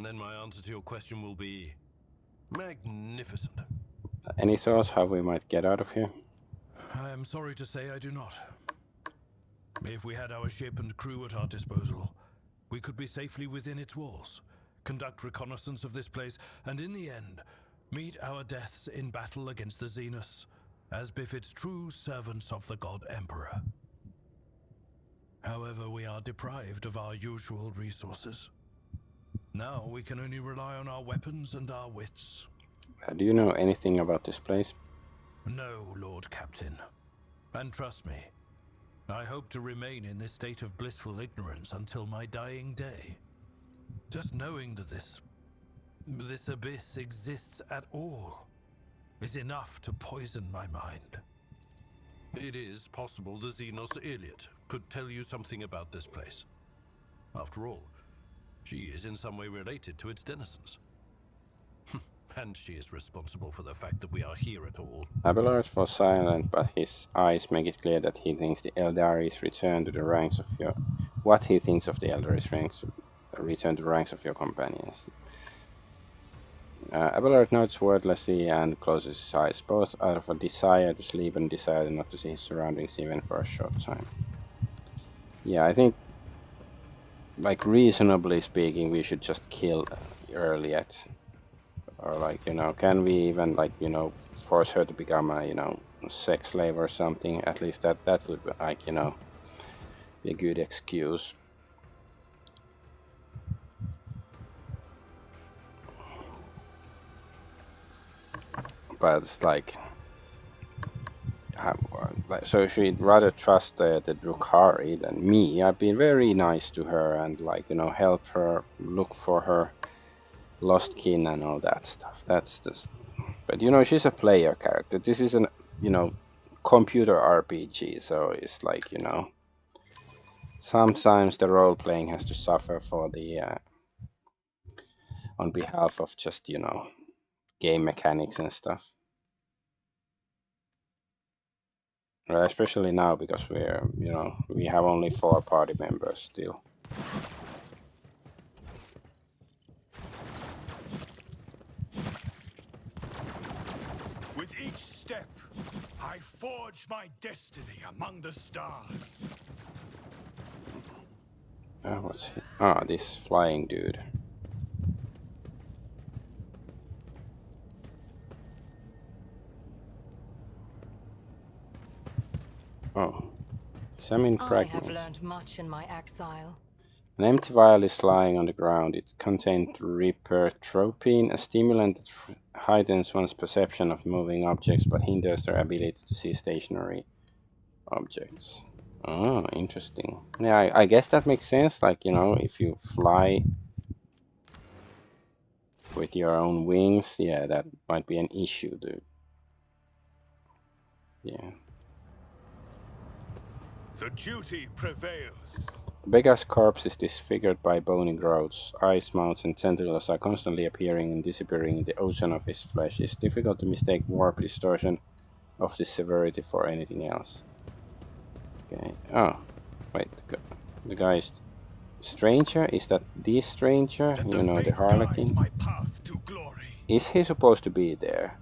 then my answer to your question will be magnificent. Any thoughts how we might get out of here? I am sorry to say I do not. If we had our ship and crew at our disposal, we could be safely within its walls, conduct reconnaissance of this place, and in the end, meet our deaths in battle against the Xenos, as befits true servants of the God Emperor. However, we are deprived of our usual resources. Now we can only rely on our weapons and our wits. Do you know anything about this place? No, Lord Captain. And trust me, I hope to remain in this state of blissful ignorance until my dying day. Just knowing that this abyss exists at all is enough to poison my mind. It is possible the Xenos Iliad could tell you something about this place. After all, she is in some way related to its denizens. And she is responsible for the fact that we are here at all. Abelard was silent, but his eyes make it clear that he thinks the Eldaris return to the ranks of your... What he thinks of the Eldaris ranks return to the ranks of your companions. Abelard nods wordlessly and closes his eyes, both out of a desire to sleep and desire not to see his surroundings even for a short time. Yeah, I think, like, reasonably speaking, we should just kill Owlcat. Or, like, you know, can we even, like, you know, force her to become a, you know, sex slave or something? At least that would, like, you know, be a good excuse. But it's like, so she'd rather trust the Drukhari than me. I've been very nice to her and, like, you know, help her look for her lost kin and all that stuff. That's just, but you know, she's a player character. This is an, you know, computer RPG, so it's like, you know, sometimes the role playing has to suffer for the on behalf of just, you know, game mechanics and stuff. Especially now because we're, you know, we have only 4 party members still. With each step, I forge my destiny among the stars. What's he? Ah, this flying dude. Oh. Examine I fragments. have learned much in my exile. An empty vial is lying on the ground. It contained ripertropine, a stimulant that heightens one's perception of moving objects but hinders their ability to see stationary objects. Oh, interesting. Yeah, I guess that makes sense. Like, you know, if you fly with your own wings, yeah, that might be an issue, dude. Yeah. The duty prevails. The beggar's corpse is disfigured by bony growths. Eyes, mouths, and tentacles are constantly appearing and disappearing in the ocean of his flesh. It's difficult to mistake warp distortion of this severity for anything else. Okay. Oh, wait. The guy is Stranger? Is that this Stranger? Let You know, the faith guide Harlequin? my path to glory. Is he supposed to be there?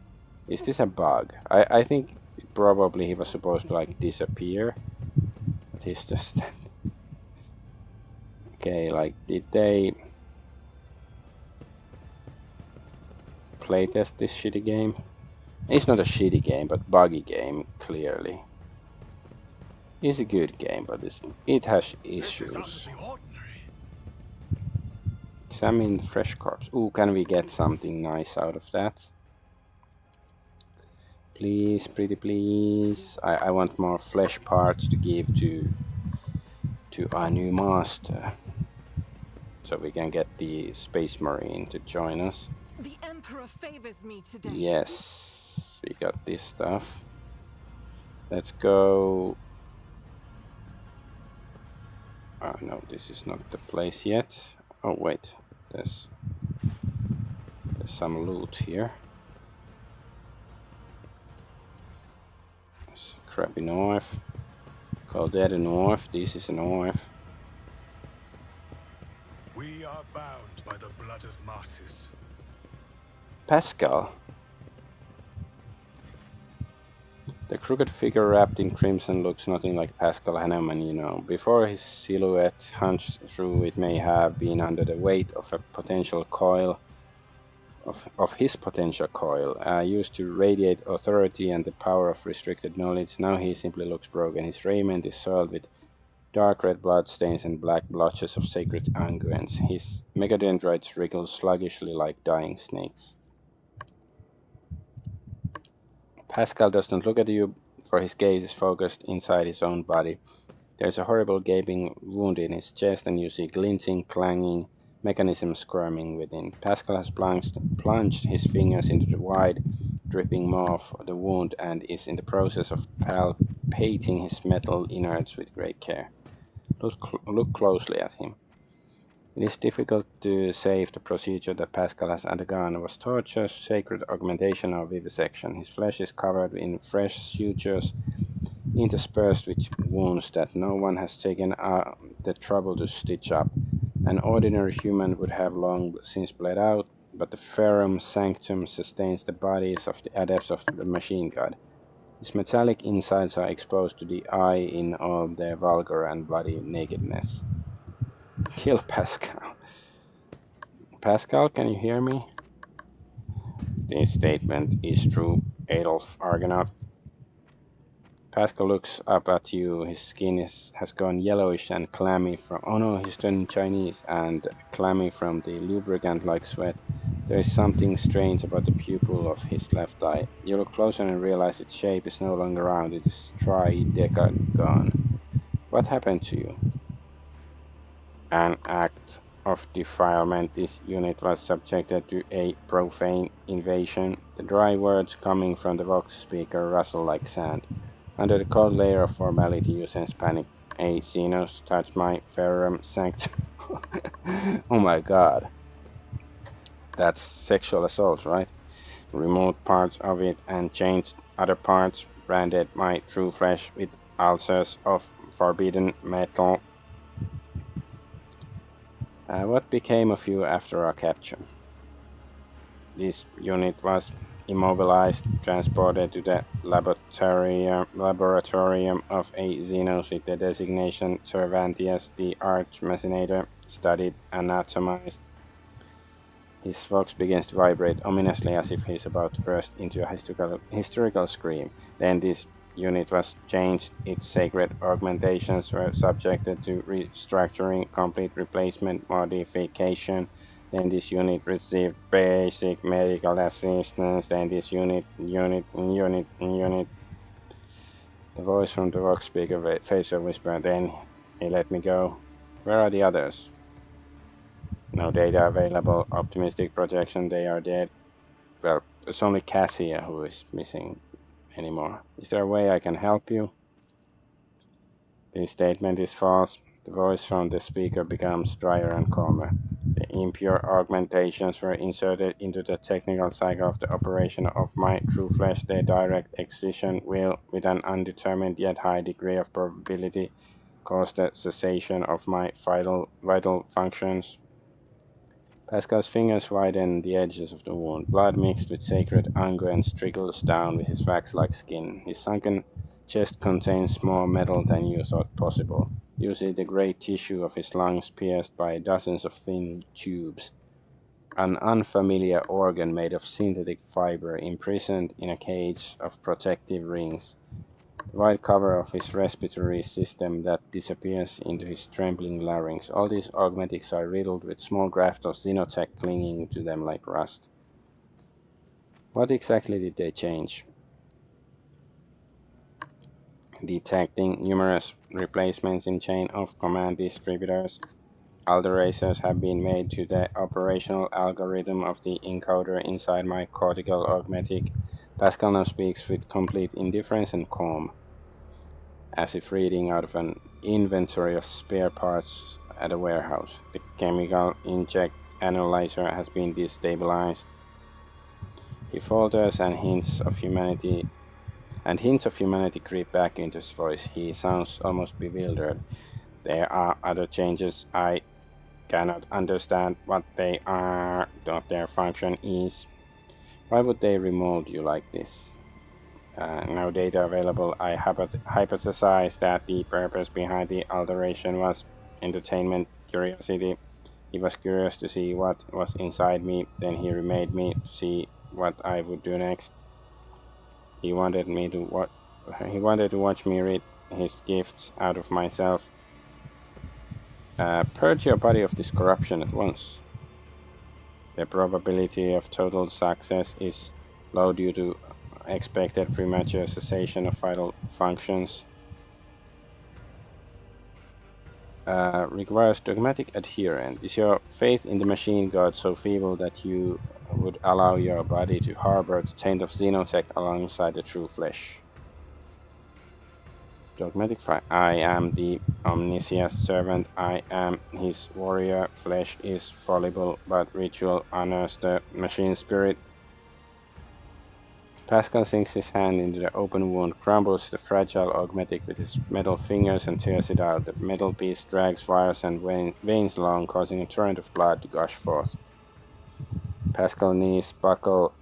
Is this a bug? I think probably he was supposed to like disappear. But he's just... Okay, like, did they playtest this shitty game? It's not a shitty game, but buggy game, clearly. It's a good game, but it has issues. This is out of the ordinary. Examine the fresh corpse. Ooh, can we get something nice out of that? Please, pretty please. I want more flesh parts to give to our new master. So we can get the Space Marine to join us. The Emperor favors me today. Yes, we got this stuff. Let's go. No, this is not the place yet. Oh wait, there's some loot here. There's a crappy knife. Call that a knife. This is a knife. We are bound by the blood of martyrs. Pascal. The crooked figure wrapped in crimson looks nothing like Pascal Hanneman, you know. Before his silhouette hunched through, it may have been under the weight of a potential coil, of his potential coil, used to radiate authority and the power of restricted knowledge. Now he simply looks broken. His raiment is soiled with dark red blood stains and black blotches of sacred unguents. His megadendrites wriggle sluggishly like dying snakes. Pascal does not look at you, for his gaze is focused inside his own body. There is a horrible gaping wound in his chest, and you see glinting, clanging mechanisms squirming within. Pascal has plunged his fingers into the wide, dripping maw of the wound and is in the process of palpating his metal innards with great care. Look closely at him. It is difficult to say if the procedure that Pascal has undergone was torture, sacred augmentation, or vivisection. His flesh is covered in fresh sutures, interspersed with wounds that no one has taken the trouble to stitch up. An ordinary human would have long since bled out, but the ferrum sanctum sustains the bodies of the adepts of the machine god. His metallic insides are exposed to the eye in all their vulgar and bloody nakedness. Kill Pascal. Pascal, can you hear me? This statement is true, Adolf Argonaut. Pascal looks up at you. His skin has gone yellowish and clammy from... Oh no, he's turning Chinese and clammy from the lubricant-like sweat. There is something strange about the pupil of his left eye. You look closer and realize its shape is no longer round. It is tridecagon. What happened to you? An act of defilement. This unit was subjected to a profane invasion. The dry words coming from the vox speaker rustle like sand. Under the cold layer of formality, you sense panic. A Xenos touched my ferrum sanctum. Oh my god. That's sexual assault, right? Removed parts of it and changed other parts. Branded my true flesh with ulcers of forbidden metal. What became of you after our capture? This unit was immobilized, transported to the laboratorium of a Xenos with the designation Cervantes, the Arch-Machinator, studied, anatomized. His voice begins to vibrate ominously as if he's about to burst into a hysterical scream. Then this unit was changed, its sacred augmentations were subjected to restructuring, complete replacement, modification. Then this unit received basic medical assistance. Then this unit. The voice from the vox speaker phaser whispered. Then he let me go. Where are the others? No data available. Optimistic projection. They are dead. Well, it's only Cassia who is missing anymore. Is there a way I can help you? This statement is false. The voice from the speaker becomes drier and calmer. The impure augmentations were inserted into the technical cycle of the operation of my true flesh. Their direct excision will, with an undetermined yet high degree of probability, cause the cessation of my vital functions. Pascal's fingers widen the edges of the wound. Blood mixed with sacred unguents trickles down with his wax-like skin. His sunken chest contains more metal than you thought possible. You see the grey tissue of his lungs pierced by dozens of thin tubes. An unfamiliar organ made of synthetic fiber imprisoned in a cage of protective rings. The white cover of his respiratory system that disappears into his trembling larynx. All these augmentics are riddled with small grafts of xenotech clinging to them like rust. What exactly did they change? Detecting numerous replacements in chain of command distributors, alterations have been made to the operational algorithm of the encoder inside my cortical augmetic. Pascal now speaks with complete indifference and calm, as if reading out of an inventory of spare parts at a warehouse. The chemical inject analyzer has been destabilized. He falters and hints of humanity creep back into his voice. He sounds almost bewildered. There are other changes. I cannot understand what they are, what their function is. Why would they remold you like this? No data available. I hypothesize that the purpose behind the alteration was entertainment, curiosity. He was curious to see what was inside me, then he remade me to see what I would do next. He wanted to watch me rid his gifts out of myself. Purge your body of this corruption at once. The probability of total success is low due to expected premature cessation of vital functions. Requires dogmatic adherence. Is your faith in the machine god so feeble that you would allow your body to harbor the taint of xenotech alongside the true flesh? Dogmatic fight. I am the omniscience servant. I am his warrior. Flesh is fallible, but ritual honors the machine spirit. Pascal sinks his hand into the open wound, crumbles the fragile augmetic with his metal fingers and tears it out. The metal piece drags wires and veins along, causing a torrent of blood to gush forth. Pascal's knees buckle.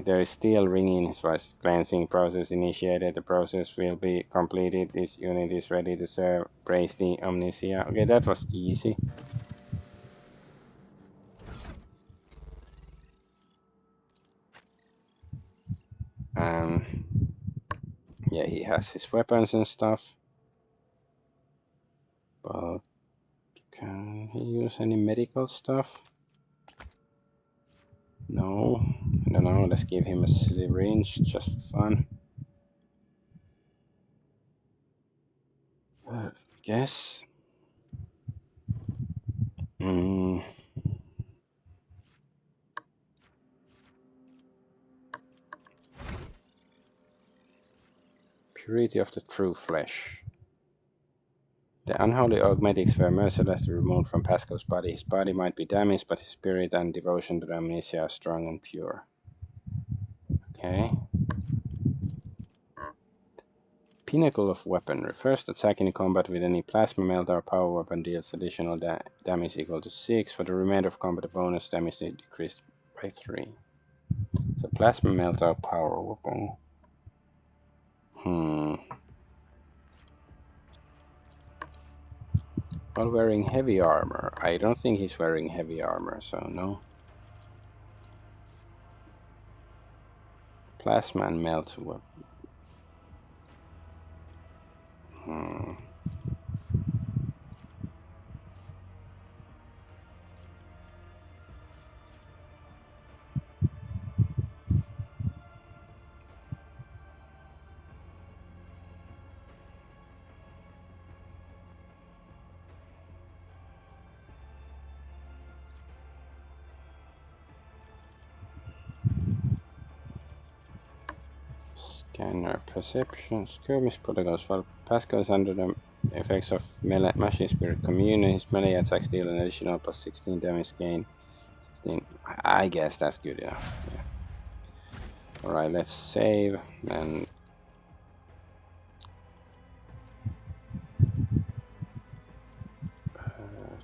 There is steel ringing in his voice. Cleansing process initiated. The process will be completed. This unit is ready to serve. Praise the Omnicia. Okay, that was easy. Yeah, he has his weapons and stuff. But can he use any medical stuff? No, I don't know. Let's give him a syringe just for fun. I guess. Purity of the true flesh. The unholy augmetics were mercilessly removed from Pascal's body. His body might be damaged, but his spirit and devotion to the Amnesia are strong and pure. Okay. Pinnacle of weapon. Refers to attack in combat with any plasma melt or power weapon deals additional damage equal to 6. For the remainder of combat, the bonus damage is decreased by 3. So plasma melt out power weapon. While wearing heavy armor. I don't think he's wearing heavy armor, so no. Plasma and melt weapon. Scanner perception. Skirmish protocols. While Pascal is under the effects of machine spirit commune, his melee attacks deal an additional plus 16 damage gain. 16. I guess that's good enough. Yeah. Alright, let's save and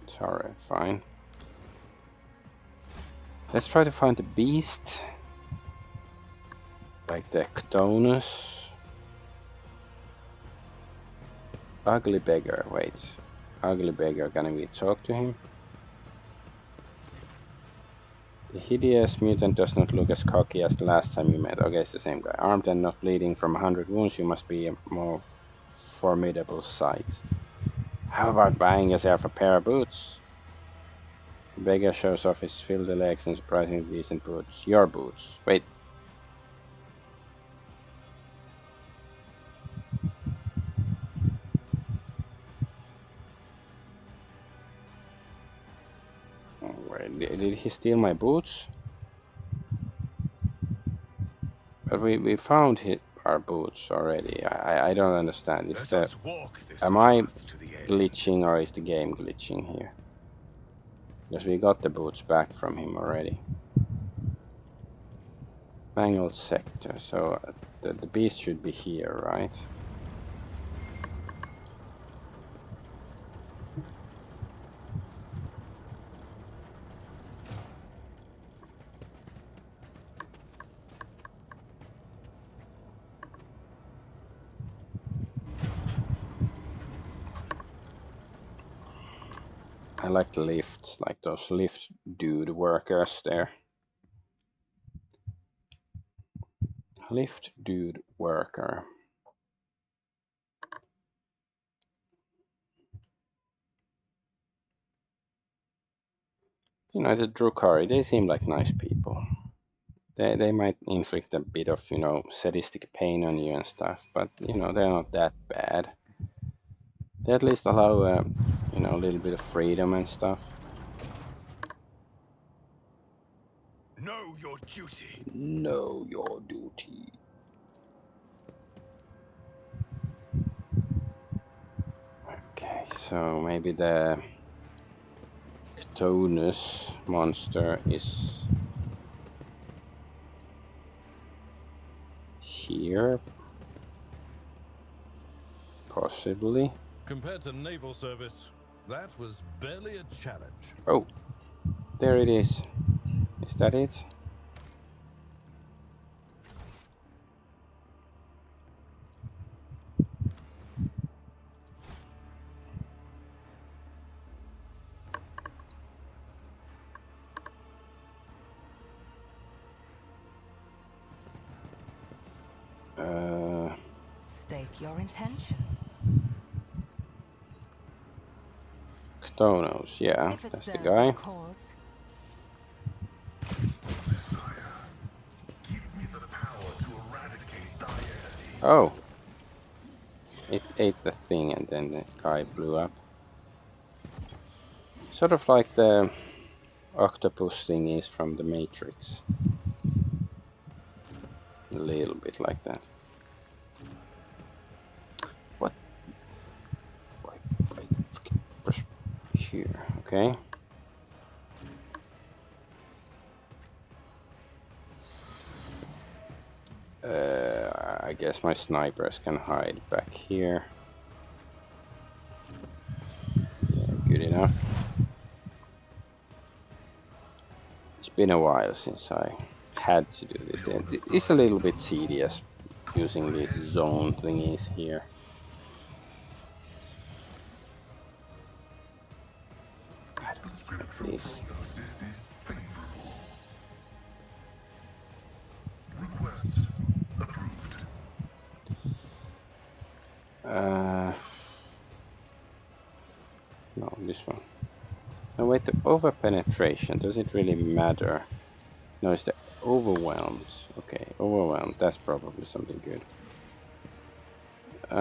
sorry, fine. Let's try to find the beast. Like the Ctonus. Ugly beggar, wait. Ugly beggar, can we talk to him? The hideous mutant does not look as cocky as the last time you met. Okay, it's the same guy. Armed and not bleeding from 100 wounds, you must be a more formidable sight. How about buying yourself a pair of boots? The beggar shows off his filthy legs and surprisingly decent boots. Your boots. Wait. Oh, wait, did he steal my boots? But we found our boots already. I don't understand. Is the am I glitching or is the game glitching here? Because we got the boots back from him already. Mangled sector. So the beast should be here, right? I like the lifts, like those lift dude workers there. Lift dude worker. You know, the Drukhari, they seem like nice people. They might inflict a bit of, you know, sadistic pain on you and stuff, but, you know, they're not that bad. They at least allow, you know, a little bit of freedom and stuff. Know your duty. Know your duty. Okay, so maybe the Ctonus monster is here. Possibly. Compared to naval service, that was barely a challenge. Oh, there it is. Is that it? State your intention. Ctonus, yeah, If it that's the serves guy. your cause. Give me the power to eradicate thy enemies. Oh. It ate the thing and then the guy blew up. Sort of like the octopus thing is from the Matrix. A little bit like that. What? Wait, here, okay. I guess my snipers can hide back here. Yeah, good enough. It's been a while since I had to do this. It's a little bit tedious using these zone thingies here. I don't like this. No, this one. No, wait, the over penetration, does it really matter? No, it's the overwhelmed. Okay, overwhelmed, that's probably something good. The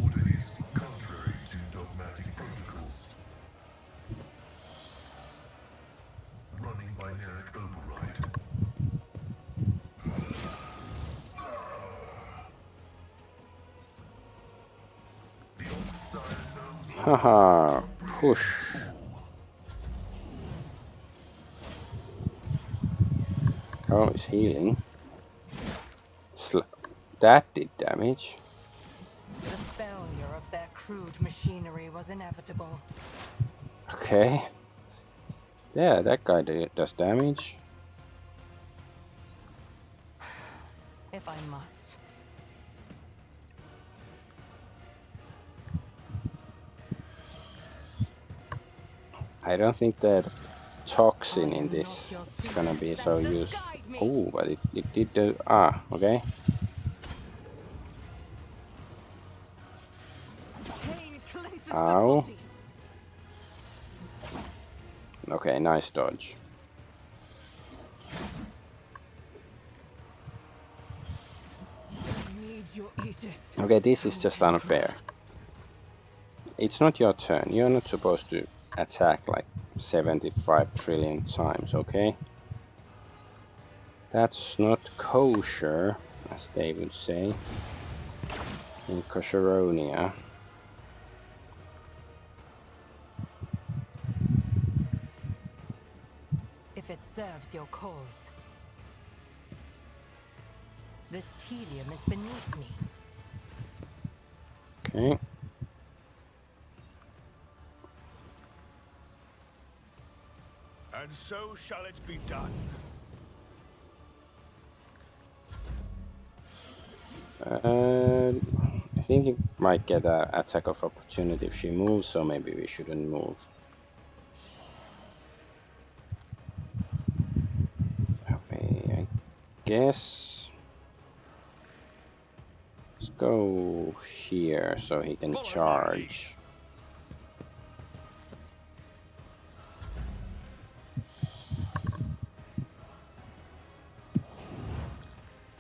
order is contrary to dogmatic protocols. Running binaric override. Haha, push. Oh, it's healing. That did damage. The failure of their crude machinery was inevitable. Okay. Yeah, that guy does damage. If I must. I don't think that toxin in this is gonna be so used. Oh, but it did do. Ah, okay. Ow. Okay, nice dodge. Okay, this is just unfair. It's not your turn. You're not supposed to attack like 75 trillion times, okay? That's not kosher, as they would say in Kosheronia. If it serves your cause. This tedium is beneath me. Okay. And so shall it be done. I think you might get an attack of opportunity if she moves, so maybe we shouldn't move. Okay, I guess. Let's go here so he can charge.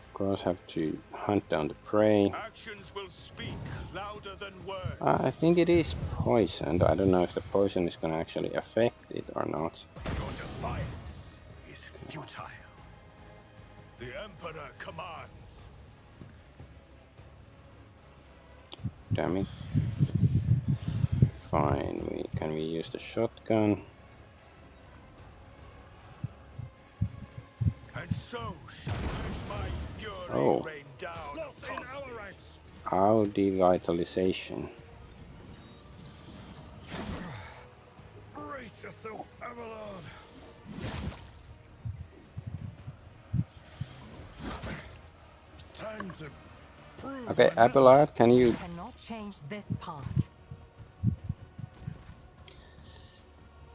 Of course, have to hunt down the prey. Actions will speak louder than words. I think it is poisoned. I don't know if the poison is gonna actually affect it or not. Your defiance is futile. The Emperor commands. Damn it. Fine, can we use the shotgun? And so shall my fury rain down upon our ranks. Our devitalization. Brace yourself, Abelard. Time to prove. Okay, Abelard, can you? Cannot change this path.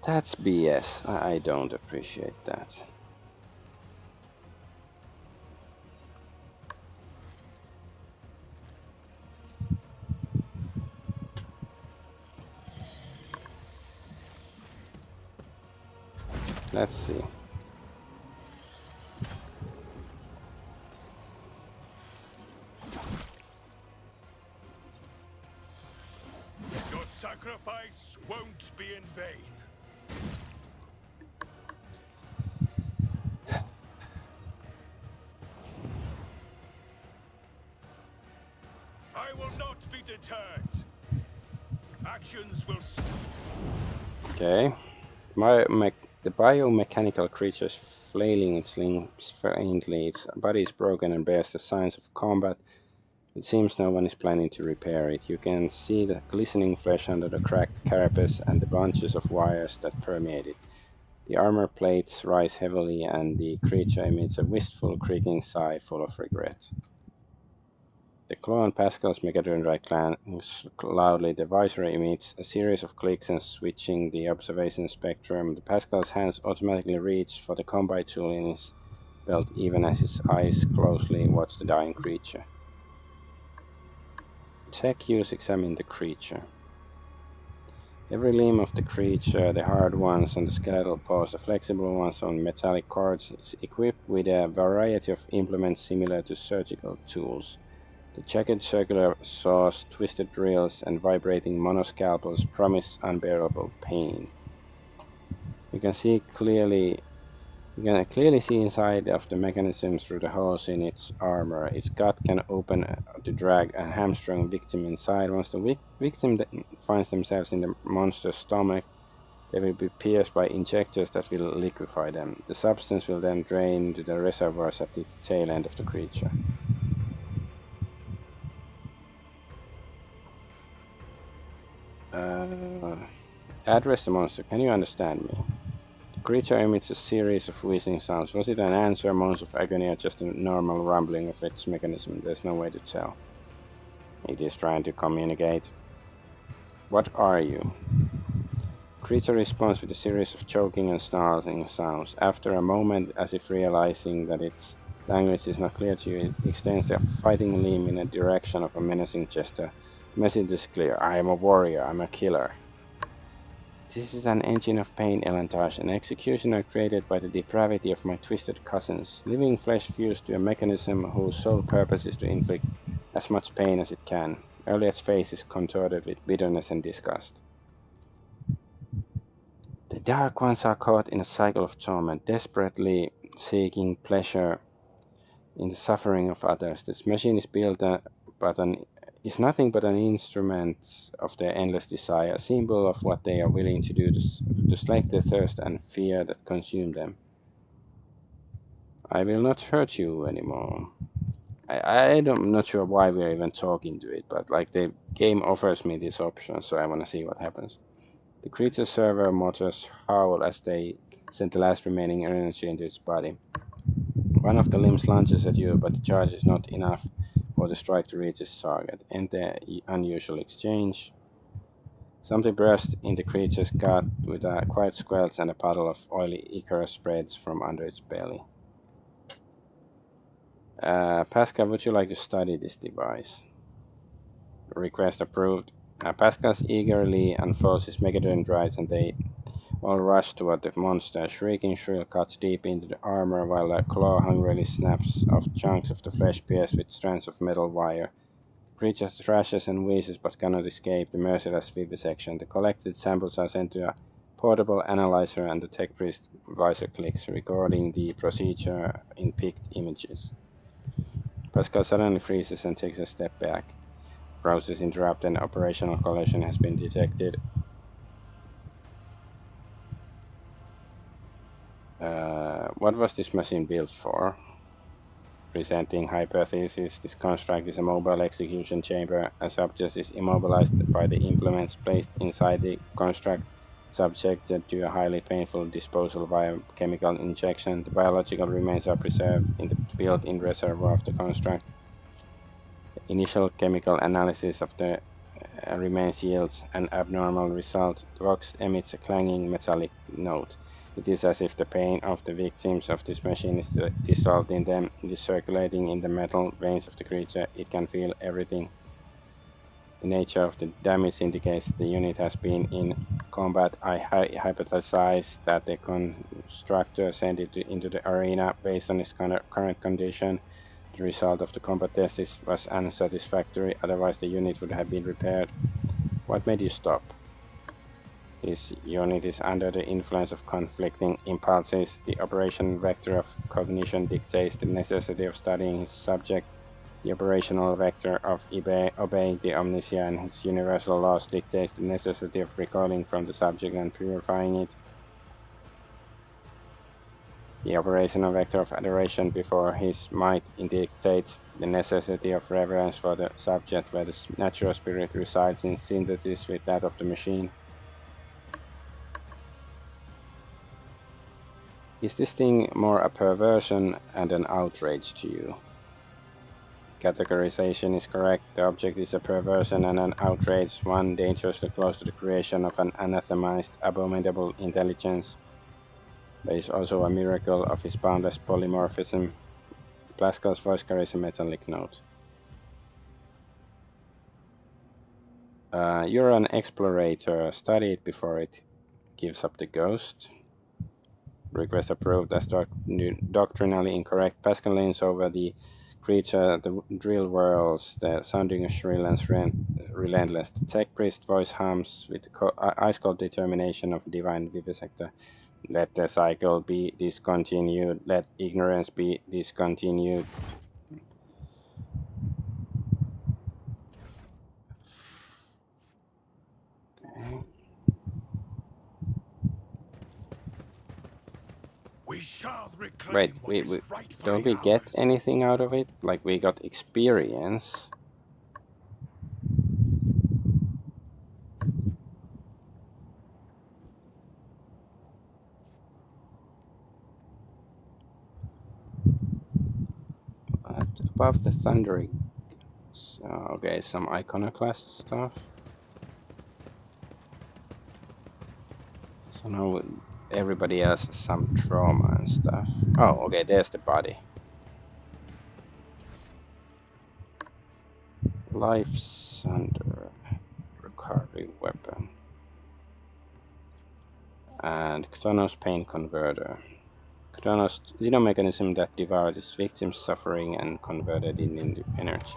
That's BS. I don't appreciate that. Let's see. Your sacrifice won't be in vain. I will not be deterred. Actions will. Okay. The biomechanical creature is flailing its limbs faintly. Its body is broken and bears the signs of combat. It seems no one is planning to repair it. You can see the glistening flesh under the cracked carapace and the bunches of wires that permeate it. The armor plates rise heavily, and the creature emits a wistful, creaking sigh full of regret. The claw on Pascal's Megadendrite clangs loudly. The visor emits a series of clicks and switching the observation spectrum. The Pascal's hands automatically reach for the combat tool in his belt even as his eyes closely watch the dying creature. Check use examine the creature. Every limb of the creature, the hard ones on the skeletal paws, the flexible ones on metallic cords, is equipped with a variety of implements similar to surgical tools. The jagged circular saws, twisted drills, and vibrating monoscalpels promise unbearable pain. You can clearly see inside of the mechanism through the holes in its armor. Its gut can open to drag a hamstrung victim inside. Once the victim finds themselves in the monster's stomach, they will be pierced by injectors that will liquefy them. The substance will then drain to the reservoirs at the tail end of the creature. Address the monster. Can you understand me? The creature emits a series of wheezing sounds. Was it an answer, moans of agony, or just a normal rumbling of its mechanism? There's no way to tell. It is trying to communicate. What are you? The creature responds with a series of choking and snarling sounds. After a moment, as if realizing that its language is not clear to you, it extends a fighting limb in a direction of a menacing gesture. The message is clear. I am a warrior. I'm a killer. This is an engine of pain, Elantage, an executioner created by the depravity of my twisted cousins. Living flesh fused to a mechanism whose sole purpose is to inflict as much pain as it can. Elliot's face is contorted with bitterness and disgust. The Dark Ones are caught in a cycle of torment, desperately seeking pleasure in the suffering of others. This machine is built is nothing but an instrument of their endless desire, a symbol of what they are willing to do to slake the thirst and fear that consume them. I will not hurt you anymore. I'm not sure why we're even talking to it, but like the game offers me this option, so I want to see what happens. The creature's servo motors howl as they send the last remaining energy into its body. One of the limbs lunges at you, but the charge is not enough for the strike to reach its target. Enter unusual exchange. Something bursts in the creature's gut with a quiet squelch, and a puddle of oily ichor spreads from under its belly. Pascal, would you like to study this device? Request approved. Pascal eagerly unfolds his megadendrites, and they all rush toward the monster. A shrieking shrill cuts deep into the armor, while a claw hungrily snaps off chunks of the flesh pierced with strands of metal wire. The creature thrashes and wheezes but cannot escape the merciless vivisection. The collected samples are sent to a portable analyzer, and the tech priest visor clicks, recording the procedure in picked images. Pascal suddenly freezes and takes a step back. Process interrupt and operational collision has been detected. What was this machine built for? Presenting hypothesis, this construct is a mobile execution chamber. A subject is immobilized by the implements placed inside the construct, subjected to a highly painful disposal via chemical injection. The biological remains are preserved in the built-in reservoir of the construct. The initial chemical analysis of the remains yields an abnormal result. The box emits a clanging metallic note. It is as if the pain of the victims of this machine is dissolved in them. It is circulating in the metal veins of the creature. It can feel everything. The nature of the damage indicates that the unit has been in combat. I hypothesize that the constructor sent it into the arena based on its current condition. The result of the combat test was unsatisfactory, otherwise the unit would have been repaired. What made you stop? This unit is under the influence of conflicting impulses. The operational vector of cognition dictates the necessity of studying his subject. The operational vector of obeying the omniscient and his universal laws dictates the necessity of recoiling from the subject and purifying it. The operational vector of adoration before his might dictates the necessity of reverence for the subject where the natural spirit resides in synthesis with that of the machine. Is this thing more a perversion and an outrage to you? Categorization is correct. The object is a perversion and an outrage, one dangerously close to the creation of an anathemized, abominable intelligence. There is also a miracle of his boundless polymorphism. Pascal's voice carries a metallic note. You're an explorator. Study it before it gives up the ghost. Request approved as doctrinally incorrect. Pascal leans over the creature. The drill whirls, the sounding shrill and relentless. The tech priest voice hums with ice-cold determination of divine vivisector. Let the cycle be discontinued. Let ignorance be discontinued. Okay. We shall reclaim Wait, what we is rightfully don't we get ours. anything out of it? Like, we got experience. But above the thundering. So, okay, some iconoclast stuff. So now everybody else has some trauma and stuff. Oh, okay, there's the body. Life Sunder, recovery weapon. And Ktonos Pain Converter. Ktonos xenomechanism that devoured its victims' suffering and converted it into energy.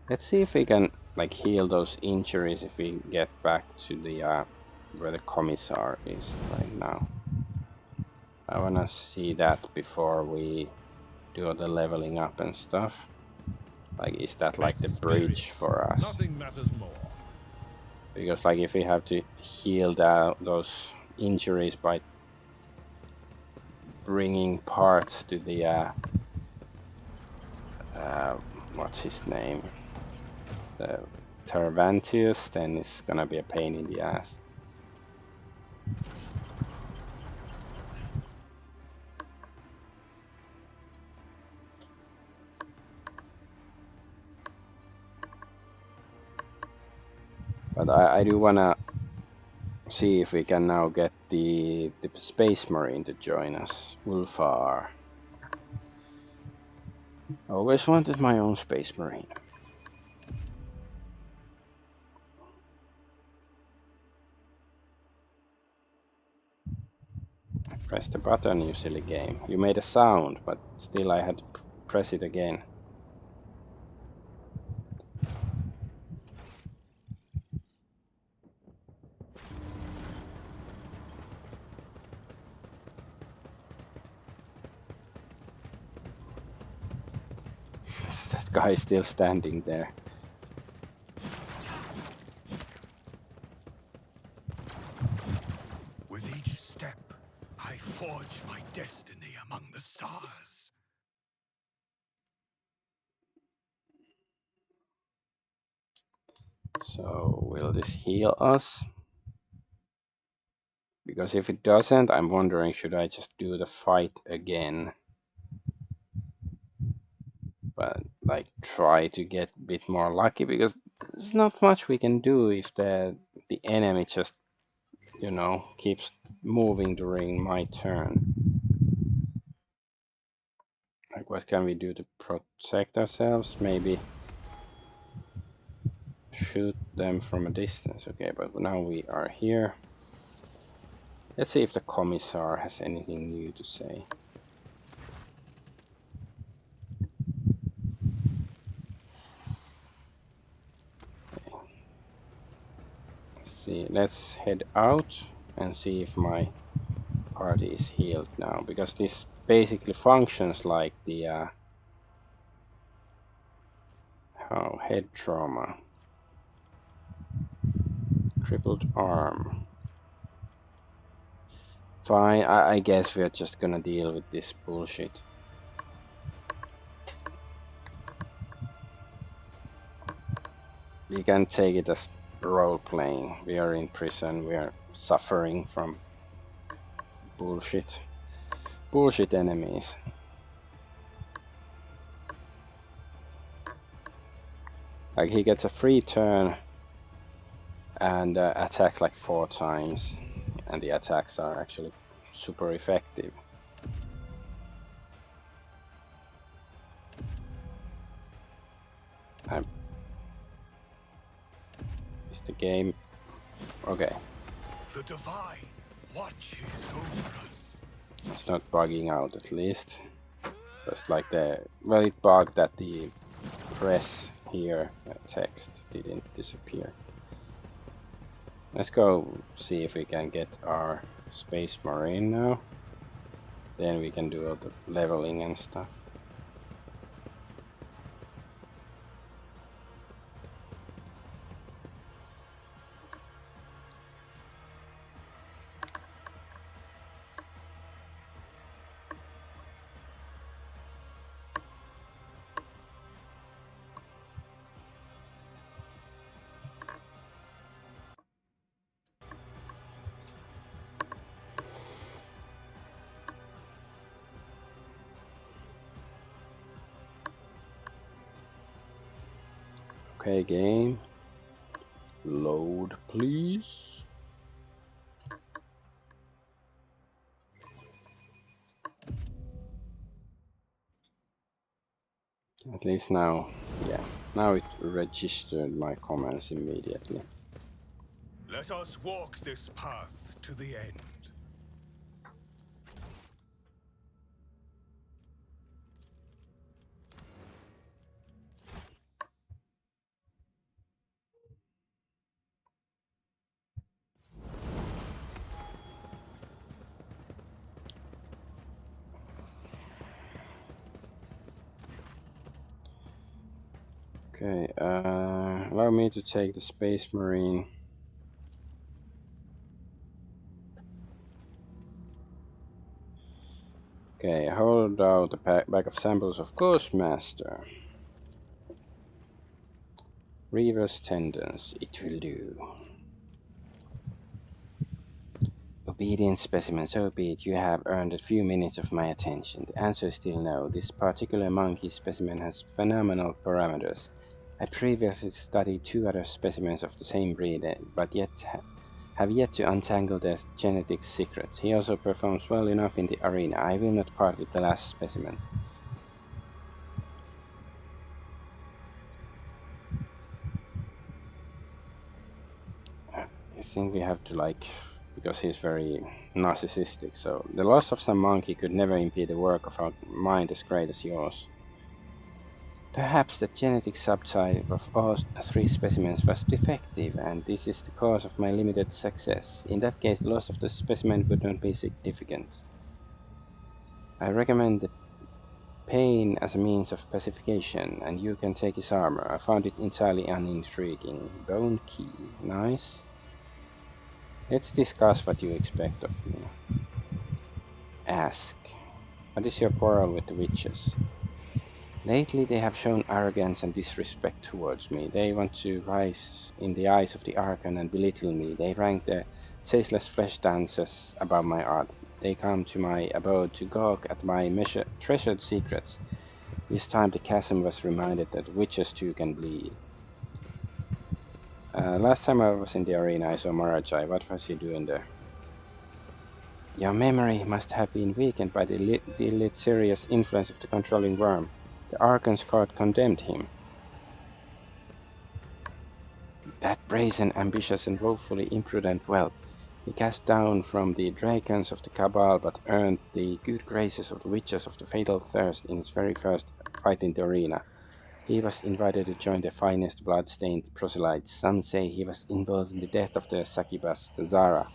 Let's see if we can like heal those injuries if we get back to the where the commissar is right now. I wanna see that before we do the leveling up and stuff. Like, is that like the bridge for us? Nothing matters more. Because like if we have to heal those injuries by bringing parts to the what's his name? The Taravantius, then it's gonna be a pain in the ass. But I do wanna see if we can now get the Space Marine to join us, Ulfar. Always wanted my own Space Marine. Press the button, you silly game. You made a sound, but still I had to press it again. That guy is still standing there. With each step, I forge my destiny among the stars. So, will this heal us? Because if it doesn't, I'm wondering, should I just do the fight again? But, like, try to get a bit more lucky, because there's not much we can do if the enemy just, you know, keeps moving during my turn. Like, what can we do to protect ourselves? Maybe shoot them from a distance. Okay, but now we are here. Let's see if the commissar has anything new to say. Okay. See, let's head out and see if my party is healed now, because this basically functions like the Oh, head trauma. Crippled arm. Fine, I guess we're just gonna deal with this bullshit. We can take it as role-playing. We are in prison, we are suffering from bullshit enemies. Like, he gets a free turn and attacks like 4 times, and the attacks are actually super effective. Is the game okay? The Divine watches over us. It's not bugging out, at least. Just like well, it bugged that the press here text didn't disappear. Let's go see if we can get our Space Marine now. Then we can do all the leveling and stuff. Okay, game. Load, please. At least now, yeah. Now it registered my comments immediately. Let us walk this path to the end. Okay, allow me to take the Space Marine. Okay, hold out a bag of samples of Ghostmaster. Reverse tendons, it will do. Obedient specimen, so be it. You have earned a few minutes of my attention. The answer is still no. This particular monkey specimen has phenomenal parameters. I previously studied 2 other specimens of the same breed, but have yet to untangle their genetic secrets. He also performs well enough in the arena. I will not part with the last specimen. I think we have to, like, because he's very narcissistic, so the loss of some monkey could never impede the work of a mind as great as yours. Perhaps the genetic subtype of all 3 specimens was defective, and this is the cause of my limited success. In that case, the loss of the specimen would not be significant. I recommend the pain as a means of pacification, and you can take his armor. I found it entirely unintriguing. Bone key, nice. Let's discuss what you expect of me. Ask, what is your quarrel with the witches? Lately they have shown arrogance and disrespect towards me. They want to rise in the eyes of the Archon and belittle me. They rank the tasteless flesh dancers above my art. They come to my abode to gawk at my treasured secrets. This time the chasm was reminded that witches too can bleed. Last time I was in the arena I saw Marajai. What was he doing there? Your memory must have been weakened by the deleterious influence of the controlling worm. The Archon's court condemned him. That brazen, ambitious, and woefully imprudent whelp. He cast down from the dragons of the Cabal, but earned the good graces of the witches of the Fatal Thirst in his very first fight in the arena. He was invited to join the finest blood-stained proselytes. Some say he was involved in the death of the succubus, the Zara.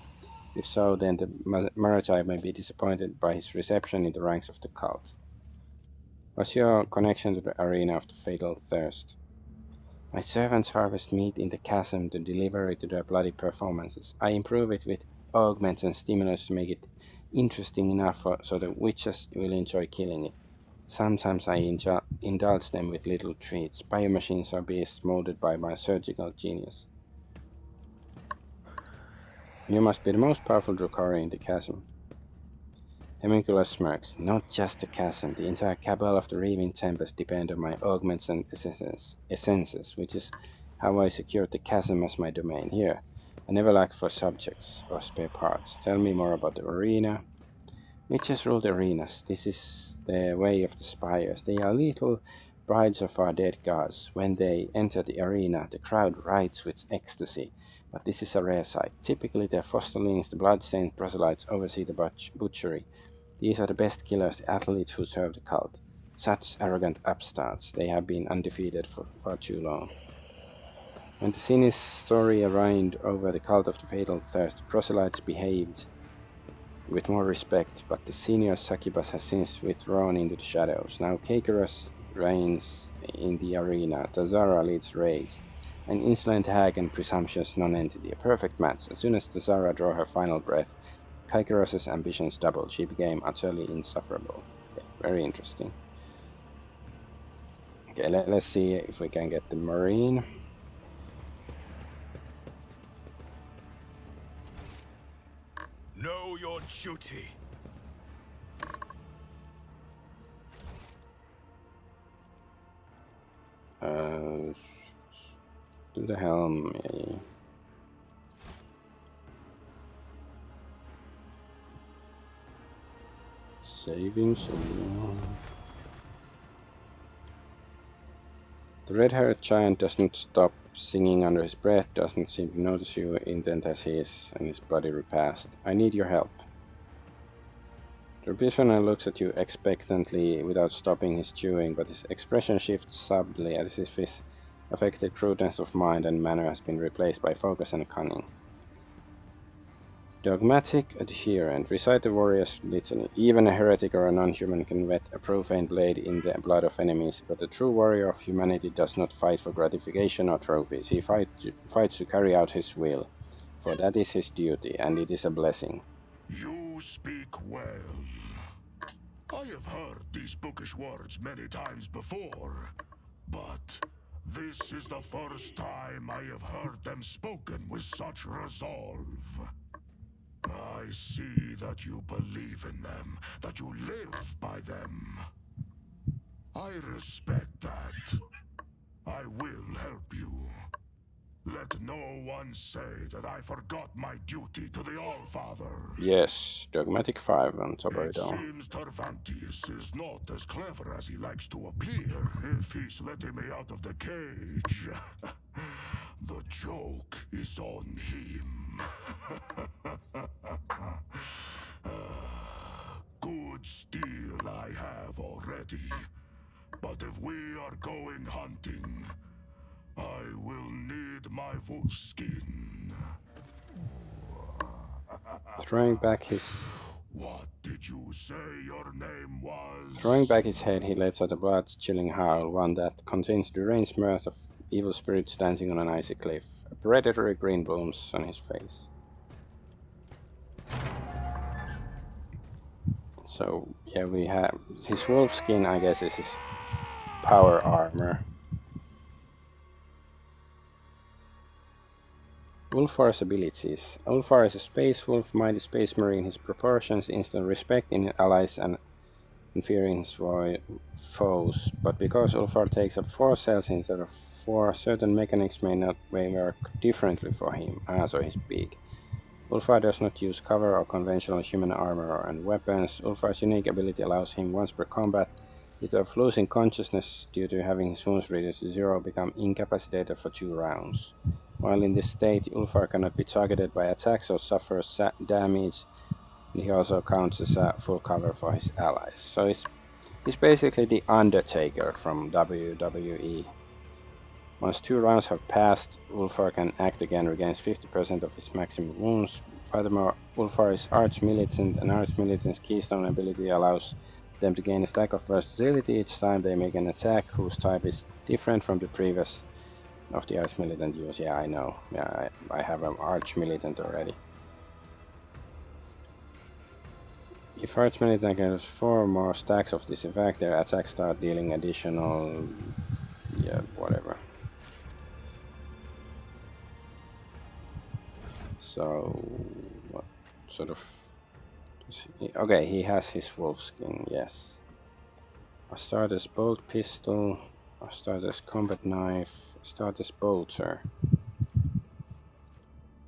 If so, then the Marajai may be disappointed by his reception in the ranks of the cult. What's your connection to the arena of the Fatal Thirst? My servants harvest meat in the chasm to deliver it to their bloody performances. I improve it with augments and stimulus to make it interesting enough so the witches will enjoy killing it. Sometimes I indulge them with little treats. Biomachines are beasts molded by my surgical genius. You must be the most powerful Drukhari in the chasm. Homunculus smirks. Not just the chasm. The entire cabal of the Reaving Tempest depend on my augments and essences, which is how I secured the chasm as my domain. Here, I never lack for subjects or spare parts. Tell me more about the arena. Witches rule the arenas. This is the way of the spires. They are little brides of our dead gods. When they enter the arena, the crowd riots with ecstasy. But this is a rare sight. Typically, their fosterlings, the bloodstained proselytes, oversee the butchery. These are the best killers, the athletes who serve the cult. Such arrogant upstarts. They have been undefeated for far too long. When the Sinis story reigned over the cult of the Fatal Thirst, the proselytes behaved with more respect, but the senior succubus has since withdrawn into the shadows. Now Kakeros reigns in the arena, Tazara leads raids, an insolent hag and presumptuous non-entity, a perfect match. As soon as Tazara drew her final breath, Kakeros's ambitions doubled. She became utterly insufferable. Okay, very interesting. Okay, let's see if we can get the Marine. Know your duty. Do the helm. Yeah. Savings. The red-haired giant doesn't stop singing under his breath, doesn't seem to notice you, intent as he is, and his bloody repast. I need your help. The prisoner looks at you expectantly without stopping his chewing, but his expression shifts subtly as if his affected crudeness of mind and manner has been replaced by focus and cunning. Dogmatic adherent. Recite the warrior's litany. Even a heretic or a non-human can wet a profane blade in the blood of enemies, but the true warrior of humanity does not fight for gratification or trophies. He fights to carry out his will, for that is his duty, and it is a blessing. You speak well. I have heard these bookish words many times before, but this is the first time I have heard them spoken with such resolve. I see that you believe in them, that you live by them. I respect that. I will help you. Let no one say that I forgot my duty to the Allfather. Yes, Dogmatic 5 on top of It it all. seems Tervantius is not as clever as he likes to appear if he's letting me out of the cage. The joke is on him. Good steel I have already. But if we are going hunting, I will need my wolf skin. Throwing back his What did you say your name was? Throwing back his head, he lets out a blood-chilling howl, one that contains the deranged mirth of evil spirits dancing on an icy cliff. A predatory grin blooms on his face. So, yeah, we have his wolf skin, I guess, is his power armor. Ulfar's abilities. Ulfar is a space wolf, mighty space marine. His proportions instill respect in allies and fear in his foes. But because Ulfar takes up 4 cells instead of 4, certain mechanics may work differently for him. So he's big. Ulfar does not use cover or conventional human armor and weapons. Ulfar's unique ability allows him once per combat, instead of losing consciousness due to having his wounds reduced to 0, become incapacitated for 2 rounds. While in this state, Ulfar cannot be targeted by attacks or suffers damage, and he also counts as a full cover for his allies. So he's basically the Undertaker from WWE. Once 2 rounds have passed, Ulfar can act again, regains 50% of his maximum wounds. Furthermore, Ulfar is Arch-Militant, and Arch-Militant's keystone ability allows them to gain a stack of versatility each time they make an attack whose type is different from the previous of the Arch Militant use. Yeah, I know. Yeah, I have an Arch Militant already. If Arch Militant gets 4 more stacks of this effect, their attacks start dealing additional... yeah, whatever. So, what sort of... okay, he has his wolf skin, yes. Astartes bolt pistol, Astartes combat knife, Astartes bolter.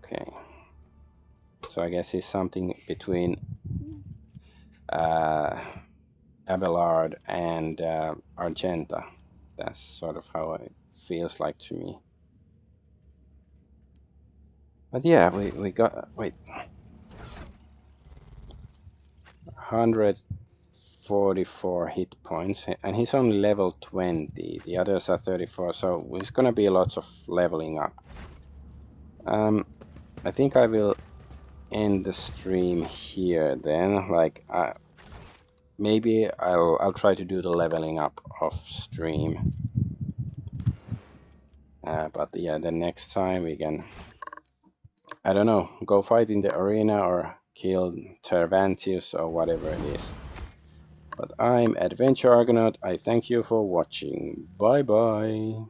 Okay. So I guess he's something between Abelard and Argenta. That's sort of how it feels like to me. But yeah, we got, wait, 144 hit points, and he's only level 20. The others are 34, so there's gonna be lots of leveling up. I think I will end the stream here then. Like, maybe I'll try to do the leveling up off stream. But yeah, the next time we can, I don't know, go fight in the arena or kill Cervantes or whatever it is. But I'm Adventure Argonaut. I thank you for watching. Bye bye.